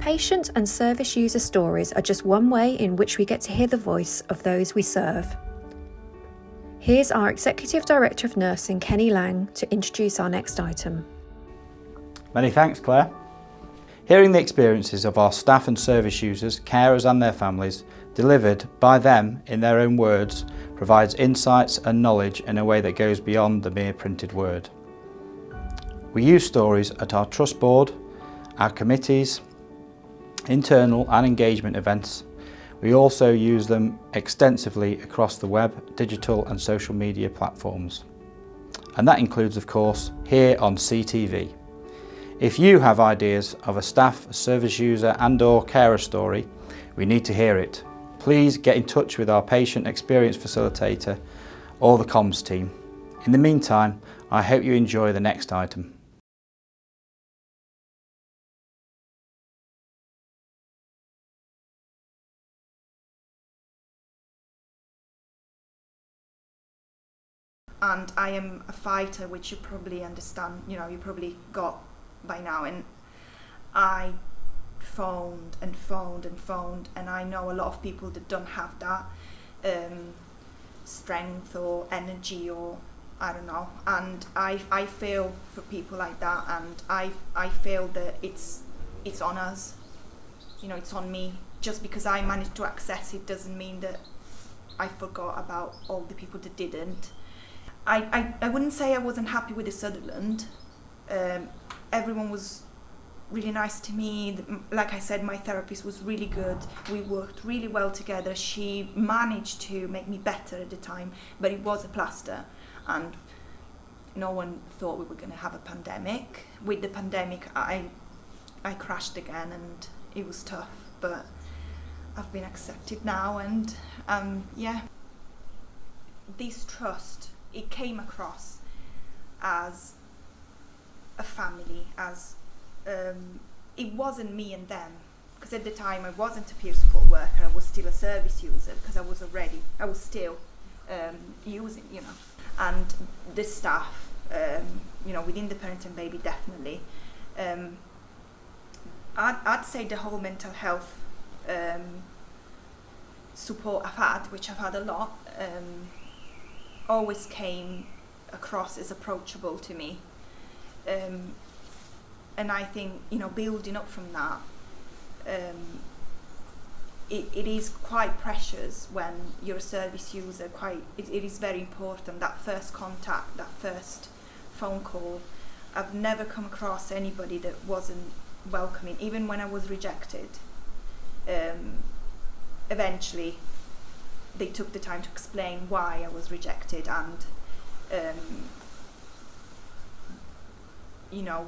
Patient and service user stories are just one way in which we get to hear the voice of those we serve. Here's our Executive Director of Nursing, Kenny Lang, to introduce our next item. Many thanks, Claire. Hearing the experiences of our staff and service users, carers and their families, delivered by them in their own words, provides insights and knowledge in a way that goes beyond the mere printed word. We use stories at our trust board, our committees, internal and engagement events. We also use them extensively across the web, digital and social media platforms. And that includes, of course, here on CTV. If you have ideas of a staff, a service user and/or carer story, we need to hear it. Please get in touch with our patient experience facilitator or the comms team. In the meantime, I hope you enjoy the next item. And I am a fighter, which you probably understand, you probably got by now, and I phoned, and I know a lot of people that don't have that strength or energy, or I don't know, and I feel for people like that, and I feel that it's on us, it's on me. Just because I managed to access it doesn't mean that I forgot about all the people that didn't. I wouldn't say I wasn't happy with the Sutherland. Everyone was really nice to me. Like I said, my therapist was really good. We worked really well together. She managed to make me better at the time, but it was a plaster, and no one thought we were going to have a pandemic. With the pandemic, I crashed again, and it was tough, but I've been accepted now, and yeah. This trust, it came across as a family, as it wasn't me and them, because at the time I wasn't a peer support worker, I was still a service user, because I was still using, and the staff, within the parent and baby, definitely. I'd say the whole mental health support I've had, which I've had a lot, always came across as approachable to me, and I think building up from that, it is quite precious when you're a service user. It is very important, that first contact, that first phone call. I've never come across anybody that wasn't welcoming, even when I was rejected. Eventually they took the time to explain why I was rejected, and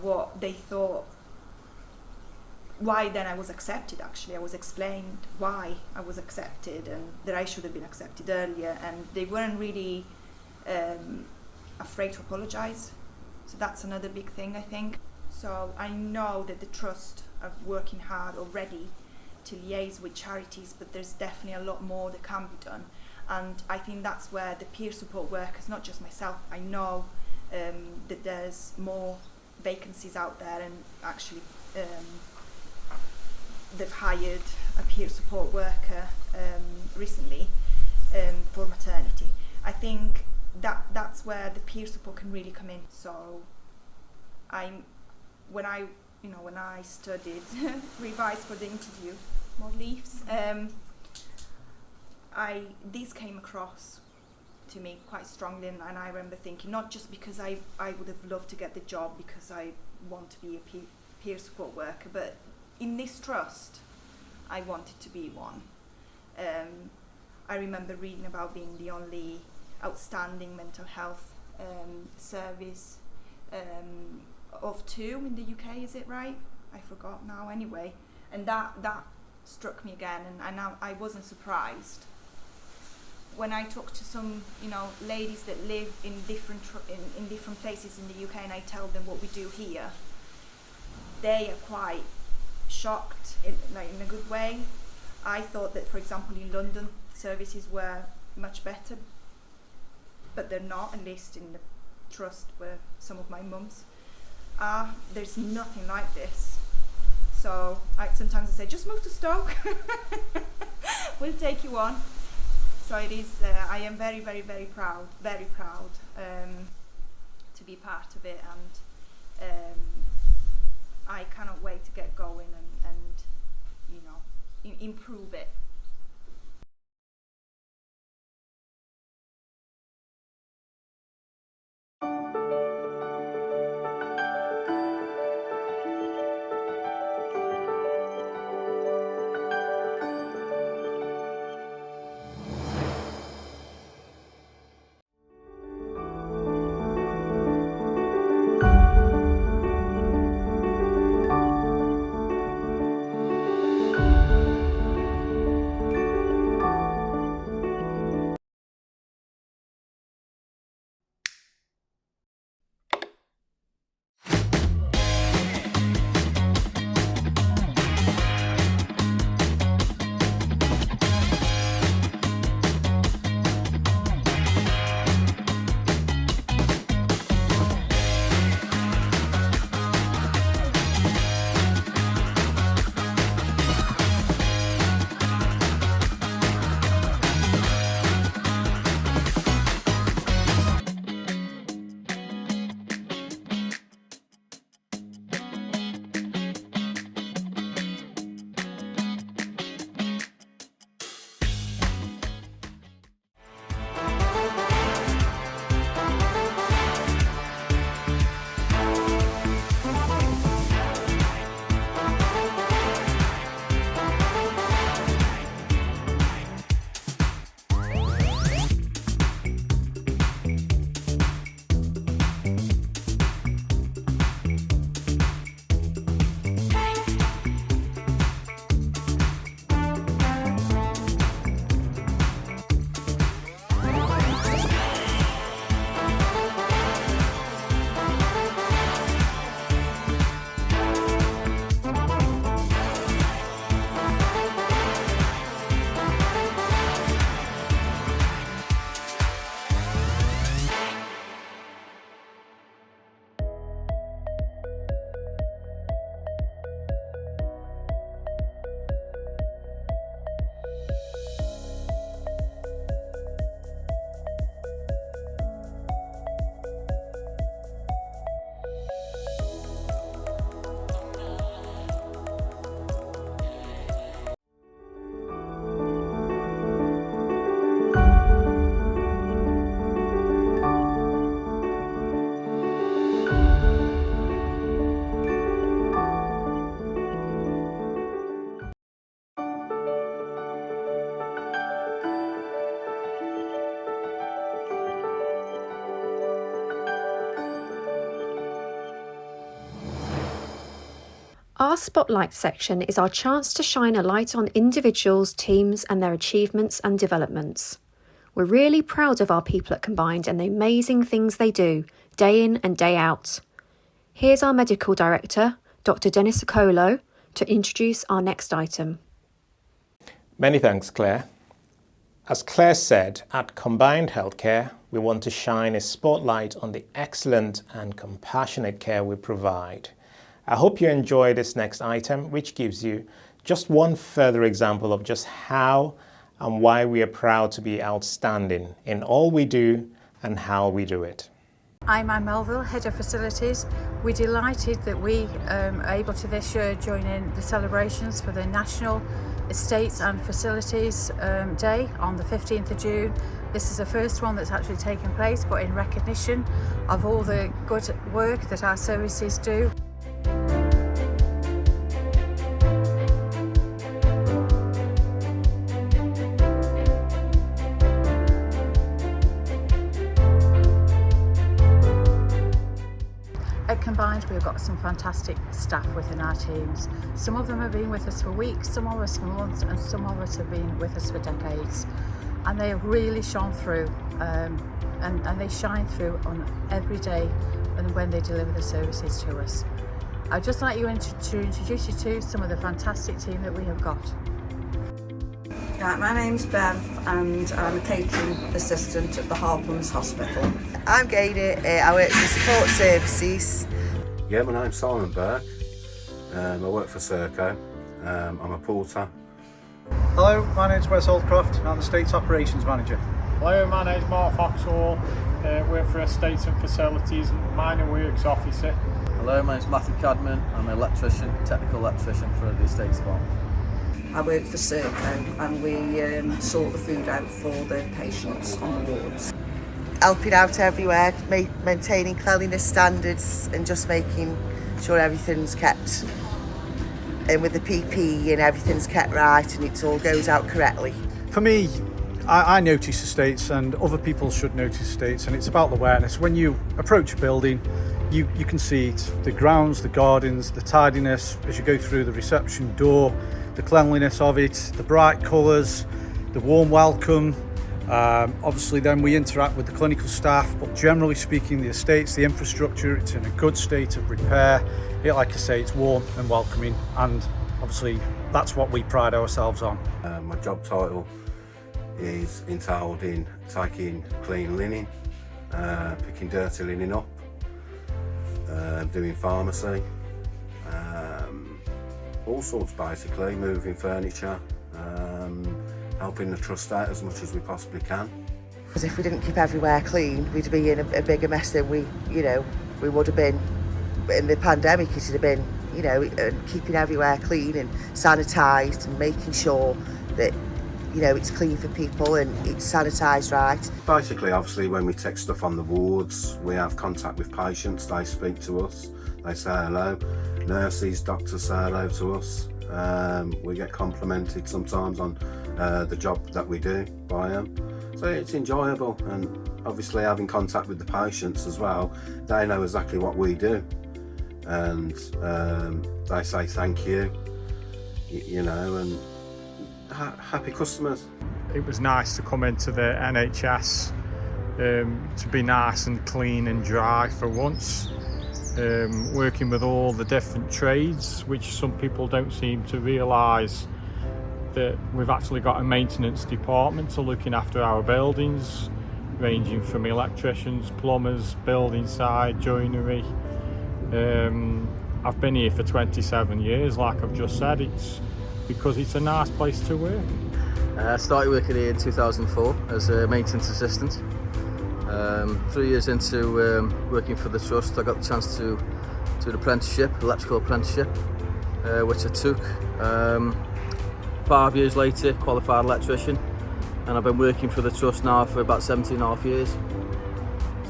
what they thought, why then I was accepted. Actually, I was explained why I was accepted, and that I should have been accepted earlier, and they weren't really afraid to apologize. So that's another big thing, I think. So I know that the trust of working hard already to liaise with charities, but there's definitely a lot more that can be done, and I think that's where the peer support workers, not just myself, I know that there's more vacancies out there, and actually they've hired a peer support worker recently for maternity. I think that's where the peer support can really come in. So when I studied, revised for the interview, more leaves, these came across to me quite strongly, and I remember thinking, not just because I would have loved to get the job because I want to be a peer support worker, but in this trust I wanted to be one. I remember reading about being the only outstanding mental health service of 2 in the UK, is it right? I forgot now anyway, and that struck me again, and I wasn't surprised. When I talk to some ladies that live in different places in the UK, and I tell them what we do here, they are quite shocked in a good way. I thought that, for example, in London services were much better, but they're not, at least in the trust where some of my mums are. There's nothing like this. So sometimes I say, just move to Stoke. We'll take you on. So it is. I am very, very, very proud to be part of it, and I cannot wait to get going and improve it. Our Spotlight section is our chance to shine a light on individuals, teams, and their achievements and developments. We're really proud of our people at Combined and the amazing things they do, day in and day out. Here's our Medical Director, Dr. Dennis Okolo, to introduce our next item. Many thanks, Claire. As Claire said, at Combined Healthcare, we want to shine a spotlight on the excellent and compassionate care we provide. I hope you enjoy this next item, which gives you just one further example of just how and why we are proud to be outstanding in all we do and how we do it. I'm Anne Melville, Head of Facilities. We're delighted that we are able to this year join in the celebrations for the National Estates and Facilities Day on the 15th of June. This is the first one that's actually taken place, but in recognition of all the good work that our services do. At Combined, we've got some fantastic staff within our teams. Some of them have been with us for weeks, some of us for months, and some of us have been with us for decades. And they have really shone through, and they shine through on every day and when they deliver the services to us. I'd just like to introduce you to some of the fantastic team that we have got. Right, my name's Bev and I'm a catering assistant at the Harpums Hospital. I'm Gaynor, I work for support services. Yeah, my name's Simon Burke. I work for Serco. I'm a porter. Hello, my name's Wes Holdcroft and I'm the Estates Operations Manager. Hello, my name's Mark Foxhall, work for Estates and Facilities and Minor Works Officer. Hello, my name's Matthew Cadman. I'm an electrician, technical electrician for the Estates Department. I work for Serco and we sort the food out for the patients on the wards. Helping out everywhere, maintaining cleanliness standards and just making sure everything's kept in with the PPE and everything's kept right and it all goes out correctly. For me, I notice estates and other people should notice estates, and it's about the awareness. When you approach a building, you can see the grounds, the gardens, the tidiness as you go through the reception door, the cleanliness of it, the bright colours, the warm welcome. Obviously then we interact with the clinical staff, but generally speaking the estates, the infrastructure, it's in a good state of repair. Like I say, it's warm and welcoming, and obviously that's what we pride ourselves on. My job title is entailed in taking clean linen, picking dirty linen up, doing pharmacy, all sorts basically, moving furniture, helping the trust out as much as we possibly can. Because if we didn't keep everywhere clean, we'd be in a bigger mess than we would have been. In the pandemic, it would have been, keeping everywhere clean and sanitised and making sure that, it's clean for people and it's sanitised right. Basically, obviously, when we take stuff on the wards, we have contact with patients, they speak to us, they say hello. Nurses, doctors say hello to us. We get complimented sometimes on the job that we do by them. So it's enjoyable, and obviously having contact with the patients as well, they know exactly what we do. And they say thank you, and happy customers. It was nice to come into the NHS, to be nice and clean and dry for once. Working with all the different trades, which some people don't seem to realise that we've actually got a maintenance department to looking after our buildings, ranging from electricians, plumbers, building side, joinery. I've been here for 27 years, like I've just said. It's because it's a nice place to work. I started working here in 2004 as a maintenance assistant. 3 years into working for the trust, I got the chance to do an apprenticeship, electrical apprenticeship, which I took. 5 years later, qualified electrician, and I've been working for the trust now for about 17.5 years.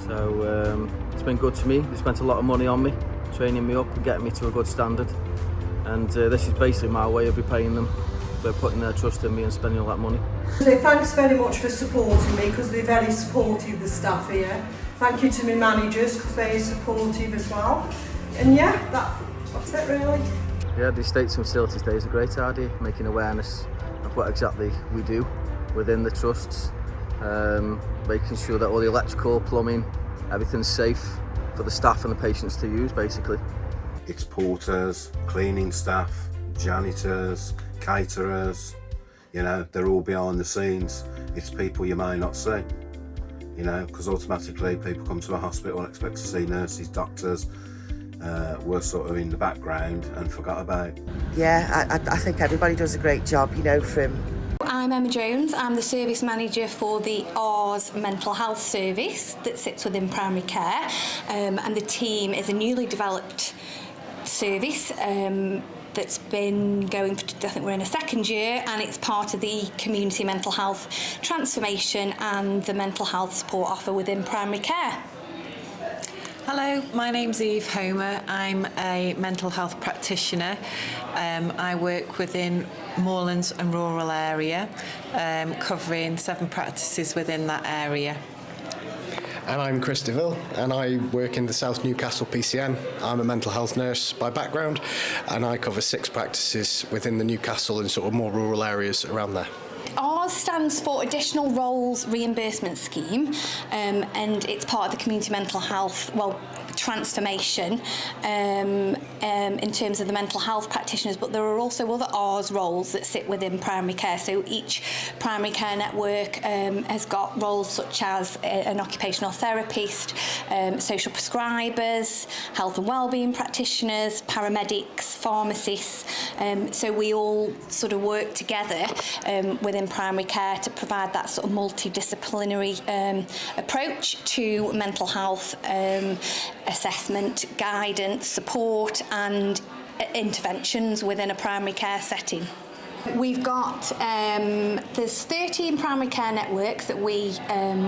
So it's been good to me. They spent a lot of money on me, training me up and getting me to a good standard. And this is basically my way of repaying them for putting their trust in me and spending all that money. So thanks very much for supporting me, because they're very supportive, the staff here. Thank you to my managers, because they're supportive as well. And yeah, that's it really. Yeah, the Estates and Facilities Day is a great idea, making awareness of what exactly we do within the trusts, making sure that all the electrical, plumbing, everything's safe for the staff and the patients to use basically. It's porters, cleaning staff, janitors, caterers, they're all behind the scenes. It's people you may not see, because automatically people come to a hospital and expect to see nurses, doctors. We're sort of in the background and forgot about. Yeah, I think everybody does a great job, from... I'm Emma Jones. I'm the service manager for the Ars Mental Health Service that sits within primary care, and the team is a newly developed service that's been going for, I think we're in a second year, and it's part of the community mental health transformation and the mental health support offer within primary care. Hello, my name's Eve Homer. I'm a mental health practitioner. I work within Moorlands and rural area, covering 7 practices within that area. And I'm Chris DeVille, and I work in the South Newcastle PCN. I'm a mental health nurse by background, and I cover 6 practices within the Newcastle and sort of more rural areas around there. Ours stands for Additional Roles Reimbursement Scheme, and it's part of the community mental health, transformation in terms of the mental health practitioners, but there are also other R's roles that sit within primary care. So each primary care network has got roles such as an occupational therapist, social prescribers, health and wellbeing practitioners, paramedics, pharmacists. So we all sort of work together within primary care to provide that sort of multidisciplinary approach to mental health assessment, guidance, support and interventions within a primary care setting. We've got, there's 13 primary care networks that we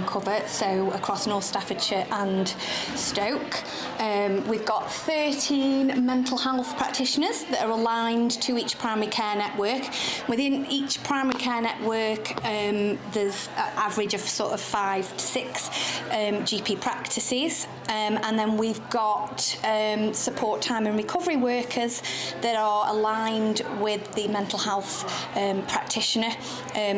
cover, so across North Staffordshire and Stoke. We've got 13 mental health practitioners that are aligned to each primary care network. Within each primary care network, there's an average of sort of 5 to 6 GP practices. And then we've got support time and recovery workers that are aligned with the mental health practitioner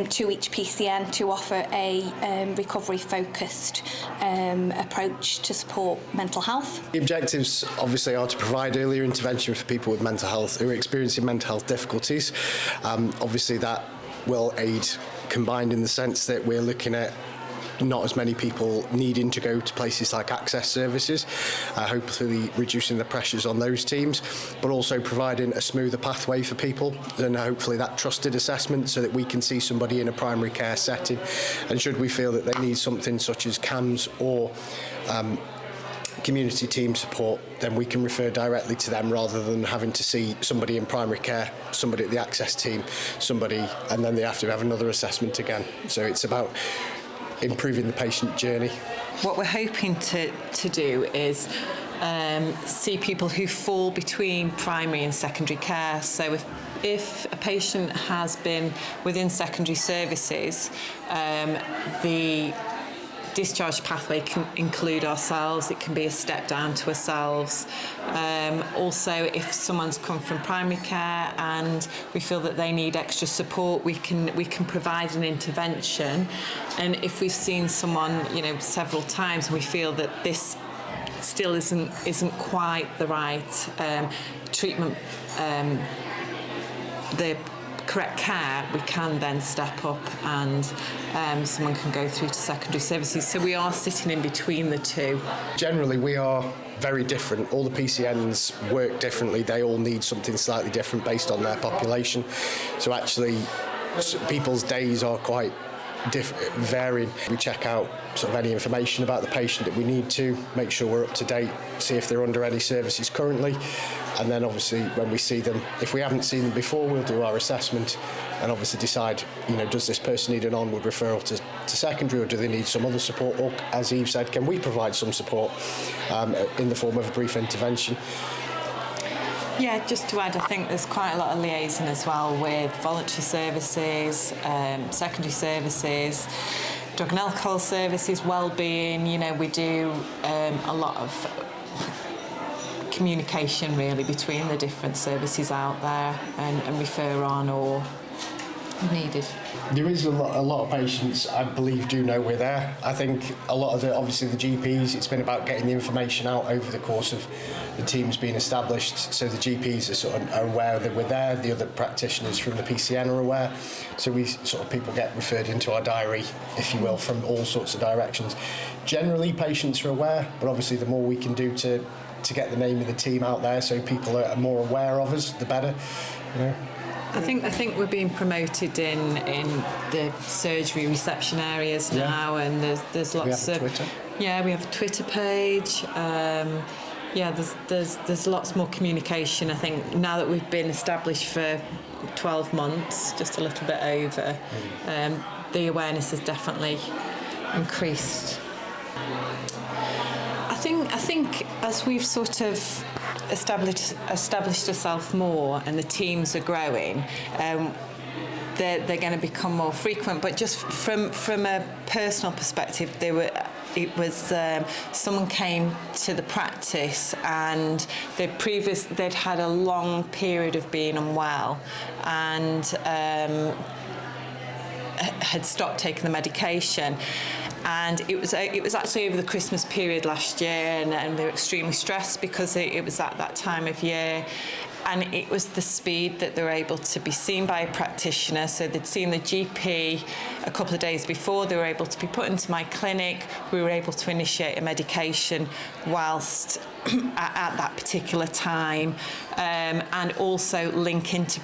to each PCN to offer a recovery-focused approach to support mental health. The objectives obviously are to provide earlier intervention for people with mental health who are experiencing mental health difficulties. Obviously that will aid combined in the sense that we're looking at not as many people needing to go to places like access services, hopefully reducing the pressures on those teams, but also providing a smoother pathway for people and hopefully that trusted assessment so that we can see somebody in a primary care setting, and should we feel that they need something such as CAMHS or community team support, then we can refer directly to them rather than having to see somebody in primary care, somebody at the access team, somebody, and then they have to have another assessment again. So it's about improving the patient journey. What we're hoping to do is see people who fall between primary and secondary care. So if a patient has been within secondary services, the discharge pathway can include ourselves, it can be a step down to ourselves. Also, if someone's come from primary care and we feel that they need extra support, we can provide an intervention. And if we've seen someone, several times and we feel that this still isn't quite the right treatment, the correct care, we can then step up and someone can go through to secondary services. So we are sitting in between the two. Generally, we are very different. All the PCNs work differently. They all need something slightly different based on their population. So actually, people's days are quite varying. We check out sort of any information about the patient that we need to, make sure we're up to date, see if they're under any services currently, and then obviously when we see them, if we haven't seen them before, we'll do our assessment and obviously decide, does this person need an onward referral to secondary, or do they need some other support, or as Eve said, can we provide some support in the form of a brief intervention. Yeah, just to add, I think there's quite a lot of liaison as well with voluntary services, secondary services, drug and alcohol services, wellbeing. We do a lot of communication really between the different services out there and refer on or needed. There is a lot of patients, I believe, do know we're there. I think a lot of obviously the GPs, it's been about getting the information out over the course of the teams being established, so the GPs are aware that we're there, the other practitioners from the PCN are aware, so people get referred into our diary, if you will, from all sorts of directions. Generally, patients are aware, but obviously the more we can do to get the name of the team out there so people are more aware of us, the better, I think we're being promoted in the surgery reception areas now, and there's lots of Twitter. Yeah, we have a Twitter page. There's lots more communication. I think now that we've been established for 12 months, just a little bit over, the awareness has definitely increased. I think as we've sort of established ourselves more and the teams are growing, they're going to become more frequent. But just from a personal perspective, someone came to the practice and they'd had a long period of being unwell and had stopped taking the medication. and it was actually over the Christmas period last year, and they were extremely stressed because it was at that time of year. And it was the speed that they were able to be seen by a practitioner. So they'd seen the GP a couple of days before. They were able to be put into my clinic. We were able to initiate a medication whilst at that particular time, and also link into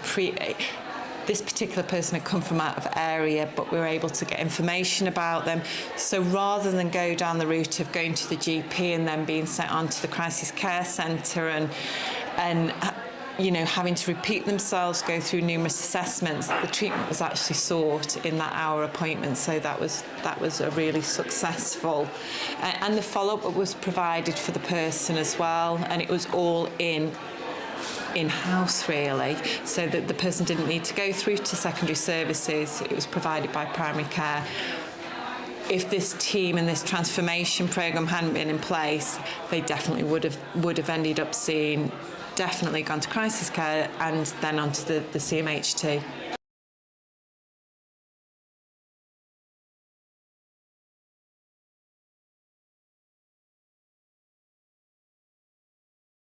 this particular person had come from out of area, but we were able to get information about them. So rather than go down the route of going to the GP and then being sent on to the crisis care centre and you know, having to repeat themselves, go through numerous assessments, the treatment was actually sought in that hour appointment. So that was a really successful, and the follow-up was provided for the person as well, and it was all in-house really, so that the person didn't need to go through to secondary services. It was provided by primary care. If this team and this transformation programme hadn't been in place, they definitely would have ended up seeing, definitely gone to crisis care and then onto the CMHT.